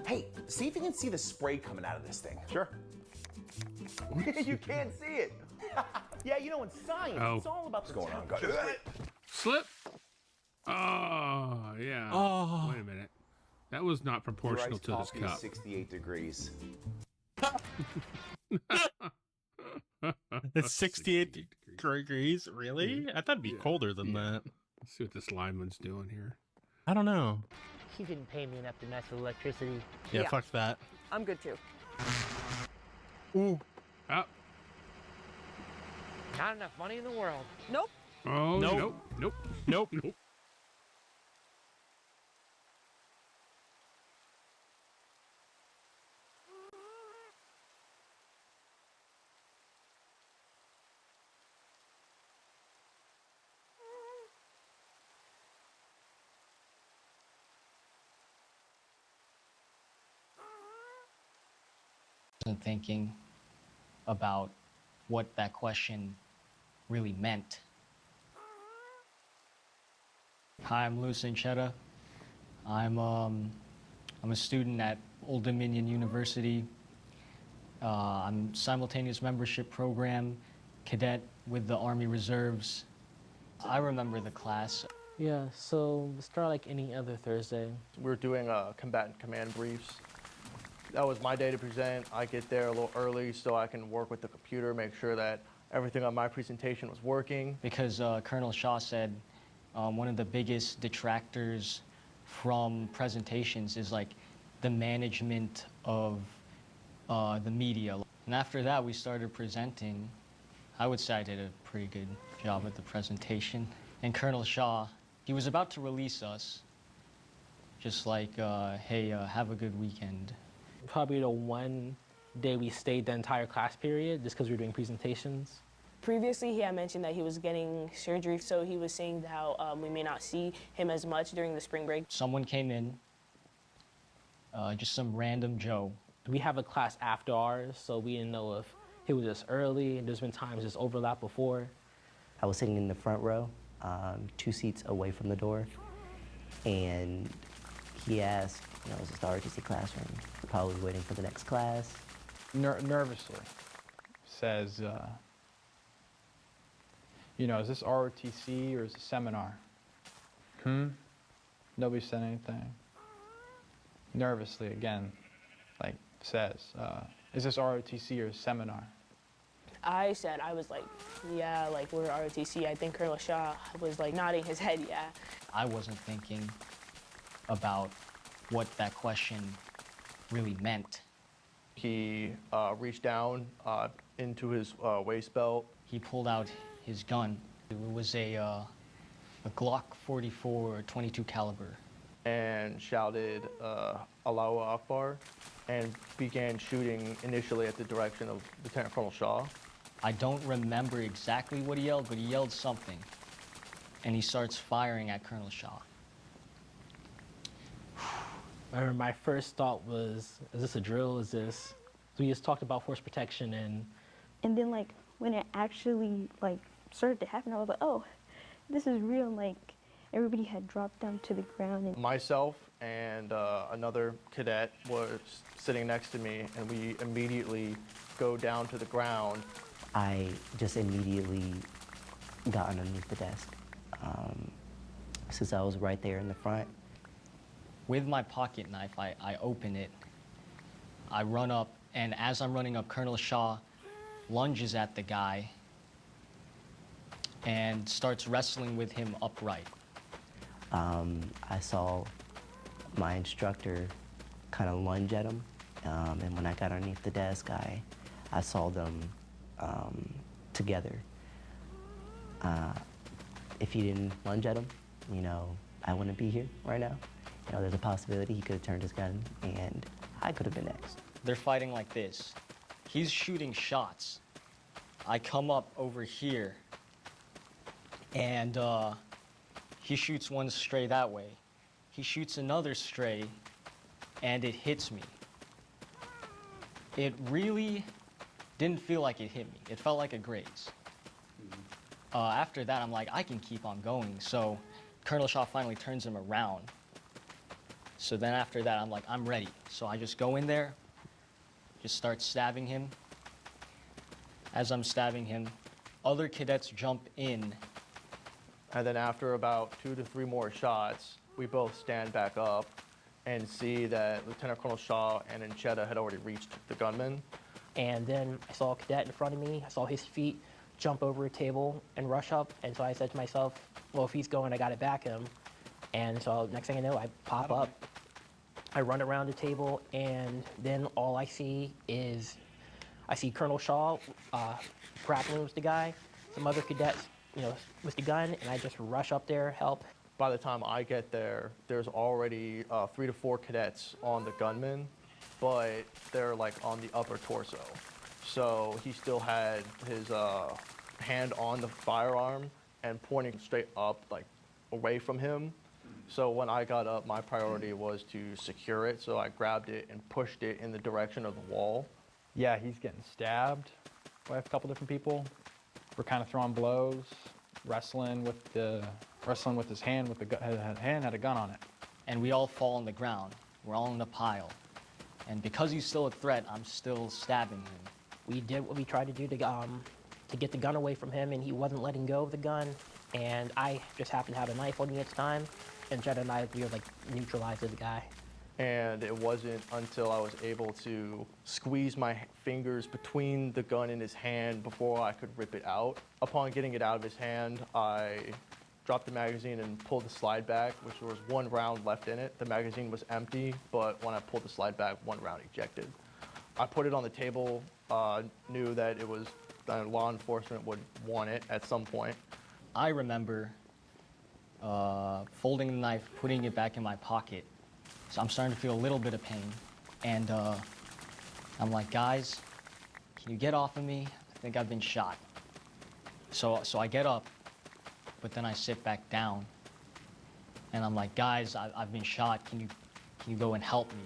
Hey, see if you can see the spray coming out of this thing. Sure. You can't see it. Yeah, in science, it's all about what's going on. Slip. Oh, yeah. Oh. Wait a minute. That was not proportional to this cup. 68 degrees. It's 68 degrees. Really? I thought it'd be colder than that. Let's see what this lineman's doing here. I don't know. He didn't pay me enough to mess with electricity. Yeah, fuck that. I'm good too. Ooh. Oh. Not enough money in the world. Nope. Oh, Nope. nope. Nope. Nope. Nope. Wasn't thinking about what that question really meant. Hi, I'm Louis Sanchetta. I'm a student at Old Dominion University. I'm simultaneous membership program cadet with the Army Reserves. I remember the class. Yeah, so start like any other Thursday. We're doing combatant command briefs. That was my day to present. I get there a little early so I can work with the computer, make sure that everything on my presentation was working. Because Colonel Shaw said one of the biggest detractors from presentations is like the management of the media. And after that, we started presenting. I would say I did a pretty good job at the presentation. And Colonel Shaw, he was about to release us, just like, hey, have a good weekend. Probably the one day we stayed the entire class period just because we were doing presentations. Previously, he had mentioned that he was getting surgery, so he was saying how we may not see him as much during the spring break. Someone came in, just some random Joe. We have a class after ours, so we didn't know if he was just early, and there's been times just overlap before. I was sitting in the front row, 2 seats away from the door, and he asked, is this the ROTC classroom? Probably waiting for the next class. Nervously says, is this ROTC or is it seminar? Nobody said anything. Nervously again, says, is this ROTC or seminar? I said, I was like, yeah, we're ROTC. I think Colonel Shaw was nodding his head, yeah. I wasn't thinking about what that question really meant. He reached down into his waist belt. He pulled out his gun. It was a Glock 44 22 caliber. And shouted Allahu Akbar and began shooting initially at the direction of Lieutenant Colonel Shaw. I don't remember exactly what he yelled, but he yelled something. And he starts firing at Colonel Shaw. I remember my first thought was, is this a drill? Is this... So we just talked about force protection and... And then when it actually started to happen, I was like, oh, this is real. Everybody had dropped down to the ground. And myself and another cadet was sitting next to me, and we immediately go down to the ground. I just immediately got underneath the desk, since I was right there in the front. With my pocket knife, I open it. I run up, and as I'm running up, Colonel Shaw lunges at the guy and starts wrestling with him upright. I saw my instructor kind of lunge at him, and when I got underneath the desk, I saw them together. If he didn't lunge at him, I wouldn't be here right now. There's a possibility he could have turned his gun, and I could have been next. They're fighting like this. He's shooting shots. I come up over here, and he shoots one stray that way. He shoots another stray, and it hits me. It really didn't feel like it hit me. It felt like a graze. After that, I'm like, I can keep on going. So Colonel Shaw finally turns him around. So then after that, I'm like, I'm ready. So I just go in there, just start stabbing him. As I'm stabbing him, other cadets jump in. And then after about 2 to 3 more shots, we both stand back up and see that Lieutenant Colonel Shaw and Anchetta had already reached the gunman. And then I saw a cadet in front of me. I saw his feet jump over a table and rush up. And so I said to myself, well, if he's going, I got to back him. And so next thing I know, I pop up, I run around the table, and then all I see is, I see Colonel Shaw grappling with the guy, some other cadets, with the gun, and I just rush up there, help. By the time I get there, there's already 3 to 4 cadets on the gunman, but they're like on the upper torso. So he still had his hand on the firearm and pointing straight up, like away from him. So when I got up, my priority was to secure it. So I grabbed it and pushed it in the direction of the wall. Yeah, he's getting stabbed by a couple different people. We're kind of throwing blows, wrestling with his hand. Hand had a gun on it. And we all fall on the ground. We're all in a pile. And because he's still a threat, I'm still stabbing him. We did what we tried to do to get the gun away from him, and he wasn't letting go of the gun. And I just happened to have a knife on me at the time, and Jed and I, we were like neutralized the guy. And it wasn't until I was able to squeeze my fingers between the gun in his hand before I could rip it out. Upon getting it out of his hand, I dropped the magazine and pulled the slide back, which was 1 round left in it. The magazine was empty, but when I pulled the slide back, 1 round ejected. I put it on the table, knew that it was law enforcement would want it at some point. I remember folding the knife, putting it back in my pocket. So I'm starting to feel a little bit of pain. And I'm like, guys, can you get off of me? I think I've been shot. So I get up, but then I sit back down. And I'm like, guys, I've been shot. Can you go and help me?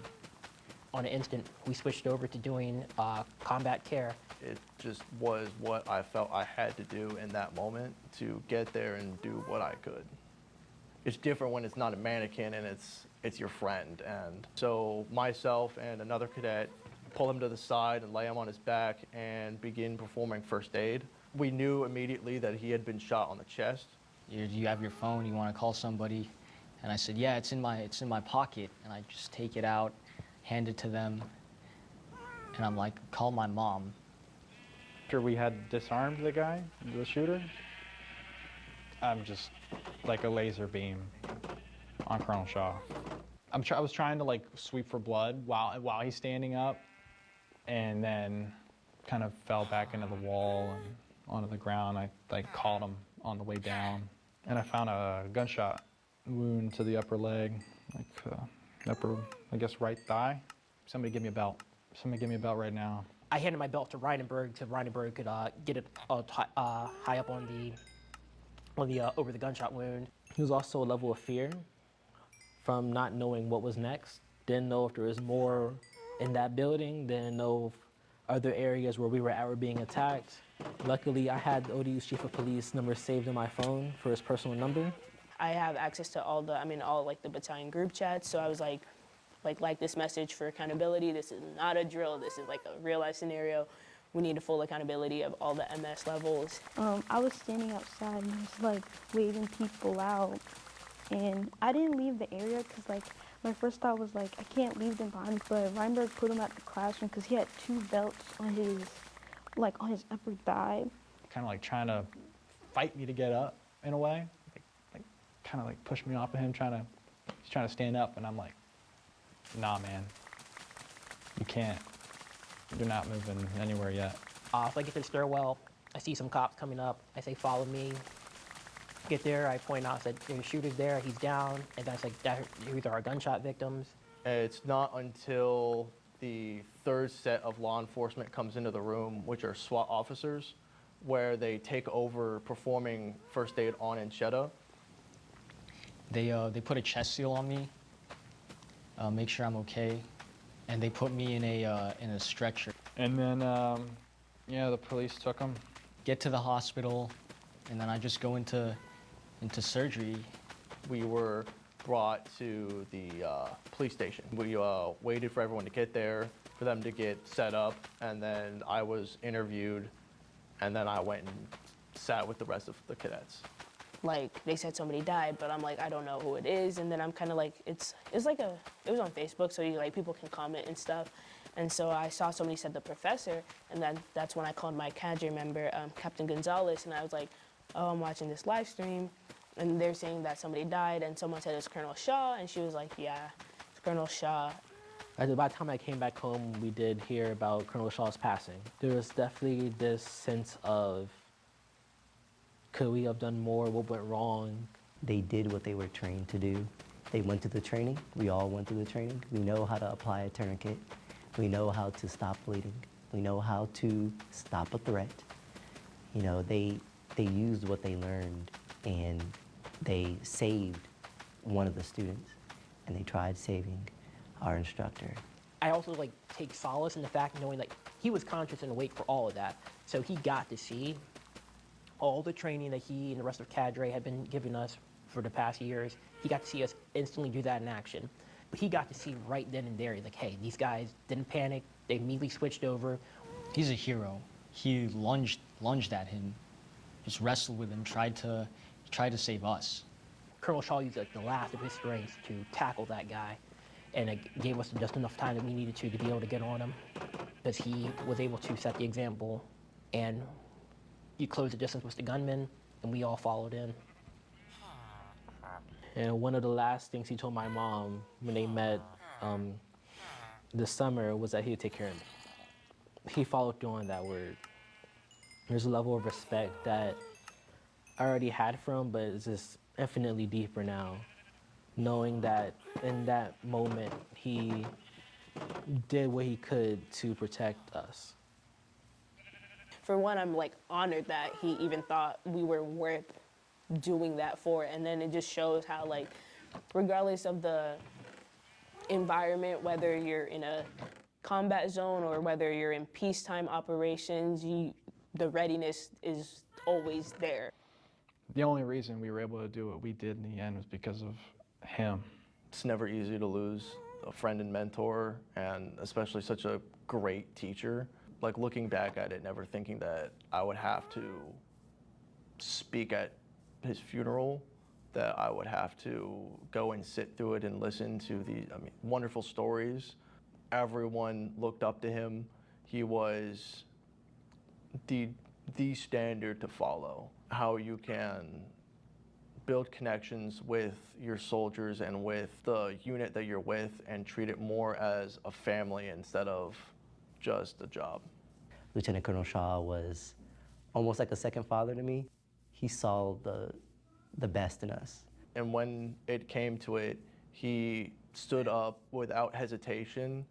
On an instant, we switched over to doing combat care. It just was what I felt I had to do in that moment to get there and do what I could. It's different when it's not a mannequin and it's your friend. And so myself and another cadet pull him to the side and lay him on his back and begin performing first aid. We knew immediately that he had been shot on the chest. Do you have your phone? You want to call somebody? And I said, yeah, it's in my pocket. And I just take it out, hand it to them, and I'm like, call my mom. After we had disarmed the guy, the shooter, I'm just like a laser beam on Colonel Shaw. I was trying to like sweep for blood while he's standing up, and then kind of fell back into the wall and onto the ground. I like caught him on the way down, and I found a gunshot wound to the upper leg, like upper, I guess, right thigh. Somebody give me a belt. Somebody give me a belt right now. I handed my belt to Reinenberg could get it high up on the over the gunshot wound. There was also a level of fear from not knowing what was next. Didn't know if there was more in that building. Didn't know if other areas where we were at were being attacked. Luckily, I had the ODU's chief of police number saved in my phone for his personal number. I have access to all like the battalion group chats, so I was like this message for accountability. This is not a drill. This is like a real life scenario. We need a full accountability of all the MS levels. I was standing outside and I was like waving people out, and I didn't leave the area because like my first thought was like I can't leave them behind, but Reinberg put him at the classroom because he had 2 belts on his upper thigh. Kind of like trying to fight me to get up in a way, like kind of like push me off of him, he's trying to stand up, and I'm like, nah, man, you can't. You're not moving anywhere yet. If I get to the stairwell, I see some cops coming up. I say, follow me. Get there, I point out, I said, there's a shooter there, he's down. And then I said, these are our gunshot victims. It's not until the 3rd set of law enforcement comes into the room, which are SWAT officers, where they take over performing first aid on Enchetta. They put a chest seal on me, make sure I'm okay, and they put me in a stretcher. And then, the police took him. Get to the hospital, and then I just go into surgery. We were brought to the police station. We waited for everyone to get there, for them to get set up, and then I was interviewed, and then I went and sat with the rest of the cadets. Like, they said somebody died, but I'm like, I don't know who it is. And then I'm kind of like, it was on Facebook, so people can comment and stuff. And so I saw somebody said the professor, and then that's when I called my cadre member, Captain Gonzalez, and I was like, oh, I'm watching this live stream, and they're saying that somebody died, and someone said it's Colonel Shaw, and she was like, yeah, it's Colonel Shaw. By the time I came back home, we did hear about Colonel Shaw's passing. There was definitely this sense of, could we have done more? What went wrong? They did what they were trained to do. They went to the training. We all went to the training. We know how to apply a tourniquet. We know how to stop bleeding. We know how to stop a threat. You know, they used what they learned, and they saved one of the students, and they tried saving our instructor. I also like take solace in the fact knowing like he was conscious and awake for all of that. So he got to see all the training that he and the rest of cadre had been giving us for the past years. He got to see us instantly do that in action. But he got to see right then and there, like, hey, these guys didn't panic. They immediately switched over. He's a hero. He lunged at him, just wrestled with him, tried to save us. Colonel Shaw used like the last of his strength to tackle that guy, and it gave us just enough time that we needed to be able to get on him, because he was able to set the example, and he closed the distance with the gunman, and we all followed in. And one of the last things he told my mom when they met this summer was that he would take care of me. He followed through on that word. There's a level of respect that I already had for him, but it's just infinitely deeper now, knowing that in that moment he did what he could to protect us. For one, I'm like honored that he even thought we were worth doing that for, and then it just shows how, like, regardless of the environment, whether you're in a combat zone or whether you're in peacetime operations, the readiness is always there. The only reason we were able to do what we did in the end was because of him. It's never easy to lose a friend and mentor, and especially such a great teacher. Like, looking back at it, never thinking that I would have to speak at his funeral, that I would have to go and sit through it and listen to the wonderful stories. Everyone looked up to him. He was the standard to follow. How you can build connections with your soldiers and with the unit that you're with and treat it more as a family instead of just a job. Lieutenant Colonel Shaw was almost like a second father to me. He saw the best in us. And when it came to it, he stood up without hesitation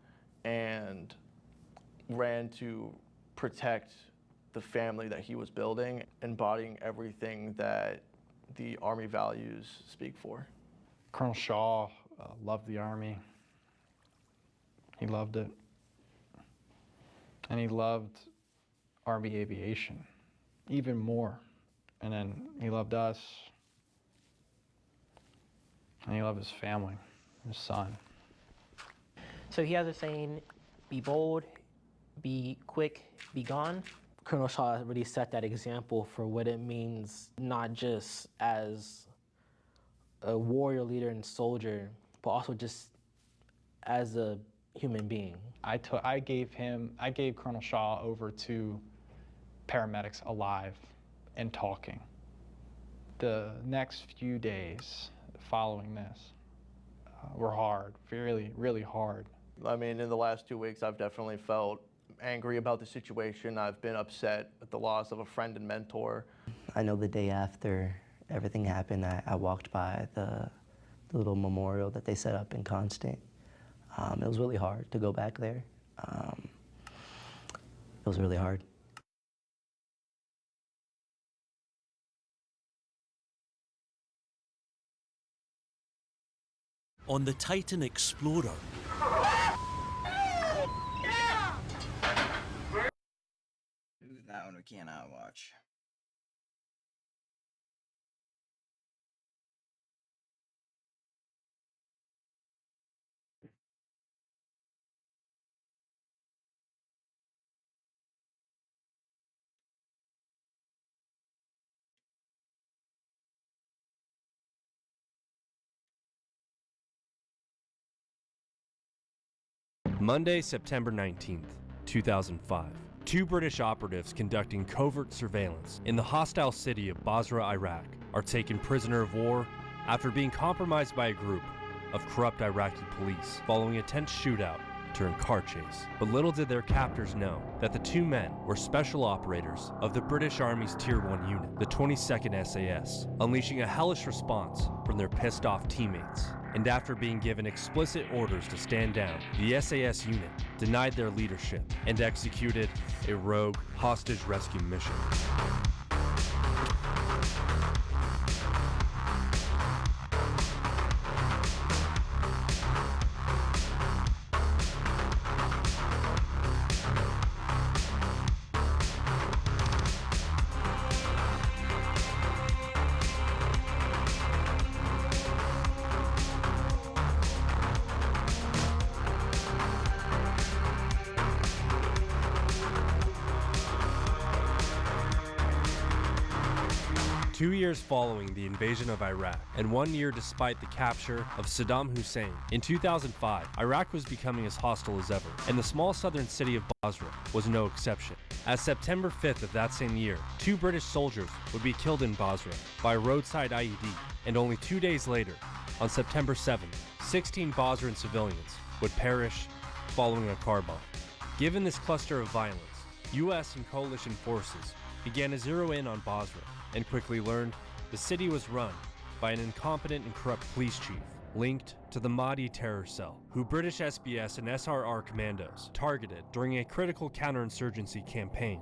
and ran to protect the family that he was building, embodying everything that the Army values speak for. Colonel Shaw loved the Army. He loved it. And he loved Army aviation even more. And then he loved us. And he loved his family, his son. So he has a saying, be bold, be quick, be gone. Colonel Shaw really set that example for what it means, not just as a warrior leader and soldier, but also just as a human being. I gave Colonel Shaw over to paramedics alive and talking. The next few days following this were hard, really, really hard. I mean, in the last 2 weeks, I've definitely felt angry about the situation. I've been upset at the loss of a friend and mentor. I know the day after everything happened, I walked by the little memorial that they set up in Constant. It was really hard to go back there. It was really hard. On the Titan Explorer. That one we cannot watch. Monday, September 19th, 2005. 2 British operatives conducting covert surveillance in the hostile city of Basra, Iraq, are taken prisoner of war after being compromised by a group of corrupt Iraqi police following a tense shootout turned car chase. But little did their captors know that the 2 men were special operators of the British Army's Tier 1 unit, the 22nd SAS, unleashing a hellish response from their pissed off teammates. And after being given explicit orders to stand down, the SAS unit denied their leadership and executed a rogue hostage rescue mission. 2 years following the invasion of Iraq, and 1 year despite the capture of Saddam Hussein, in 2005, Iraq was becoming as hostile as ever, and the small southern city of Basra was no exception. As September 5th of that same year, 2 British soldiers would be killed in Basra by a roadside IED, and only 2 days later, on September 7th, 16 Basran civilians would perish following a car bomb. Given this cluster of violence, US and coalition forces began to zero in on Basra, and quickly learned the city was run by an incompetent and corrupt police chief linked to the Mahdi terror cell, who British SBS and SRR commandos targeted during a critical counterinsurgency campaign.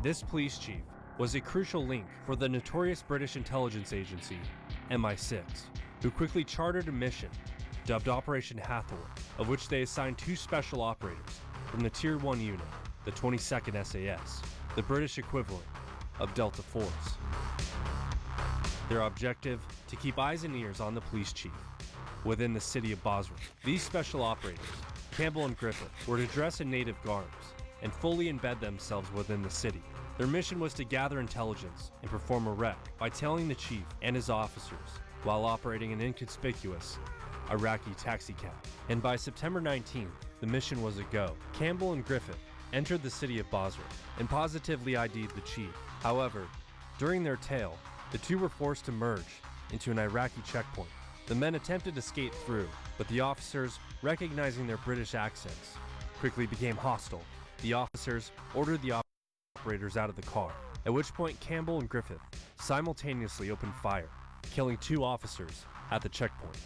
This police chief was a crucial link for the notorious British intelligence agency MI6, who quickly chartered a mission dubbed Operation Hathor, of which they assigned 2 special operators from the Tier 1 unit, the 22nd SAS, the British equivalent of Delta Force. Their objective, to keep eyes and ears on the police chief within the city of Basra. These special operators, Campbell and Griffith, were to dress in native garbs and fully embed themselves within the city. Their mission was to gather intelligence and perform a wreck by tailing the chief and his officers while operating an inconspicuous Iraqi taxicab. And by September 19th, the mission was a go. Campbell and Griffith entered the city of Basra and positively ID'd the chief. However, during their tail, the 2 were forced to merge into an Iraqi checkpoint. The men attempted to skate through, but the officers, recognizing their British accents, quickly became hostile. The officers ordered the operators out of the car, at which point Campbell and Griffith simultaneously opened fire, killing 2 officers at the checkpoint.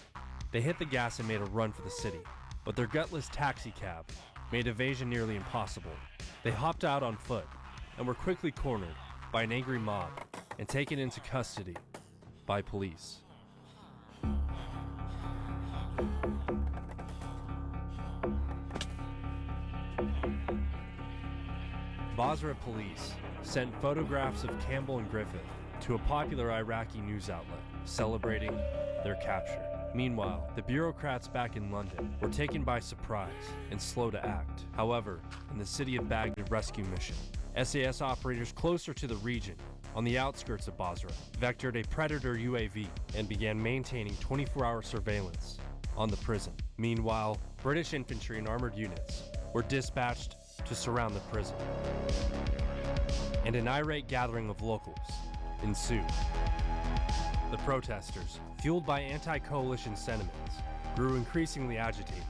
They hit the gas and made a run for the city, but their gutless taxicab made evasion nearly impossible. They hopped out on foot and were quickly cornered by an angry mob and taken into custody by police. Basra police sent photographs of Campbell and Griffith to a popular Iraqi news outlet, celebrating their capture. Meanwhile, the bureaucrats back in London were taken by surprise and slow to act. However, in the city of Baghdad rescue mission, SAS operators closer to the region, on the outskirts of Basra, vectored a Predator UAV and began maintaining 24-hour surveillance on the prison. Meanwhile, British infantry and armored units were dispatched to surround the prison, and an irate gathering of locals ensued. The protesters, fueled by anti-coalition sentiments, grew increasingly agitated,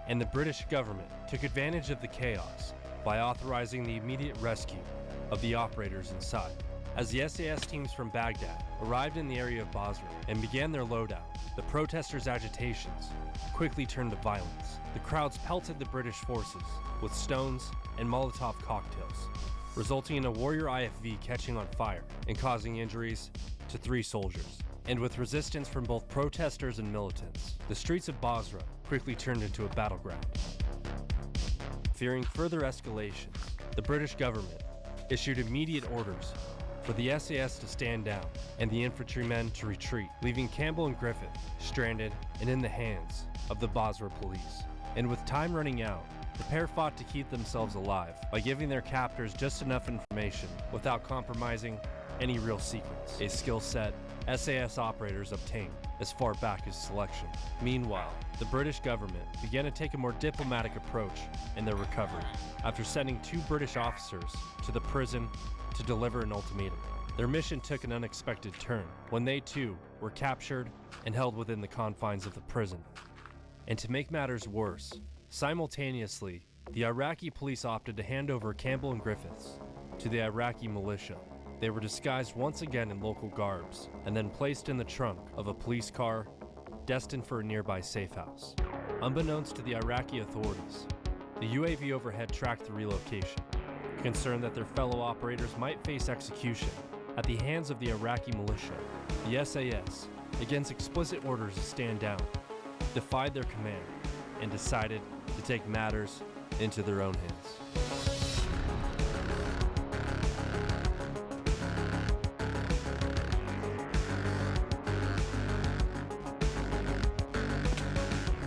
and the British government took advantage of the chaos by authorizing the immediate rescue of the operators inside. As the SAS teams from Baghdad arrived in the area of Basra and began their loadout, the protesters' agitations quickly turned to violence. The crowds pelted the British forces with stones and Molotov cocktails, resulting in a Warrior IFV catching on fire and causing injuries to 3 soldiers. And with resistance from both protesters and militants, the streets of Basra quickly turned into a battleground. Fearing further escalations, the British government issued immediate orders for the SAS to stand down and the infantrymen to retreat, leaving Campbell and Griffith stranded and in the hands of the Basra police. And with time running out, the pair fought to keep themselves alive by giving their captors just enough information without compromising any real secrets, a skill set SAS operators obtained as far back as selection. Meanwhile, the British government began to take a more diplomatic approach in their recovery after sending 2 British officers to the prison to deliver an ultimatum. Their mission took an unexpected turn when they too were captured and held within the confines of the prison. And to make matters worse, simultaneously, the Iraqi police opted to hand over Campbell and Griffiths to the Iraqi militia. They were disguised once again in local garbs and then placed in the trunk of a police car destined for a nearby safe house. Unbeknownst to the Iraqi authorities, the UAV overhead tracked the relocation, concerned that their fellow operators might face execution at the hands of the Iraqi militia. The SAS, against explicit orders to stand down, defied their command and decided to take matters into their own hands.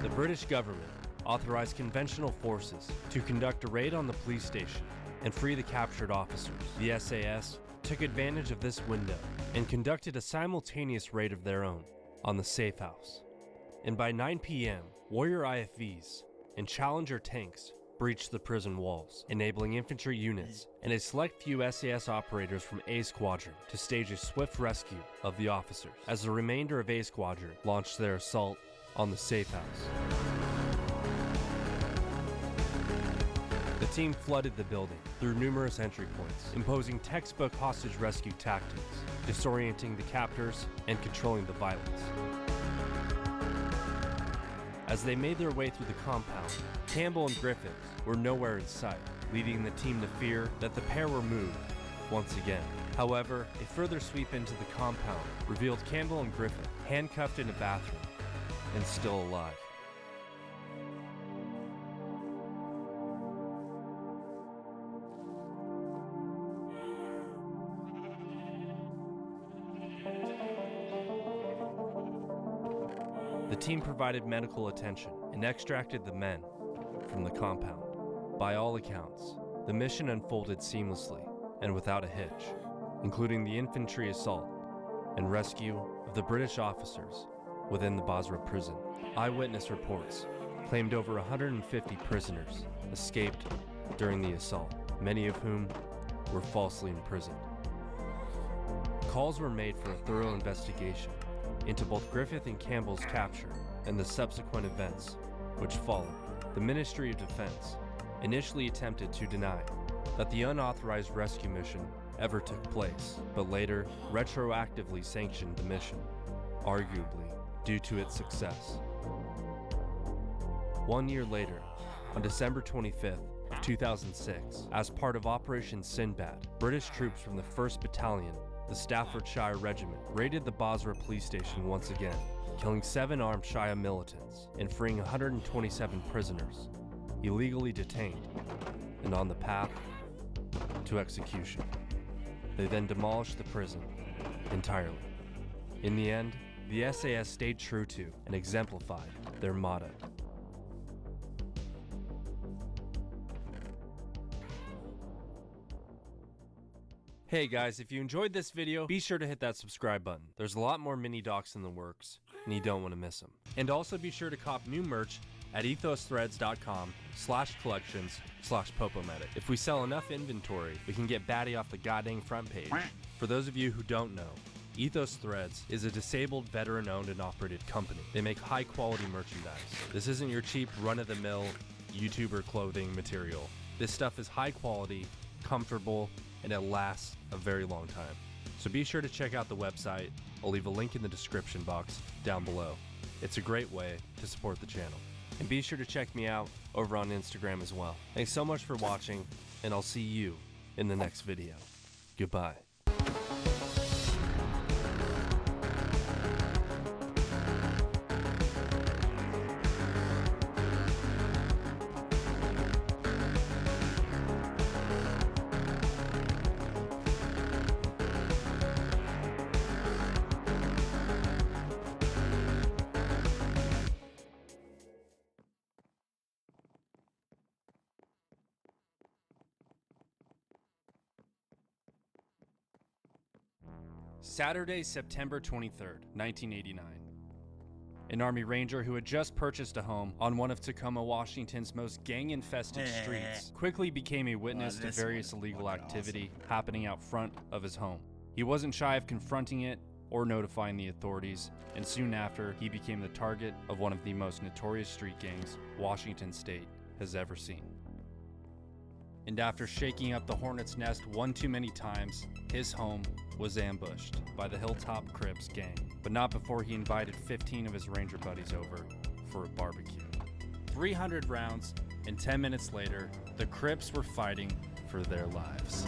The British government authorized conventional forces to conduct a raid on the police station and free the captured officers. The SAS took advantage of this window and conducted a simultaneous raid of their own on the safe house. And by 9 p.m., Warrior IFVs and Challenger tanks breached the prison walls, enabling infantry units and a select few SAS operators from A Squadron to stage a swift rescue of the officers, as the remainder of A Squadron launched their assault on the safe house. The team flooded the building through numerous entry points, imposing textbook hostage rescue tactics, disorienting the captors and controlling the violence. As they made their way through the compound, Campbell and Griffiths were nowhere in sight, leading the team to fear that the pair were moved once again. However, a further sweep into the compound revealed Campbell and Griffith handcuffed in a bathroom and still alive. The team provided medical attention and extracted the men from the compound. By all accounts, the mission unfolded seamlessly and without a hitch, including the infantry assault and rescue of the British officers within the Basra prison. Eyewitness reports claimed over 150 prisoners escaped during the assault, many of whom were falsely imprisoned. Calls were made for a thorough investigation into both Griffith and Campbell's capture and the subsequent events which followed. The Ministry of Defense initially attempted to deny that the unauthorized rescue mission ever took place, but later retroactively sanctioned the mission, arguably due to its success. 1 year later, on December 25th, 2006, as part of Operation Sinbad, British troops from the 1st Battalion, the Staffordshire Regiment, raided the Basra police station once again, killing 7 armed Shia militants and freeing 127 prisoners, illegally detained and on the path to execution. They then demolished the prison entirely. In the end, the SAS stayed true to and exemplified their motto. Hey guys, if you enjoyed this video, be sure to hit that subscribe button. There's a lot more mini docs in the works, and you don't want to miss them. And also be sure to cop new merch at ethosthreads.com/collections/popomedic. If we sell enough inventory, we can get Batty off the goddamn front page. For those of you who don't know, Ethos Threads is a disabled, veteran-owned and operated company. They make high-quality merchandise. This isn't your cheap, run-of-the-mill YouTuber clothing material. This stuff is high quality, comfortable, and it lasts a very long time. So be sure to check out the website. I'll leave a link in the description box down below. It's a great way to support the channel. And be sure to check me out over on Instagram as well. Thanks so much for watching, and I'll see you in the next video. Goodbye. Saturday, September 23rd, 1989. an Army Ranger who had just purchased a home on one of Tacoma, Washington's most gang-infested streets, quickly became a witness to various illegal activity happening out front of his home. He wasn't shy of confronting it or notifying the authorities, and soon after, he became the target of one of the most notorious street gangs Washington State has ever seen. And after shaking up the hornet's nest one too many times, his home was ambushed by the Hilltop Crips gang, but not before he invited 15 of his Ranger buddies over for a barbecue. 300 rounds, and 10 minutes later, the Crips were fighting for their lives.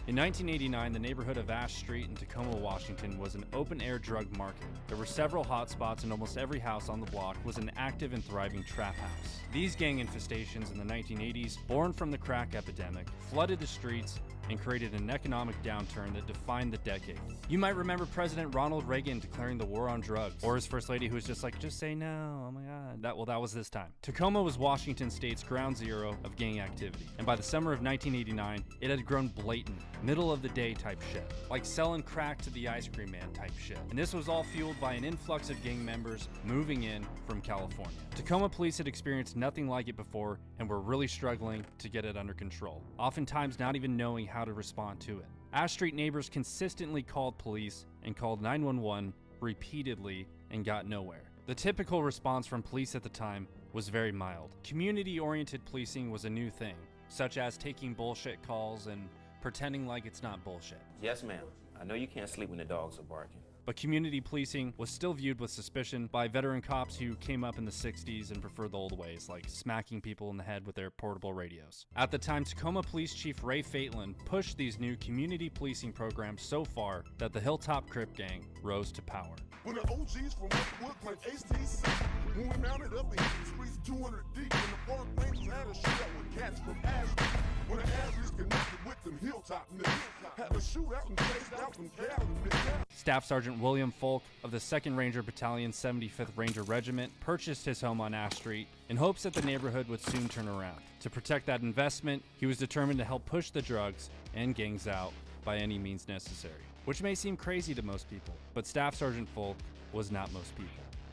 In 1989, the neighborhood of Ash Street in Tacoma, Washington was an open-air drug market. There were several hotspots and almost every house on the block was an active and thriving trap house. These gang infestations in the 1980s, born from the crack epidemic, flooded the streets and created an economic downturn that defined the decade. You might remember President Ronald Reagan declaring the war on drugs, or his first lady who was just like, just say no, oh my god. That was this time. Tacoma was Washington State's ground zero of gang activity, and by the summer of 1989, it had grown blatant, middle of the day type shit, like selling crack to the ice cream man type shit. And this was all fueled by an influx of gang members moving in from California. Tacoma police had experienced nothing like it before and were really struggling to get it under control, oftentimes not even knowing how to respond to it. Ash Street neighbors consistently called police and called 911 repeatedly and got nowhere. The typical response from police at the time was very mild. Community-oriented policing was a new thing, such as taking bullshit calls and pretending like it's not bullshit. Yes, ma'am. I know you can't sleep when the dogs are barking. But community policing was still viewed with suspicion by veteran cops who came up in the 60s and preferred the old ways, like smacking people in the head with their portable radios. At the time, Tacoma Police Chief Ray Fatelin pushed these new community policing programs so far that the Hilltop Crip Gang rose to power. When the OGs from Wood like HTC, when we mounted up in the streets 200 deep, when the park rangers had a shootout with cats from Ashby, when the Ashby's connected with them Hilltop niggas, had a shootout and chased out from Cali niggas. Staff Sergeant William Folk of the 2nd Ranger Battalion 75th Ranger Regiment purchased his home on Ash Street in hopes that the neighborhood would soon turn around. To protect that investment, he was determined to help push the drugs and gangs out by any means necessary. Which may seem crazy to most people, but Staff Sergeant Folk was not most people.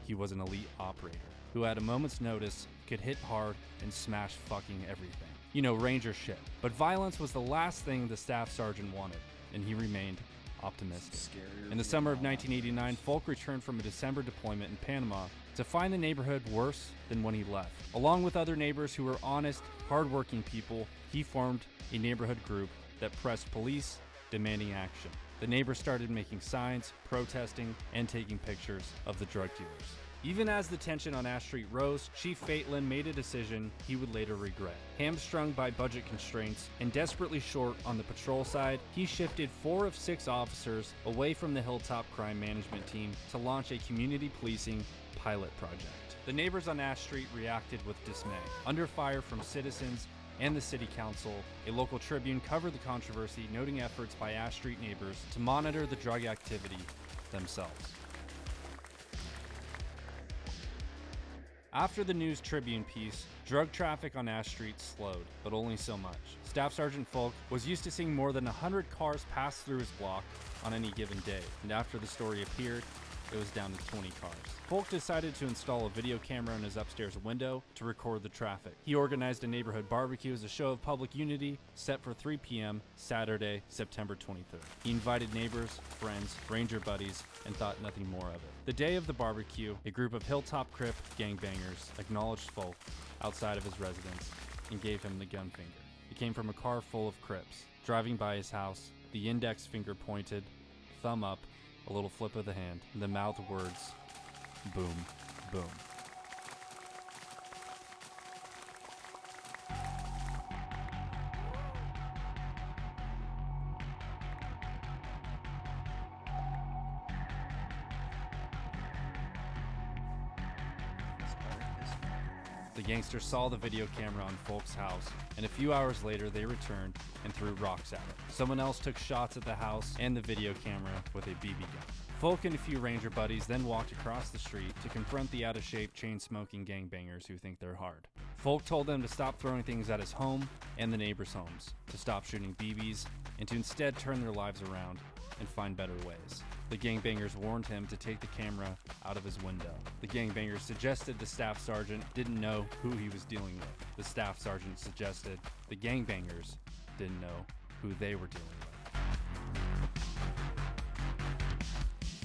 He was an elite operator who at a moment's notice could hit hard and smash fucking everything. You know, Ranger shit. But violence was the last thing the Staff Sergeant wanted, and he remained optimistic. In the summer of 1989, Folk returned from a December deployment in Panama to find the neighborhood worse than when he left. Along with other neighbors who were honest, hardworking people, he formed a neighborhood group that pressed police, demanding action. The neighbors started making signs, protesting, and taking pictures of the drug dealers. Even as the tension on Ash Street rose, Chief Fatelin made a decision he would later regret. Hamstrung by budget constraints and desperately short on the patrol side, he shifted 4 of 6 officers away from the Hilltop Crime Management Team to launch a community policing pilot project. The neighbors on Ash Street reacted with dismay. Under fire from citizens and the city council, a local Tribune covered the controversy, noting efforts by Ash Street neighbors to monitor the drug activity themselves. After the News Tribune piece, drug traffic on Ash Street slowed, but only so much. Staff Sergeant Folk was used to seeing more than 100 cars pass through his block on any given day, and after the story appeared, it was down to 20 cars. Folk decided to install a video camera in his upstairs window to record the traffic. He organized a neighborhood barbecue as a show of public unity set for 3 p.m. Saturday, September 23rd. He invited neighbors, friends, ranger buddies, and thought nothing more of it. The day of the barbecue, a group of Hilltop Crip gangbangers acknowledged Folk outside of his residence and gave him the gun finger. It came from a car full of Crips. Driving by his house, the index finger pointed, thumb up, a little flip of the hand, and the mouthed words, boom, boom. The gangsters saw the video camera on Folk's house, and a few hours later they returned and threw rocks at it. Someone else took shots at the house and the video camera with a BB gun. Folk and a few ranger buddies then walked across the street to confront the out-of-shape, chain-smoking gangbangers who think they're hard. Folk told them to stop throwing things at his home and the neighbors' homes, to stop shooting BBs, and to instead turn their lives around and find better ways. The gangbangers warned him to take the camera out of his window. The gangbangers suggested the staff sergeant didn't know who he was dealing with. The staff sergeant suggested the gangbangers didn't know who they were dealing with.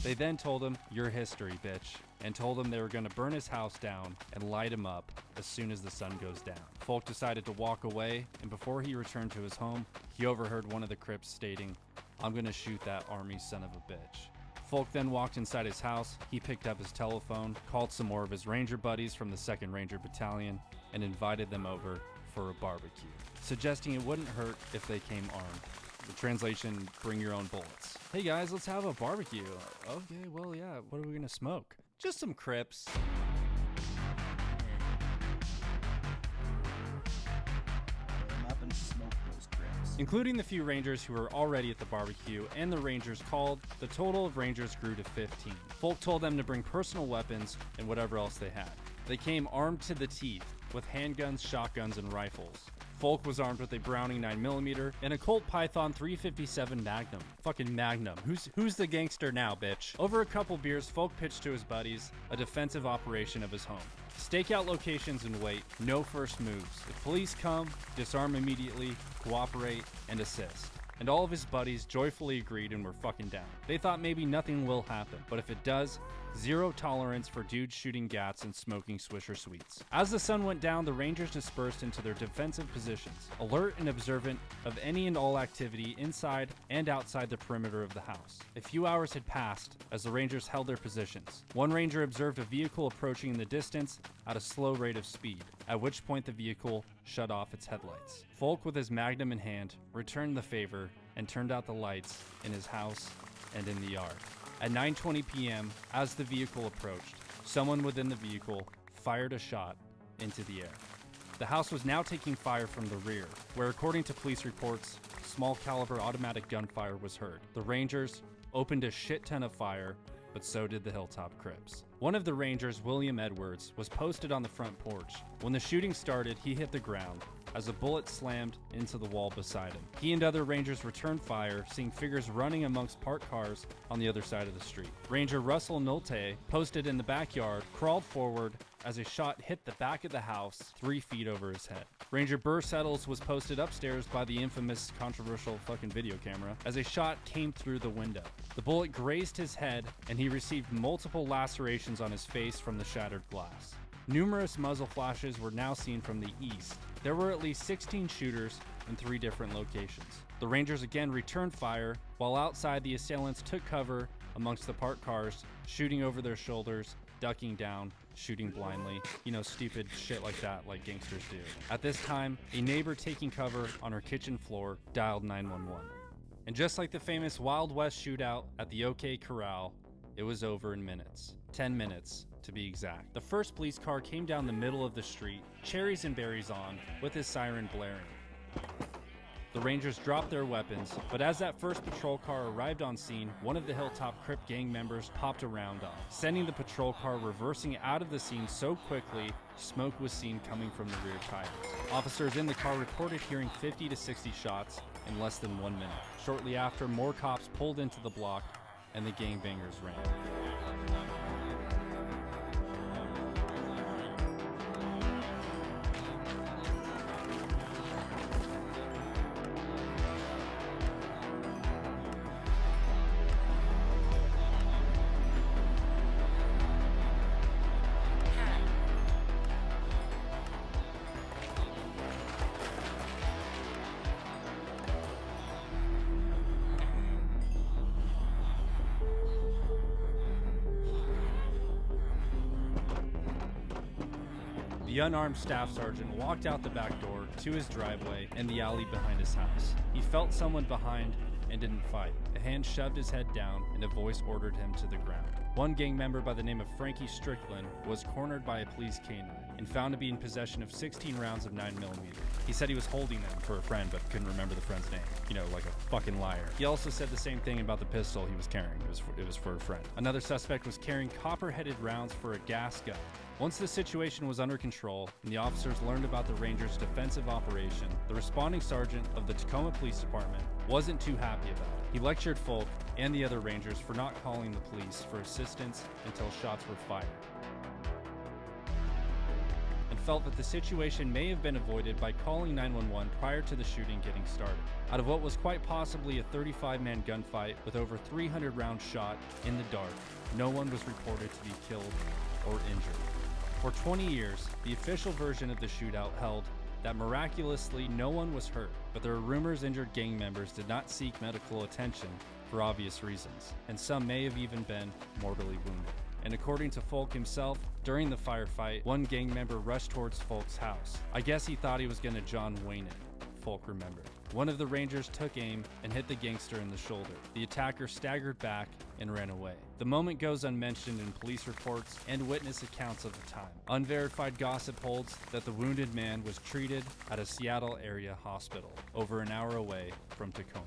They then told him, "Your history, bitch," and told him they were going to burn his house down and light him up as soon as the sun goes down. Folk decided to walk away, and before he returned to his home, he overheard one of the Crips stating, "I'm going to shoot that army son of a bitch." Folk then walked inside his house. He picked up his telephone, called some more of his ranger buddies from the 2nd Ranger Battalion, and invited them over for a barbecue, suggesting it wouldn't hurt if they came armed. The translation, bring your own bullets. Hey guys, let's have a barbecue. Okay, well yeah, what are we gonna smoke? Just some Crips. Including the few rangers who were already at the barbecue and the rangers called, the total of rangers grew to 15. Folk told them to bring personal weapons and whatever else they had. They came armed to the teeth with handguns, shotguns, and rifles. Folk was armed with a Browning 9mm and a Colt Python 357 Magnum. Fucking Magnum. Who's the gangster now, bitch? Over a couple beers, Folk pitched to his buddies a defensive operation of his home. Stake out locations and wait. No first moves. If police come, disarm immediately, cooperate, and assist. And all of his buddies joyfully agreed and were fucking down. They thought maybe nothing will happen, but if it does, zero tolerance for dudes shooting gats and smoking Swisher Sweets. As the sun went down, the Rangers dispersed into their defensive positions, alert and observant of any and all activity inside and outside the perimeter of the house. A few hours had passed as the Rangers held their positions. One Ranger observed a vehicle approaching in the distance at a slow rate of speed, at which point the vehicle shut off its headlights. Folk, with his Magnum in hand, returned the favor and turned out the lights in his house and in the yard. At 9:20 p.m., as the vehicle approached, someone within the vehicle fired a shot into the air. The house was now taking fire from the rear, where, according to police reports, small caliber automatic gunfire was heard. The Rangers opened a shit ton of fire, but so did the Hilltop Crips. One of the Rangers, William Edwards, was posted on the front porch. When the shooting started, he hit the ground as a bullet slammed into the wall beside him. He and other Rangers returned fire, seeing figures running amongst parked cars on the other side of the street. Ranger Russell Nolte, posted in the backyard, crawled forward as a shot hit the back of the house 3 feet over his head. Ranger Burr Settles was posted upstairs by the infamous controversial fucking video camera as a shot came through the window. The bullet grazed his head and he received multiple lacerations on his face from the shattered glass. Numerous muzzle flashes were now seen from the east. There were at least 16 shooters in 3 different locations. The Rangers again returned fire, while outside the assailants took cover amongst the parked cars, shooting over their shoulders, ducking down, shooting blindly, stupid shit like that like gangsters do. At this time, a neighbor taking cover on her kitchen floor dialed 911. And just like the famous Wild West shootout at the OK Corral, it was over in minutes. 10 minutes. To be exact. The first police car came down the middle of the street, cherries and berries on, with his siren blaring. The Rangers dropped their weapons, but as that first patrol car arrived on scene, one of the Hilltop Crip gang members popped a round off, sending the patrol car reversing out of the scene so quickly, smoke was seen coming from the rear tires. Officers in the car reported hearing 50 to 60 shots in less than 1 minute. Shortly after, more cops pulled into the block, and the gangbangers ran. The unarmed staff sergeant walked out the back door to his driveway and the alley behind his house. He felt someone behind and didn't fight. A hand shoved his head down and a voice ordered him to the ground. One gang member by the name of Frankie Strickland was cornered by a police canine and found to be in possession of 16 rounds of 9mm. He said he was holding them for a friend but couldn't remember the friend's name. You know, like a fucking liar. He also said the same thing about the pistol he was carrying. It was for a friend. Another suspect was carrying copper-headed rounds for a gas gun. Once the situation was under control and the officers learned about the Rangers' defensive operation, the responding sergeant of the Tacoma Police Department wasn't too happy about it. He lectured Folk and the other Rangers for not calling the police for assistance until shots were fired, and felt that the situation may have been avoided by calling 911 prior to the shooting getting started. Out of what was quite possibly a 35-man gunfight with over 300 rounds shot in the dark, no one was reported to be killed or injured. For 20 years, the official version of the shootout held that miraculously no one was hurt, but there are rumors injured gang members did not seek medical attention for obvious reasons, and some may have even been mortally wounded. And according to Folk himself, during the firefight, one gang member rushed towards Folk's house. I guess he thought he was gonna John Wayne it, Folk remembered. One of the Rangers took aim and hit the gangster in the shoulder. The attacker staggered back and ran away. The moment goes unmentioned in police reports and witness accounts of the time. Unverified gossip holds that the wounded man was treated at a Seattle area hospital, over an hour away from Tacoma.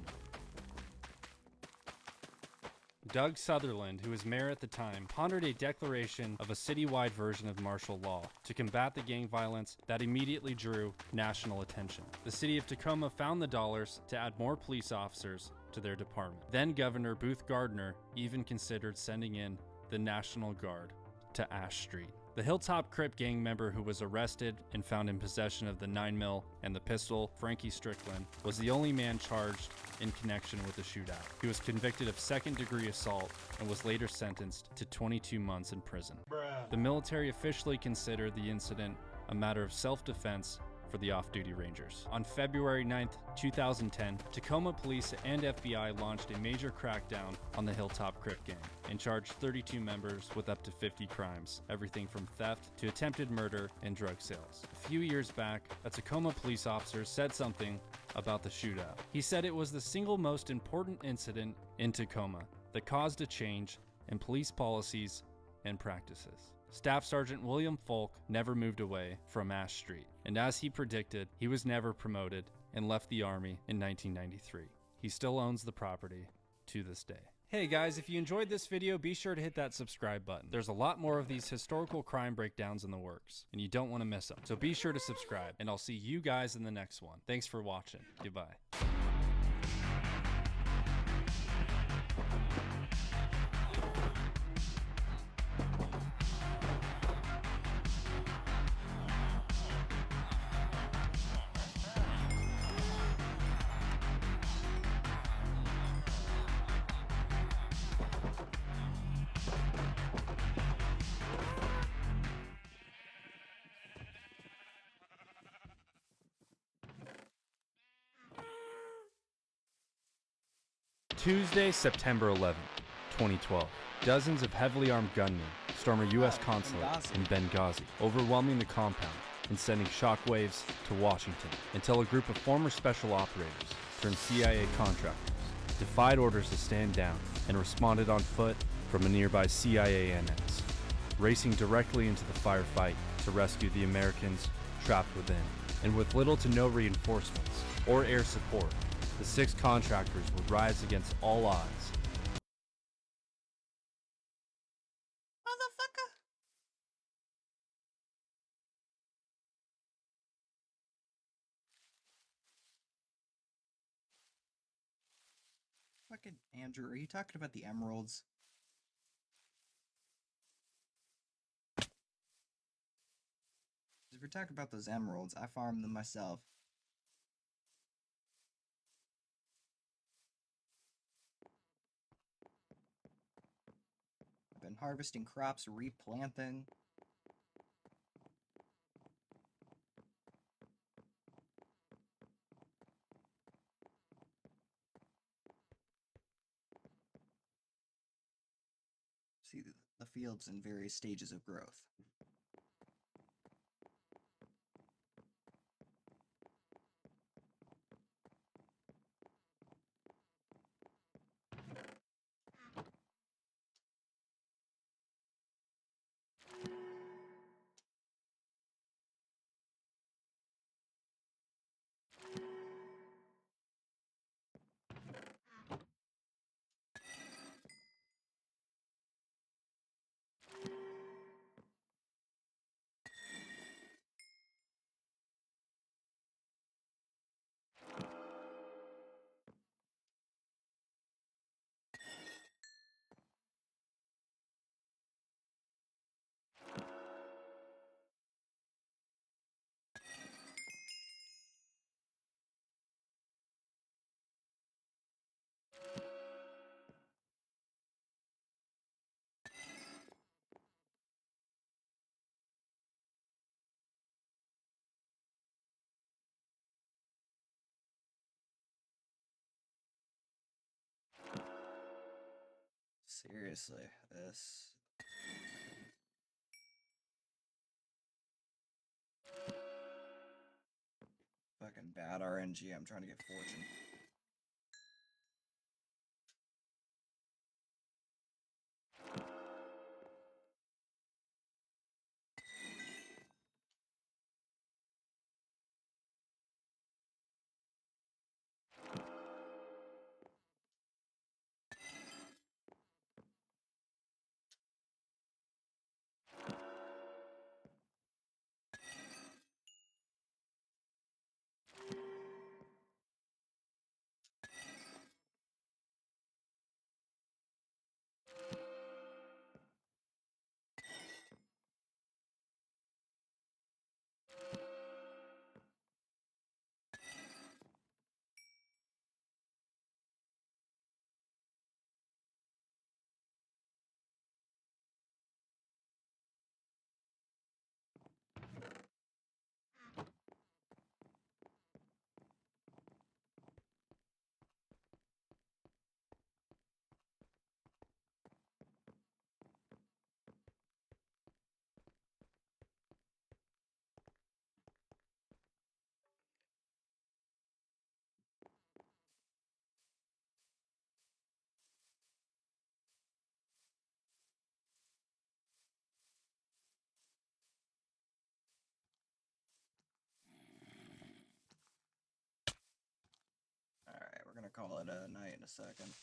Doug Sutherland, who was mayor at the time, pondered a declaration of a citywide version of martial law to combat the gang violence that immediately drew national attention. The city of Tacoma found the dollars to add more police officers to their department. Then Governor Booth Gardner even considered sending in the National Guard to Ash Street. The Hilltop Crip gang member who was arrested and found in possession of the 9mm and the pistol, Frankie Strickland, was the only man charged in connection with the shootout. He was convicted of second-degree assault and was later sentenced to 22 months in prison. The military officially considered the incident a matter of self-defense for the off-duty Rangers. On February 9th, 2010, Tacoma Police and FBI launched a major crackdown on the Hilltop Crip gang and charged 32 members with up to 50 crimes, everything from theft to attempted murder and drug sales. A few years back, a Tacoma police officer said something about the shootout. He said it was the single most important incident in Tacoma that caused a change in police policies and practices. Staff Sergeant William Folk never moved away from Ash Street, and as he predicted, he was never promoted and left the Army in 1993. He still owns the property to this day. Hey guys, if you enjoyed this video, be sure to hit that subscribe button. There's a lot more of these historical crime breakdowns in the works, and you don't want to miss them. So be sure to subscribe, and I'll see you guys in the next one. Thanks for watching. Goodbye. Tuesday, September 11th, 2012. Dozens of heavily armed gunmen storm a U.S. consulate in Benghazi, overwhelming the compound and sending shockwaves to Washington until a group of former special operators turned CIA contractors defied orders to stand down and responded on foot from a nearby CIA annex, racing directly into the firefight to rescue the Americans trapped within. And with little to no reinforcements or air support, the 6 contractors would rise against all odds. Motherfucker! Fucking Andrew, are you talking about the emeralds? If we're talking about those emeralds, I farmed them myself. I've been harvesting crops, replanting. See the fields in various stages of growth. Seriously, this. Fucking bad RNG. I'm trying to get fortune. Alright, we're gonna call it a night in a second.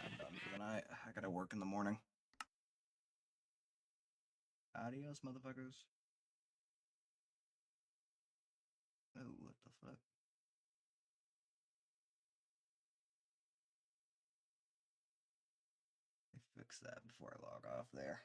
I'm done for the night. I gotta work in the morning. Adios, motherfuckers. Oh, what the fuck? Fix that before I log off there.